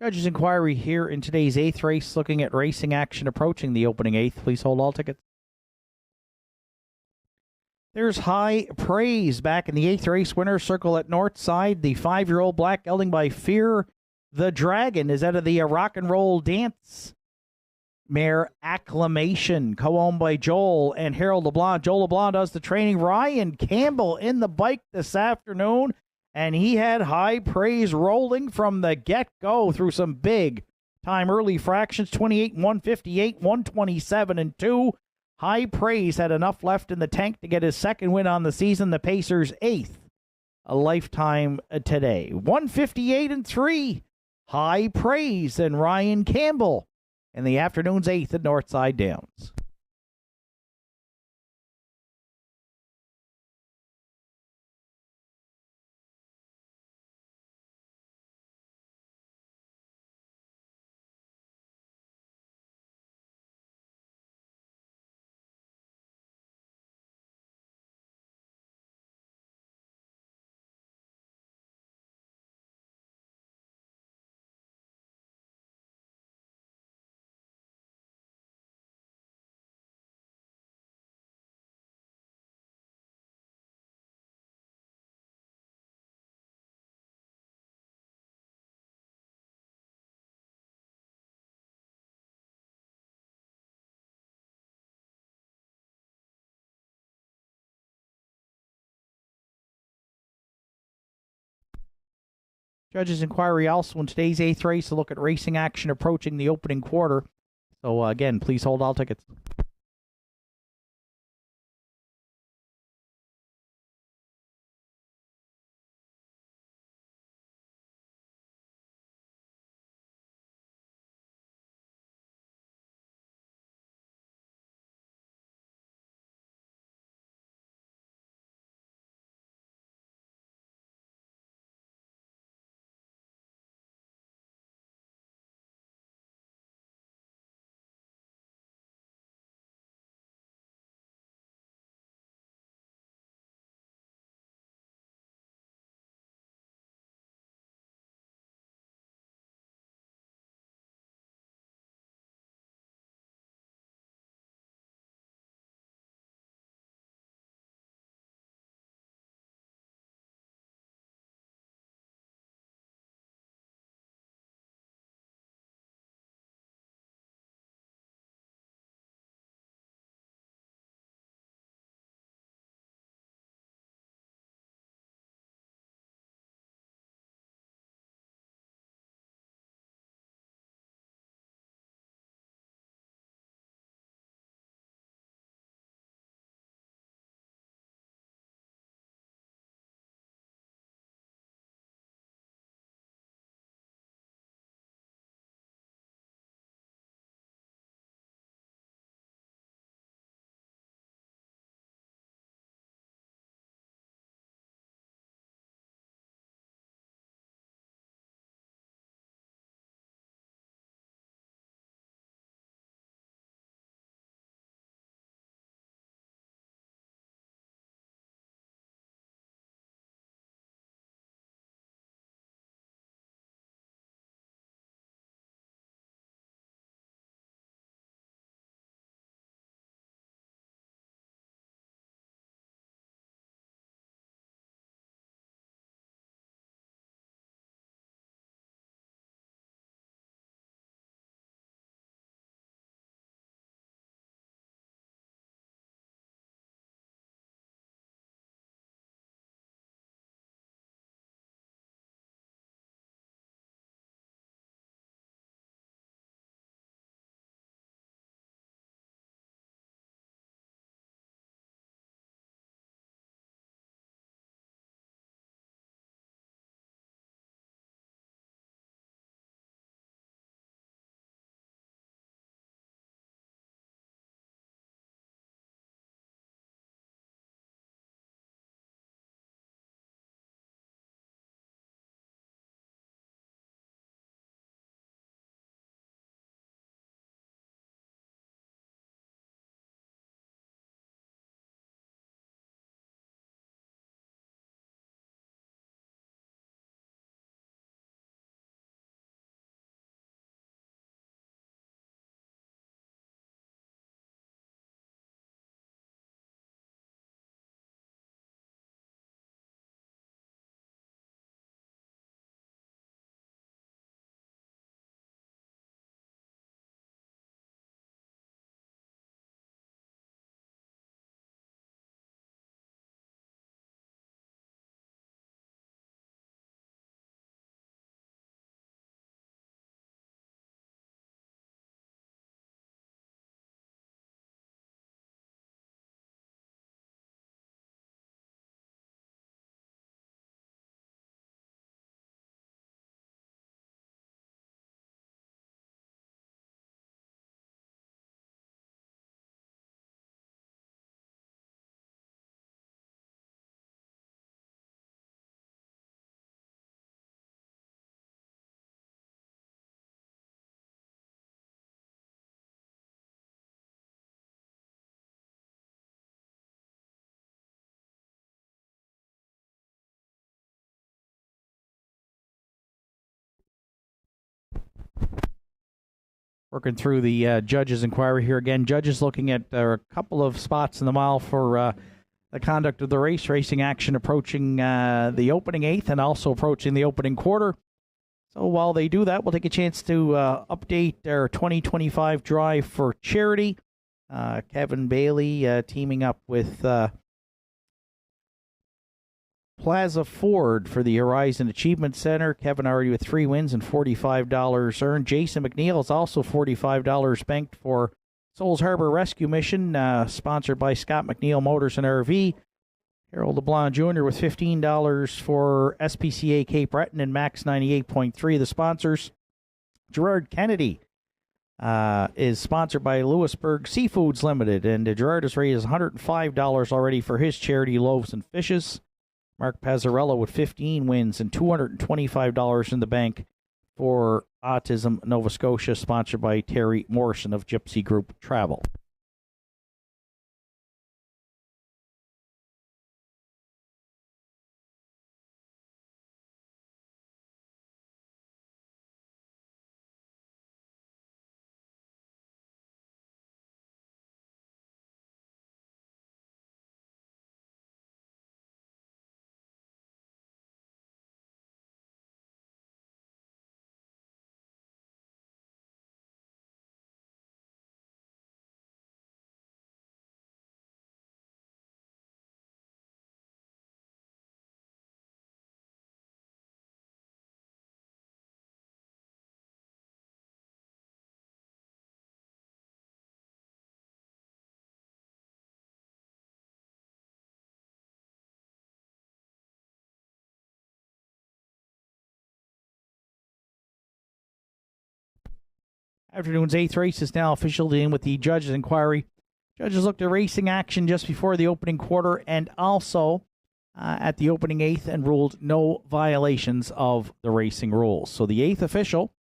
Judges' inquiry here in today's 8th race, looking at racing action approaching the opening 8th. Please hold all tickets. There's high praise back in the 8th race winner's circle at Northside. The 5-year-old black gelding by Fear the Dragon is out of the Rock and Roll Dance mare Acclamation, co-owned by Joel and Harold LeBlanc. Joel LeBlanc does the training. Ryan Campbell in the bike this afternoon, and he had high praise rolling from the get-go through some big time early fractions, 28 and 158, 127 and 2. High praise had enough left in the tank to get his second win on the season, the Pacers' 8th a lifetime today. 158 and 3. High praise and Ryan Campbell in the afternoon's 8th at Northside Downs. Judges' inquiry also in today's 8th race to look at racing action approaching the opening quarter. So again, please hold all tickets. Working through the judges' inquiry here again. Judges looking at a couple of spots in the mile for the conduct of the race. Racing action approaching the opening eighth and also approaching the opening quarter. So while they do that, we'll take a chance to update our 2025 drive for charity. Kevin Bailey teaming up with Plaza Ford for the Horizon Achievement Center. Kevin already with 3 wins and $45 earned. Jason McNeil is also $45 banked for Souls Harbor Rescue Mission, sponsored by Scott McNeil Motors and RV. Harold LeBlanc Jr. with $15 for SPCA Cape Breton and Max 98.3, the sponsors. Gerard Kennedy is sponsored by Lewisburg Seafoods Limited, and Gerard has raised $105 already for his charity Loaves and Fishes. Mark Pazzarello with 15 wins and $225 in the bank for Autism Nova Scotia, sponsored by Terry Morrison of Gypsy Group Travel. Afternoon's 8th race is now officially in with the judges' inquiry. Judges looked at racing action just before the opening quarter and also at the opening 8th and ruled no violations of the racing rules. So the 8th official,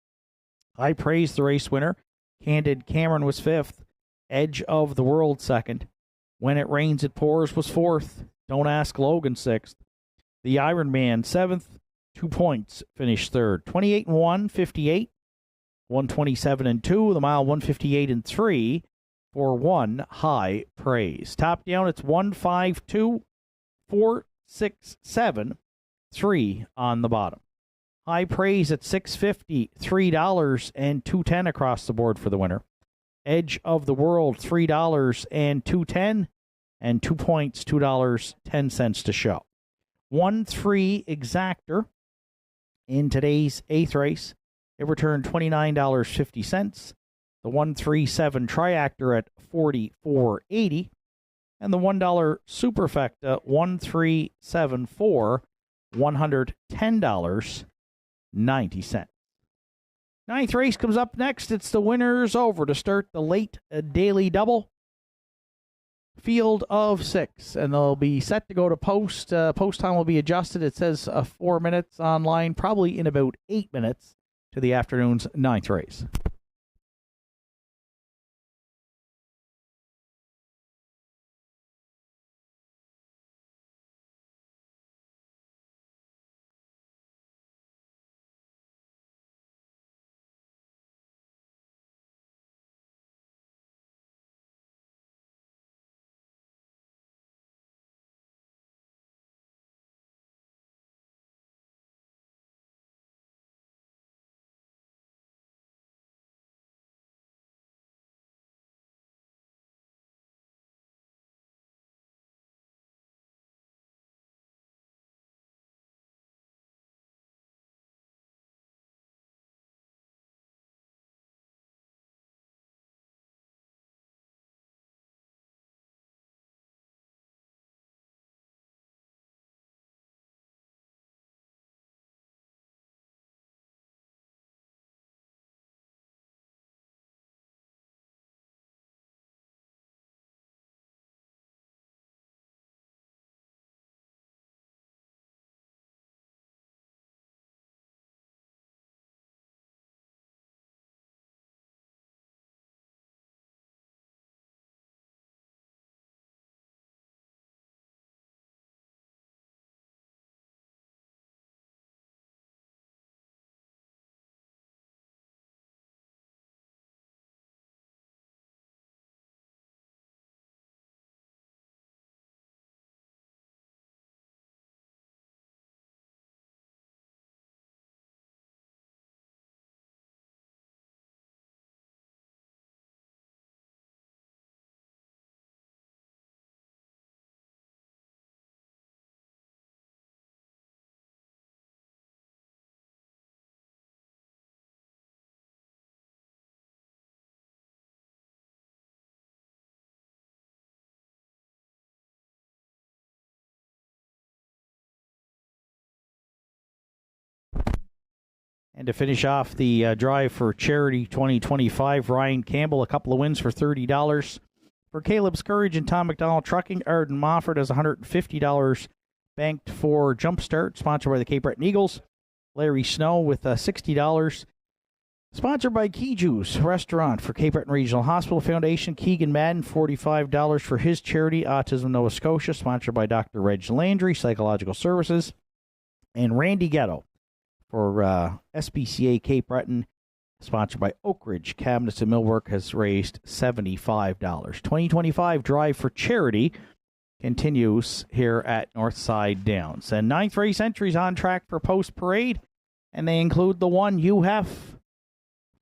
I praised the race winner. Candid Cameron was 5th. Edge of the World 2nd. When It Rains It Pours was 4th. Don't Ask Logan 6th. The Iron Man 7th. 2 points finished 3rd. 28-1, 58. 127-2, the mile 158-3 for one High Praise. Top down, it's 152, 467, 3 on the bottom. High Praise at $6.50, $3 and $2.10 across the board for the winner. Edge of the World, $3 and $2.10, and 2 points, $2.10 to show. 1-3 Exactor in today's 8th race. It returned $29.50. The 137 Triactor at $44.80. And the $1 Superfecta 1374, $110.90. 9th race comes up next. It's the Winners Over to start the late daily double. Field of 6, and they'll be set to go to post. Post time will be adjusted. It says 4 minutes online, probably in about 8 minutes to the afternoon's 9th race. And to finish off the drive for Charity 2025, Ryan Campbell, a couple of wins for $30. For Caleb Scourge and Tom McDonald Trucking, Arden Mofford has $150 banked for Jumpstart, sponsored by the Cape Breton Eagles. Larry Snow with $60. Sponsored by Key Juice Restaurant for Cape Breton Regional Hospital Foundation. Keegan Madden, $45 for his charity, Autism Nova Scotia, sponsored by Dr. Reg Landry, Psychological Services. And Randy Ghetto for SPCA Cape Breton, sponsored by Oak Ridge Cabinets and Millwork, has raised $75. 2025 Drive for Charity continues here at Northside Downs. And ninth race entries on track for post-parade, and they include the one you have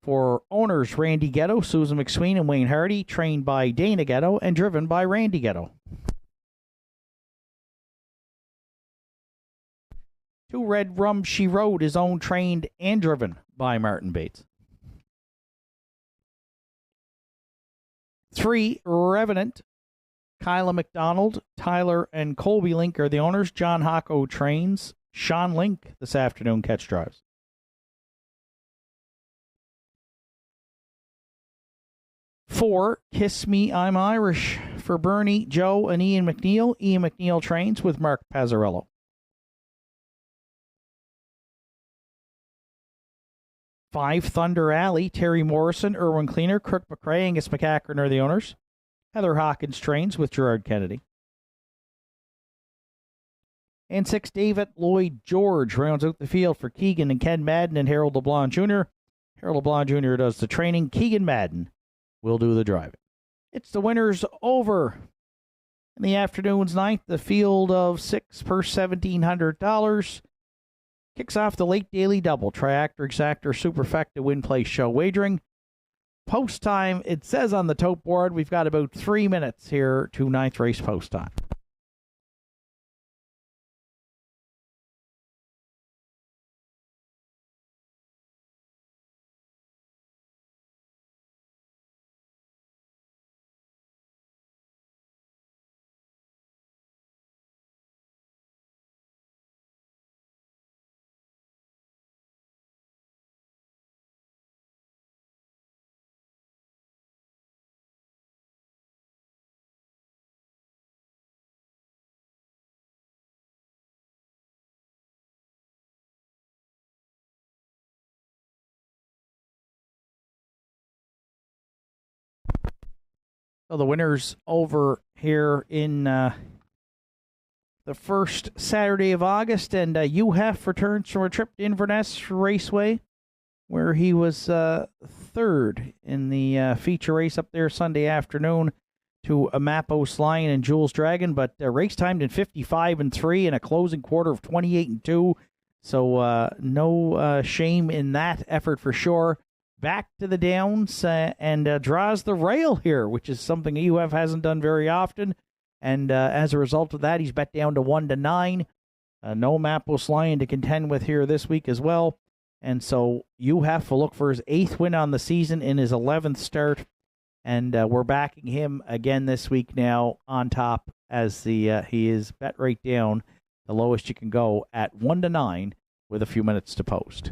for owners Randy Ghetto, Susan McSween, and Wayne Hardy, trained by Dana Ghetto and driven by Randy Ghetto. 2 Red Rum She Rode is owned, trained, and driven by Martin Bates. 3 Revenant, Kyla McDonald, Tyler, and Colby Link are the owners. John Hocko trains. Sean Link this afternoon catch drives. 4 Kiss Me, I'm Irish for Bernie, Joe, and Ian McNeil. Ian McNeil trains with Mark Pazzarello. 5 Thunder Alley, Terry Morrison, Erwin Cleaner, Kirk McRae, Angus McCackern are the owners. Heather Hawkins trains with Gerard Kennedy. And 6 David Lloyd George rounds out the field for Keegan and Ken Madden and Harold LeBlanc Jr. Harold LeBlanc Jr. does the training. Keegan Madden will do the driving. It's the winners over. In the afternoon's ninth, the field of 6 per $1,700. Kicks off the late daily double. Triactor, Exactor, Superfecta, Win Place Show Wagering. Post time, it says on the tote board, we've got about 3 minutes here to ninth race post time. So the winners over here in the first Saturday of August, and UHEF returns from a trip to Inverness Raceway, where he was third in the feature race up there Sunday afternoon to Amapos Lion and Jules Dragon, but race timed in 55-3 and a closing quarter of 28-2. So no shame in that effort for sure. Back to the downs and draws the rail here, which is something UF hasn't done very often. And as a result of that, he's bet down to 1-9. No Mapos Lion to contend with here this week as well. And so UF will look for his 8th win on the season in his 11th start. And we're backing him again this week now on top as he is bet right down the lowest you can go at 1-9 with a few minutes to post.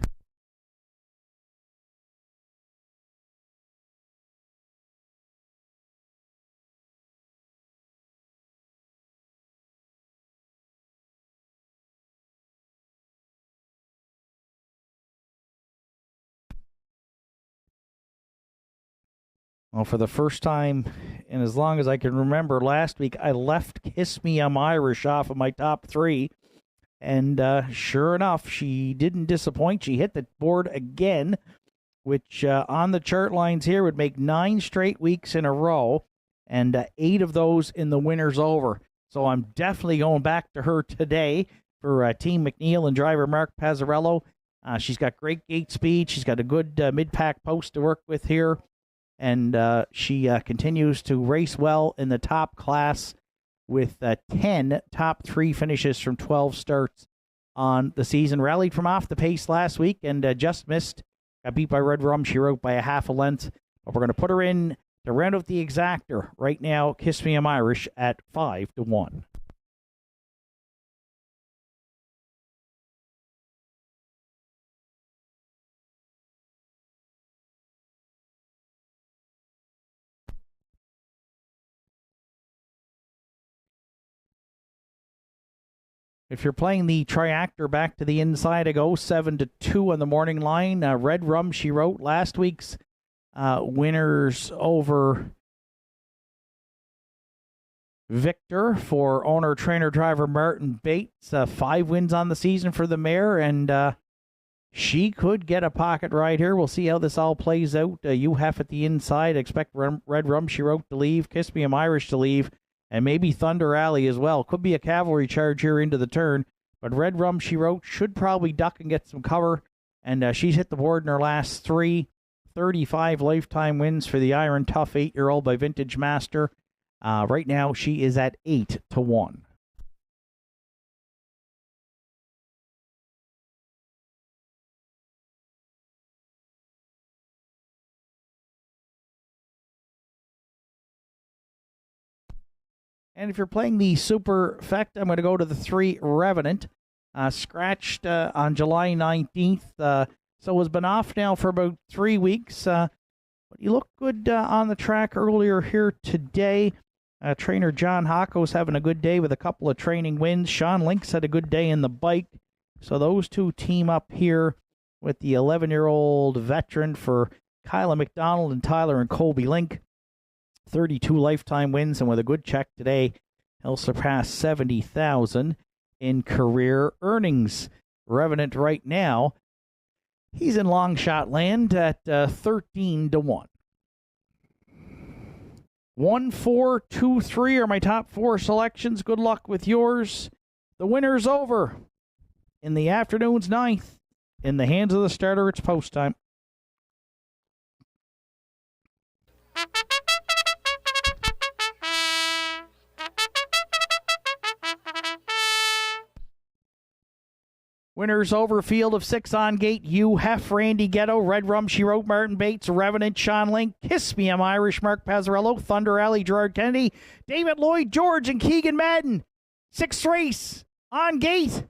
Well, for the first time in as long as I can remember, last week I left Kiss Me, I'm Irish off of my top 3. And sure enough, she didn't disappoint. She hit the board again, which on the chart lines here would make 9 straight weeks in a row, and 8 of those in the winners over. So I'm definitely going back to her today for Team McNeil and driver Mark Pazzarello. She's got great gate speed. She's got a good mid-pack post to work with here. And she continues to race well in the top class with 10 top 3 finishes from 12 starts on the season. Rallied from off the pace last week and just missed. Got beat by Red Rum. She rode by a half a length. But we're going to put her in to round out the exactor right now. Kiss Me, I'm Irish at 5-1. If you're playing the triactor back to the inside, I go 7-2 on the morning line. Red Rum, she wrote last week's winners over Victor for owner, trainer, driver Martin Bates. 5 wins on the season for the mare, and she could get a pocket ride here. We'll see how this all plays out. You have at the inside. Expect Red Rum, she wrote, to leave. Kiss Me, I'm Irish to leave. And maybe Thunder Alley as well. Could be a cavalry charge here into the turn. But Red Rum, she wrote, should probably duck and get some cover. And she's hit the board in her last 3. 35 lifetime wins for the Iron Tough 8-year-old by Vintage Master. Right now, she is at 8-1. And if you're playing the Super Fect, I'm going to go to the 3 Revenant. Scratched on July 19th. So has been off now for about 3 weeks. But he looked good on the track earlier here today. Trainer John Hocko's having a good day with a couple of training wins. Sean Links had a good day in the bike. So those two team up here with the 11-year-old veteran for Kyla McDonald and Tyler and Colby Link. 32 lifetime wins, and with a good check today, he'll surpass 70,000 in career earnings. Revenant right now, he's in long shot land at 13-1. 1, 4, 2, 3 are my top 4 selections. Good luck with yours. The winner's over in the afternoon's 9th. In the hands of the starter, it's post time. Winners over, field of 6 on gate. You Hef, Randy Ghetto, Red Rum, she wrote, Martin Bates, Revenant, Sean Link, Kiss Me, I'm Irish, Mark Pazzarello, Thunder Alley, Gerard Kennedy, David Lloyd George, and Keegan Madden. 6th race on gate,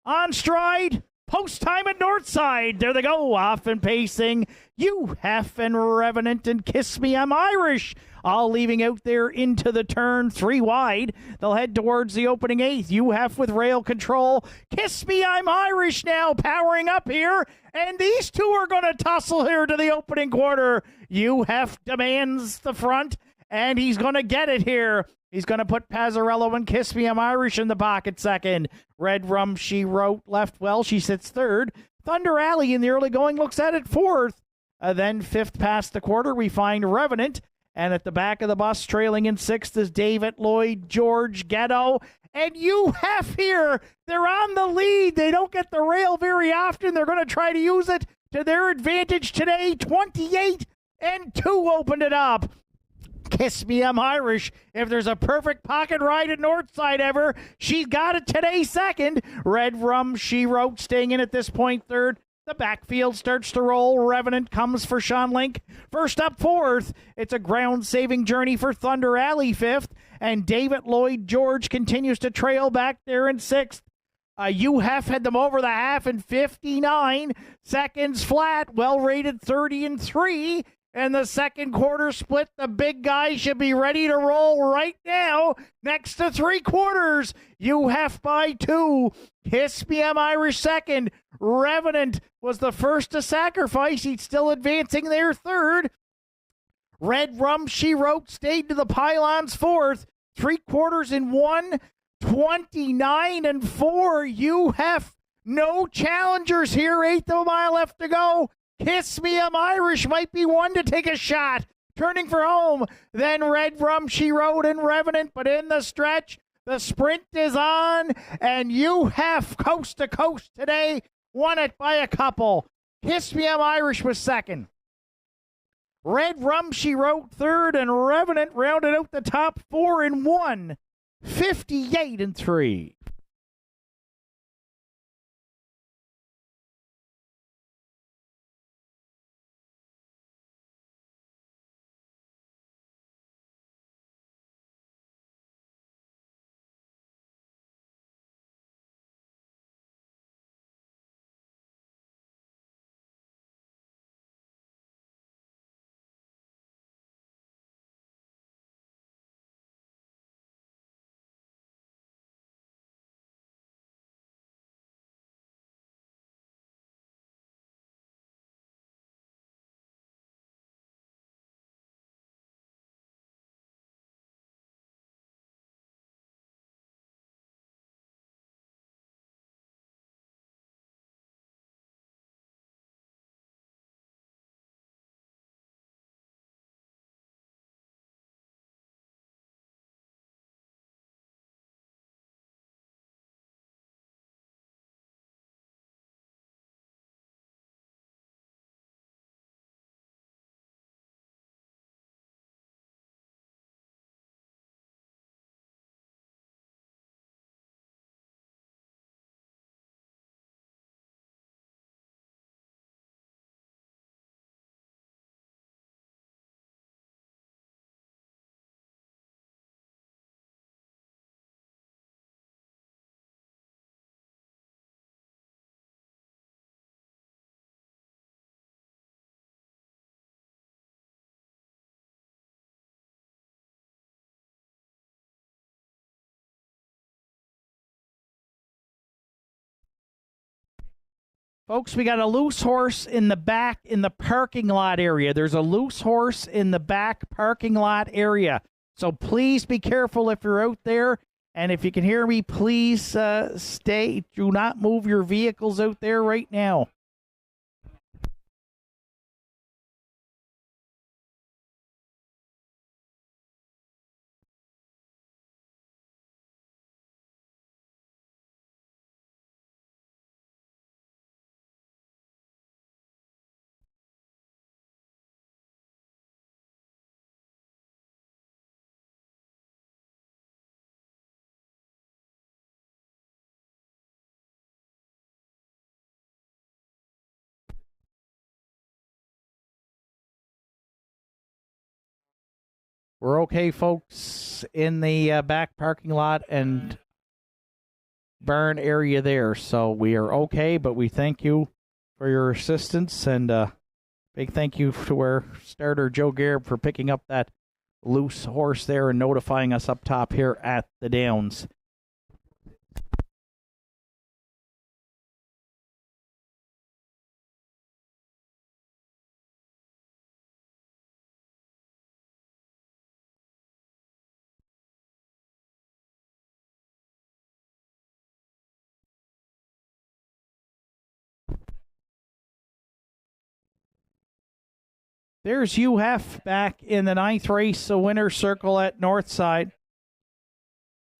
on stride, post time at Northside. There they go, off and pacing. You Hef and Revenant and Kiss Me, I'm Irish. All leaving out there into the turn, 3 wide. They'll head towards the opening 8th. You Hef with rail control. Kiss Me, I'm Irish now, powering up here. And these two are going to tussle here to the opening quarter. You Hef demands the front, and he's going to get it here. He's going to put Pazzarello and Kiss Me, I'm Irish in the pocket second. Red Rum, she wrote, left well. She sits third. Thunder Alley in the early going looks at it 4th. Then 5th past the quarter, we find Revenant. And at the back of the bus, trailing in 6th, is David Lloyd George Ghetto. And You Hef here, they're on the lead. They don't get the rail very often. They're going to try to use it to their advantage today. 28-2 opened it up. Kiss Me, I'm Irish. If there's a perfect pocket ride at Northside ever, she's got it today second. Red Rum, she wrote, staying in at this point third. The backfield starts to roll. Revenant comes for Sean Link. First up 4th. It's a ground-saving journey for Thunder Alley 5th. And David Lloyd George continues to trail back there in 6th. You Hef had them over the half in 59 seconds flat. Well-rated 30-3. And the second quarter split, the big guy should be ready to roll right now. Next to 3 quarters. You Hef by 2. Kiss Me, I'm Irish second. Revenant was the first to sacrifice. He's still advancing there third. Red Rum, she wrote, stayed to the pylons 4th. 3 quarters in 1. 29-4. You Hef. No challengers here. 1/8 of a mile left to go. Kiss Me, I'm Irish might be one to take a shot. Turning for home. Then Red Rum, she wrote, and Revenant, but in the stretch, the sprint is on, and You Hef coast to coast today. Won it by a couple. Kiss Me, I'm Irish was second. Red Rum, she wrote, third, and Revenant rounded out the top 4 in 1. 58-3. Folks, we got a loose horse in the back in the parking lot area. There's a loose horse in the back parking lot area. So please be careful if you're out there. And if you can hear me, please stay. Do not move your vehicles out there right now. We're okay, folks, in the back parking lot and barn area there. So we are okay, but we thank you for your assistance. And big thank you to our starter, Joe Garib, for picking up that loose horse there and notifying us up top here at the Downs. There's UF back in the 9th race, a winner circle at Northside.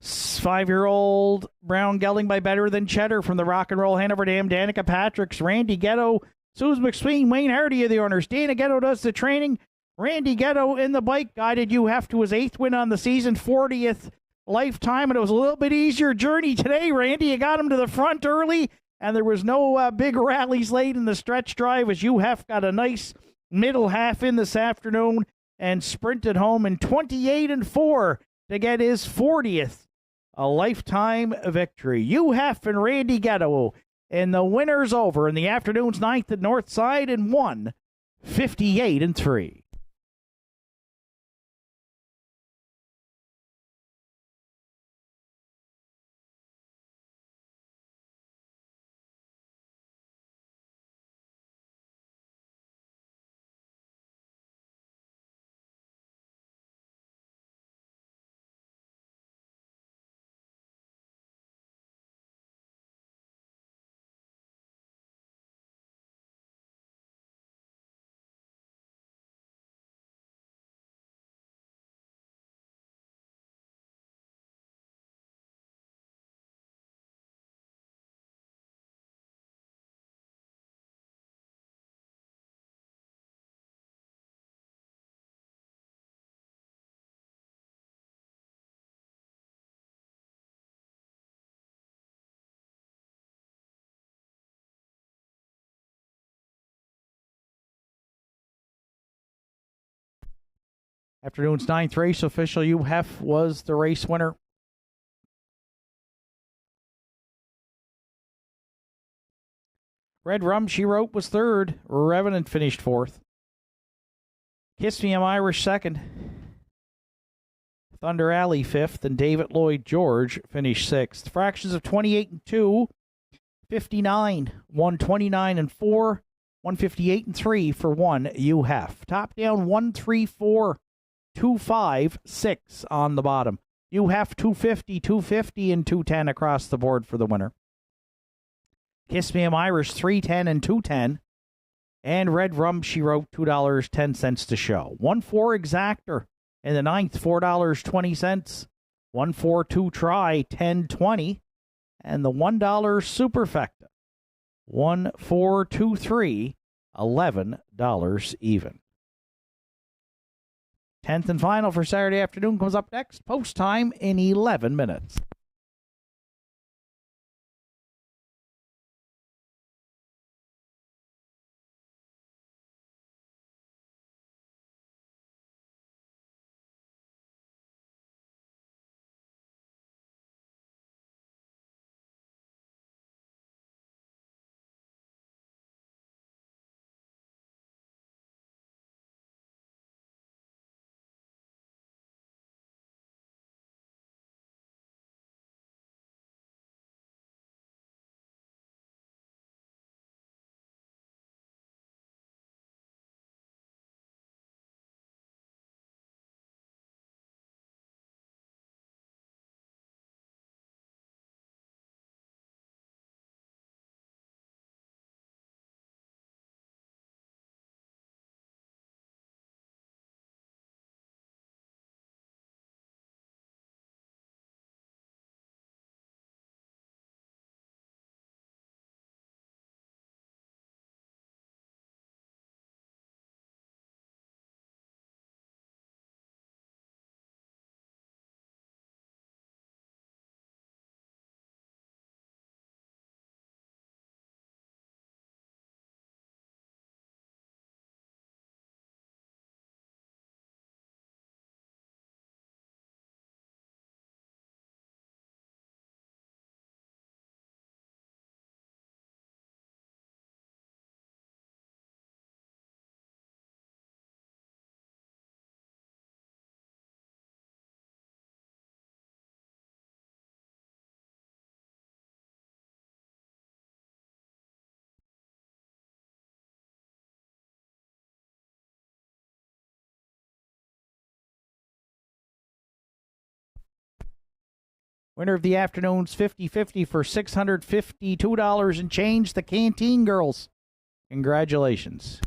5-year-old Brown Gelding by Better Than Cheddar from the Rock and Roll Hanover Dam. Danica Patrick's, Randy Ghetto, Susan McSween, Wayne Hardy are the owners. Dana Ghetto does the training. Randy Ghetto in the bike guided UF to his 8th win on the season, 40th lifetime, and it was a little bit easier journey today. Randy, you got him to the front early, and there was no big rallies late in the stretch drive as UF got a nice middle half in this afternoon and sprinted home in 28-4 to get his 40th a lifetime victory. UF and Randy Ghetto in the winners over in the afternoon's 9th at Northside and won 58-3. Afternoon's 9th race, official UF was the race winner. Red Rum, she wrote, was 3rd. Revenant finished 4th. Kiss Me, I'm Irish 2nd. Thunder Alley 5th. And David Lloyd George finished 6th. Fractions of 28-2. 59, 129-4. 158-3 for 1 UF. Top down 134. 256 on the bottom. UF 250, 250, and 210 across the board for the winner. Kiss Me, I'm Irish 310 and 210. And Red Rum, she wrote $2.10 to show. 1-4 Exactor in the 9th, $4.20. 1-4-2 Try, $10.20. And the $1 Superfecta, 1-4-2-3, $11 even. 10th and final for Saturday afternoon comes up next. Post time in 11 minutes. Winner of the afternoon's 50-50 for $652 and change, the Canteen Girls. Congratulations.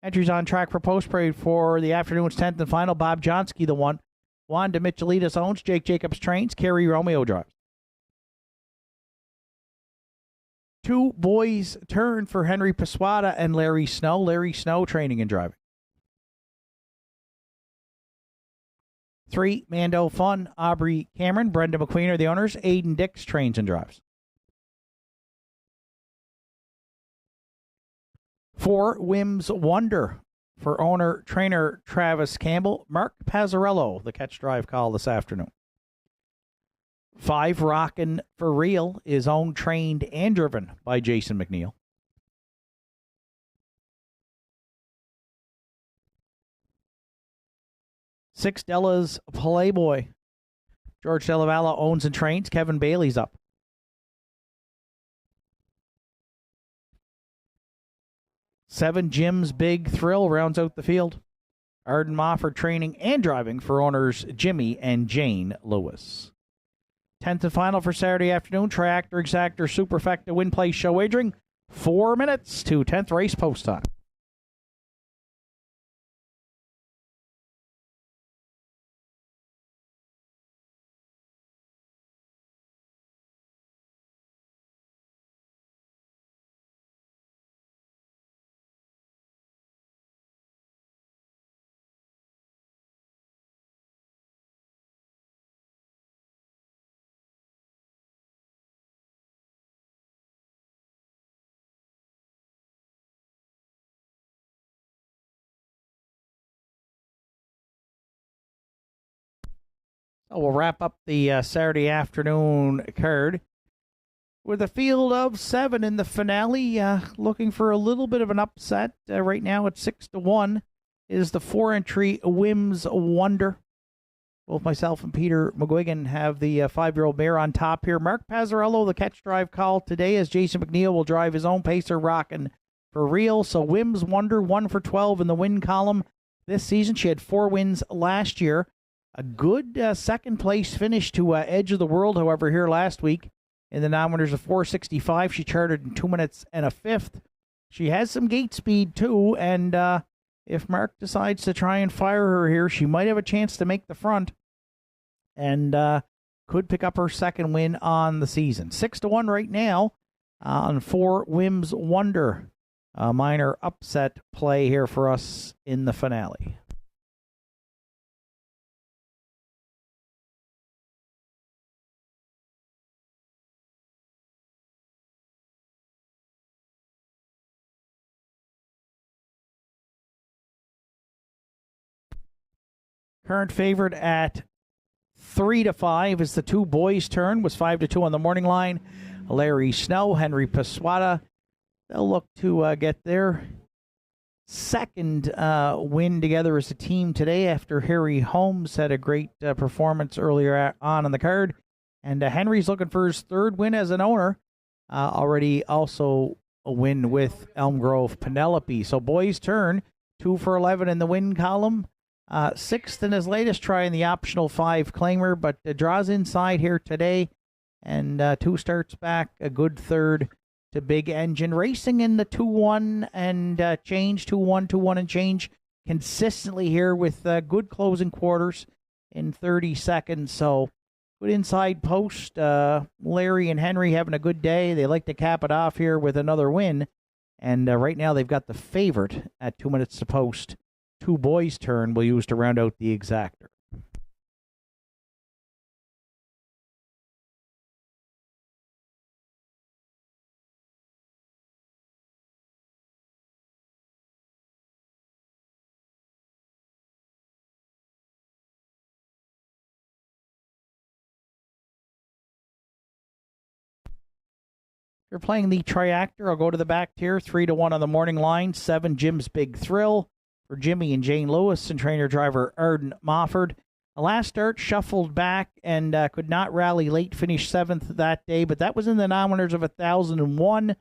Entries on track for post parade for the afternoon's 10th and final. Bob Johnsky, the one. Wanda Michelitas owns. Jake Jacobs trains. Kerry Romeo drives. 2 boys turn for Henry Paswada and Larry Snow. Larry Snow training and driving. 3, Mando Fun. Aubrey Cameron. Brenda McQueen are the owners. Aiden Dix trains and drives. 4, Wims Wonder for owner-trainer Travis Campbell. Mark Pazzarello, the catch drive call this afternoon. 5, Rockin' for Real is owned, trained, and driven by Jason McNeil. 6, Della's Playboy. George Delavala owns and trains. Kevin Bailey's up. 7, Jim's Big Thrill rounds out the field. Arden Mofford training and driving for owners Jimmy and Jane Lewis. 10th and final for Saturday afternoon. Triactor Exactor Superfecta Win Place Show wagering. 4 minutes to 10th race post time. So we'll wrap up the Saturday afternoon card with a field of 7 in the finale. Looking for a little bit of an upset. Right now at 6-1 is the 4-entry Whims Wonder. Both myself and Peter McGuigan have the 5-year-old mare on top here. Mark Pazzarello, the catch drive call today, as Jason McNeil will drive his own pacer rocking for real. So Whims Wonder, 1 for 12 in the win column this season. She had 4 wins last year. A good second place finish to Edge of the World, however, here last week. In the non-winners of 4:65, she charted in 2 minutes and a fifth. She has some gate speed too, and if Mark decides to try and fire her here, she might have a chance to make the front and could pick up her second win on the season. 6-1 right now on 4 Whims Wonder. A minor upset play here for us in the finale. Current favorite at 3-5 is the 2 boys' turn. Was 5-2 on the morning line. Larry Snow, Henry Paswata. They'll look to get their second win together as a team today after Harry Holmes had a great performance earlier on in the card. And Henry's looking for his third win as an owner. Already also a win with Elm Grove Penelope. So boys' turn, 2 for 11 in the win column. 6th in his latest try in the optional 5 claimer, but draws inside here today. And 2 starts back, a good third to Big Engine. Racing in the 2-1 and change, 2-1, 2-1 and change consistently here with good closing quarters in 30 seconds. So good inside post. Larry and Henry having a good day. They like to cap it off here with another win. And right now they've got the favorite at 2 minutes to post. 2 boys' turn we'll use to round out the exactor. If you're playing the triactor, I'll go to the back tier. 3-1 on the morning line. 7 Jim's Big Thrill for Jimmy and Jane Lewis and trainer-driver Arden Mofford. The last start shuffled back and could not rally late, finished 7th that day, but that was in the non-winners of 1,001.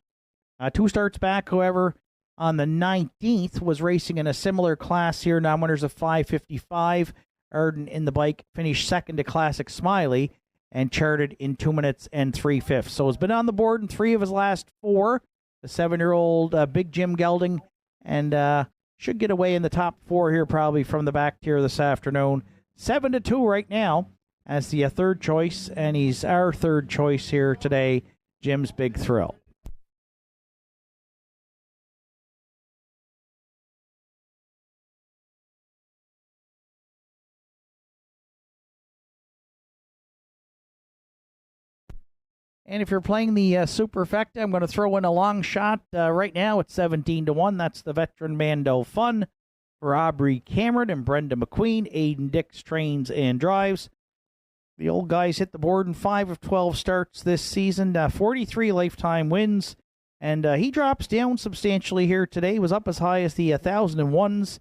2 starts back, however, on the 19th was racing in a similar class here, non-winners of 5:55. Arden in the bike finished second to Classic Smiley and charted in 2 minutes and 3/5. So has been on the board in 3 of his last 4. The 7-year-old Big Jim Gelding, and should get away in the top 4 here probably from the back tier this afternoon. 7-2 right now as the third choice, and he's our third choice here today, Jim's Big Thrill. And if you're playing the Superfecta, I'm going to throw in a long shot right now at 17-1. That's the veteran Mando Fun for Aubrey Cameron and Brenda McQueen. Aiden Dix trains and drives. The old guys hit the board in 5 of 12 starts this season, 43 lifetime wins. And he drops down substantially here today. He was up as high as the 1,001s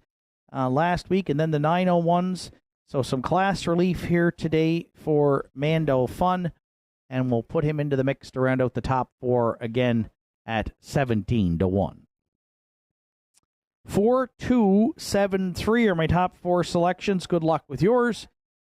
last week and then the 901s. So some class relief here today for Mando Fun. And we'll put him into the mix to round out the top 4 again at 17-1. 4, 2, 7, 3 are my top 4 selections. Good luck with yours.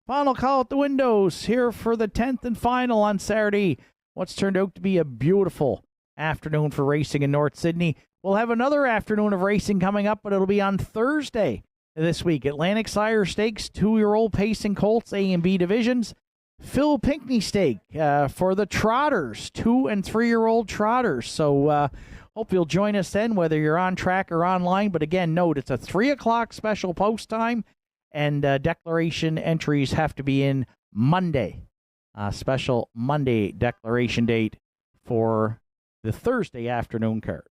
Final call at the windows here for the 10th and final on Saturday. What's turned out to be a beautiful afternoon for racing in North Sydney. We'll have another afternoon of racing coming up, but it'll be on Thursday this week. Atlantic Sire Stakes, 2-year-old pacing colts, A and B divisions. Phil Pinckney stake for the trotters, 2- and 3-year-old trotters. So hope you'll join us then, whether you're on track or online. But again, note, it's a 3 o'clock special post time, and declaration entries have to be in Monday. Special Monday declaration date for the Thursday afternoon card.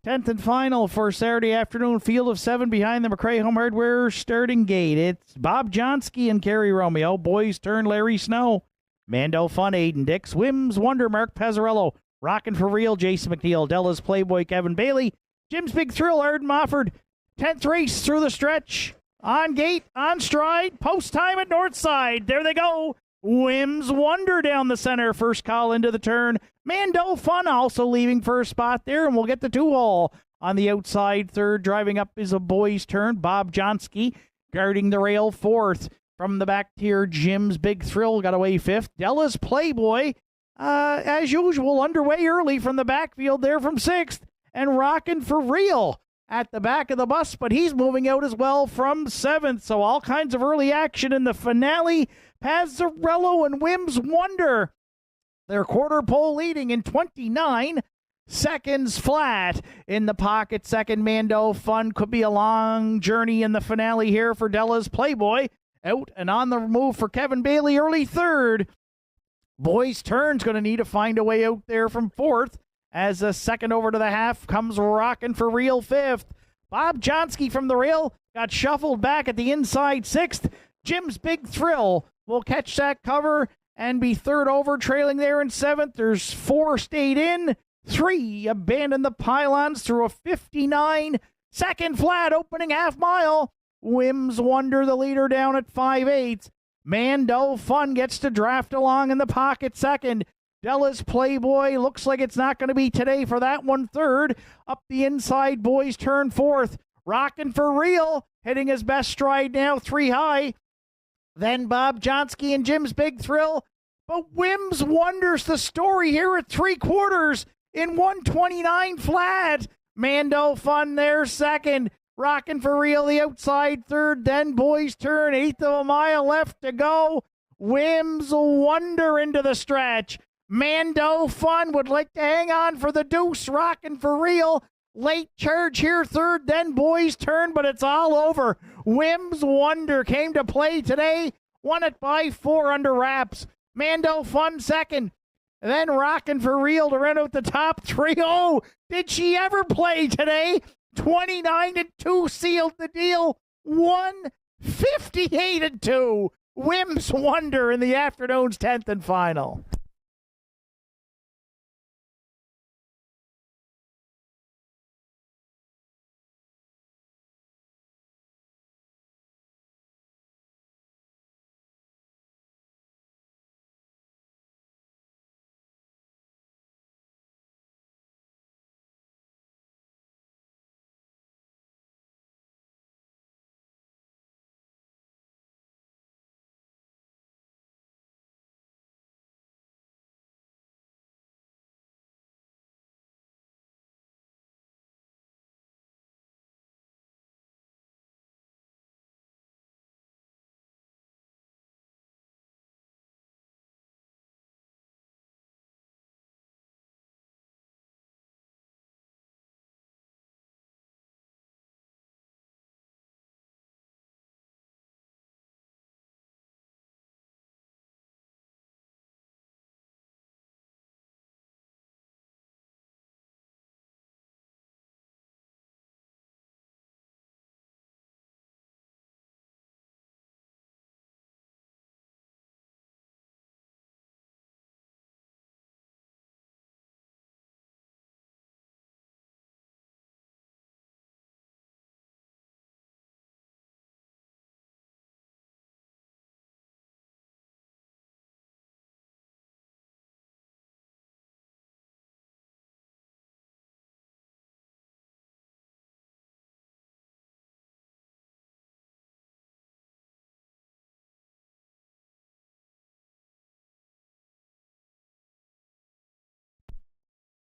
10th and final for Saturday afternoon. Field of 7 behind the McRae Home Hardware starting gate. It's Bob Johnsky and Kerry Romeo. Boys turn Larry Snow. Mando Fun, Aiden Dix. Wims Wonder, Mark Pazzarello. Rockin' for Real, Jason McNeil. Della's Playboy, Kevin Bailey. Jim's Big Thrill, Arden Mofford. 10th race through the stretch. On gate, on stride. Post time at Northside. There they go. Wims Wonder down the center. First call into the turn. Mando Fun also leaving first spot there, and we'll get the 2-all on the outside. Third driving up is a boy's turn. Bob Johnsky guarding the rail fourth. From the back tier, Jim's Big Thrill got away fifth. Della's Playboy, as usual, underway early from the backfield there from sixth. And Rockin' for Real at the back of the bus, but he's moving out as well from seventh. So all kinds of early action in the finale. Pazzarello and Wims Wonder, their quarter pole leading in 29 seconds flat. In the pocket, second Mando Fun. Could be a long journey in the finale here for Della's Playboy. Out and on the move for Kevin Bailey, early third. Boys' turn's going to need to find a way out there from fourth. As a second over to the half comes Rockin' for Real fifth. Bob Johnsky from the rail got shuffled back at the inside sixth. Jim's Big Thrill will catch that cover and be third over, trailing there in seventh. There's 4 stayed in. 3 abandoned the pylons through a 59-second flat opening half mile. Wims Wonder, the leader, down at 5/8. Mando Fun gets to draft along in the pocket second. Della's Playboy looks like it's not going to be today for that one third. Up the inside, boys turn fourth. Rockin' for Real, hitting his best stride now, 3 high. Then Bob Johnsky and Jim's Big Thrill. But Wims Wonder's the story here at 3/4 in 129 flat. Mando Fun there second. Rockin' for Real, the outside third. Then boys turn, 1/8 of a mile left to go. Wims Wonder into the stretch. Mando Fun would like to hang on for the deuce. Rockin' for Real. Late charge here, third, then boys turn, but it's all over. Wims Wonder came to play today. Won it by 4 under wraps. Mando Fun second. Then Rockin' for Real to run out the top 3. Oh, did she ever play today? 29-2 sealed the deal. 158-2. Wims Wonder in the afternoon's 10th and final.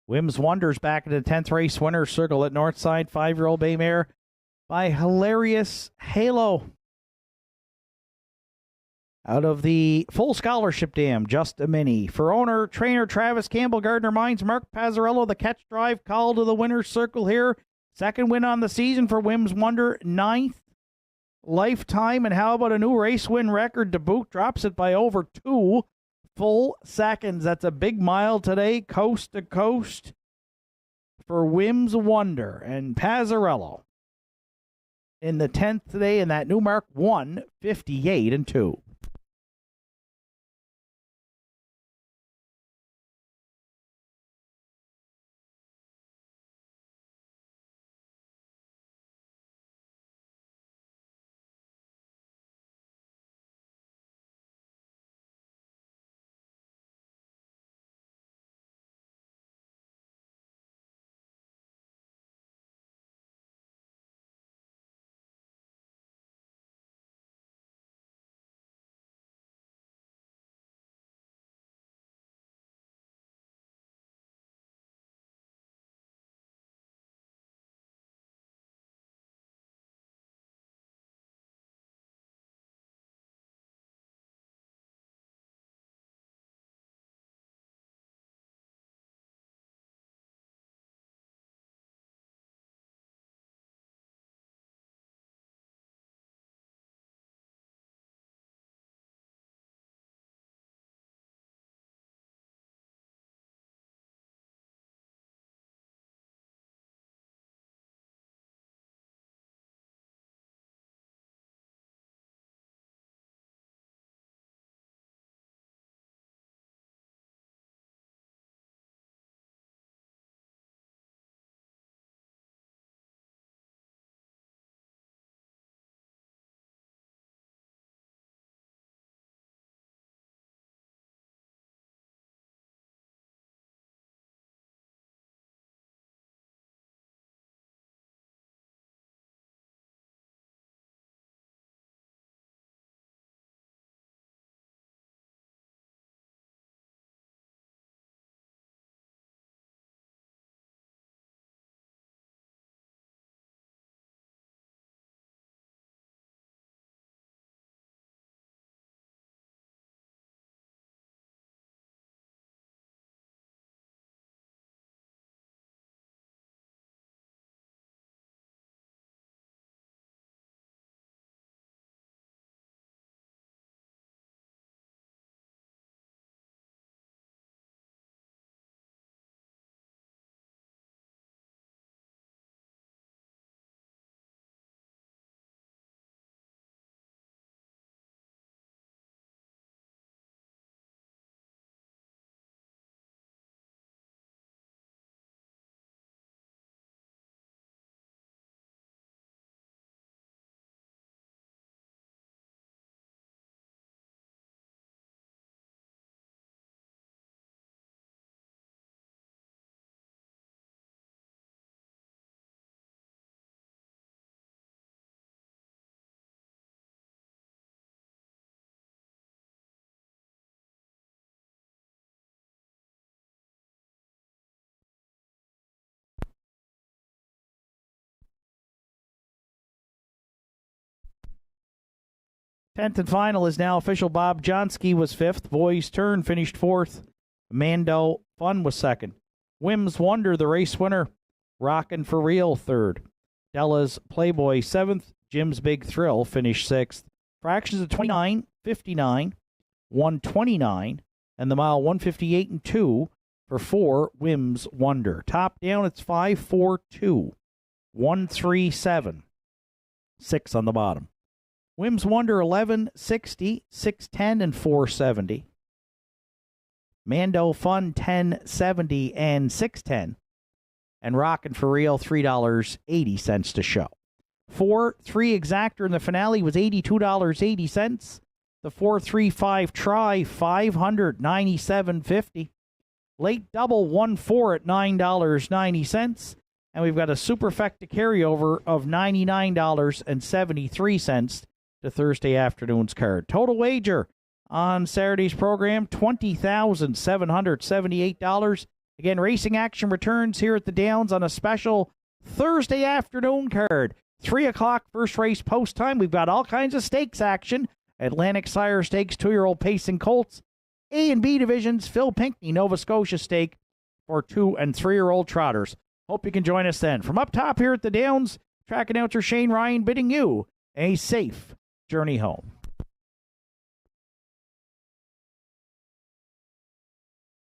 Wims Wonders back in the 10th race winner's circle at Northside. 5-year-old bay mare by Hilarious Halo. Out of the full scholarship dam, just a mini. For owner, trainer Travis Campbell, Gardner Mines, Mark Pazzarello, the catch drive call to the winner's circle here. Second win on the season for Wims Wonder, 9th lifetime. And how about a new race win record to boot? Drops it by over 2 full seconds. That's a big mile today, coast to coast. for Wims Wonder and Pazzarello in the 10th today, and that new mark 1:58-2. Tenth and final is now official. Bob Johnsky was fifth. Boys Turn finished fourth. Mando Fun was second. Wims Wonder, the race winner. Rockin' for Real, third. Della's Playboy, seventh. Jim's Big Thrill finished sixth. Fractions of 29, 59, 129, and the mile 158-2 for 4 Wims Wonder. Top down, it's 5-4-2, 137, 6 on the bottom. Wims Wonder 1160, 610, and 470. Mando Fun 1070 and 610. And Rockin' for Real $3.80 to show. 4-3 exactor in the finale was $82.80. The 4-3-5 try $597.50. Late double 1-4 at $9.90. And we've got a superfecta carryover of $99.73 to Thursday afternoon's card. Total wager on Saturday's program, $20,778. Again, racing action returns here at the Downs on a special Thursday afternoon card. 3 o'clock first race post time. We've got all kinds of stakes action. Atlantic Sire Stakes, 2-year-old Pacing Colts. A and B divisions, Phil Pinckney, Nova Scotia Stake for 2- and 3-year-old trotters. Hope you can join us then. From up top here at the Downs, track announcer Shane Ryan bidding you a safe journey home.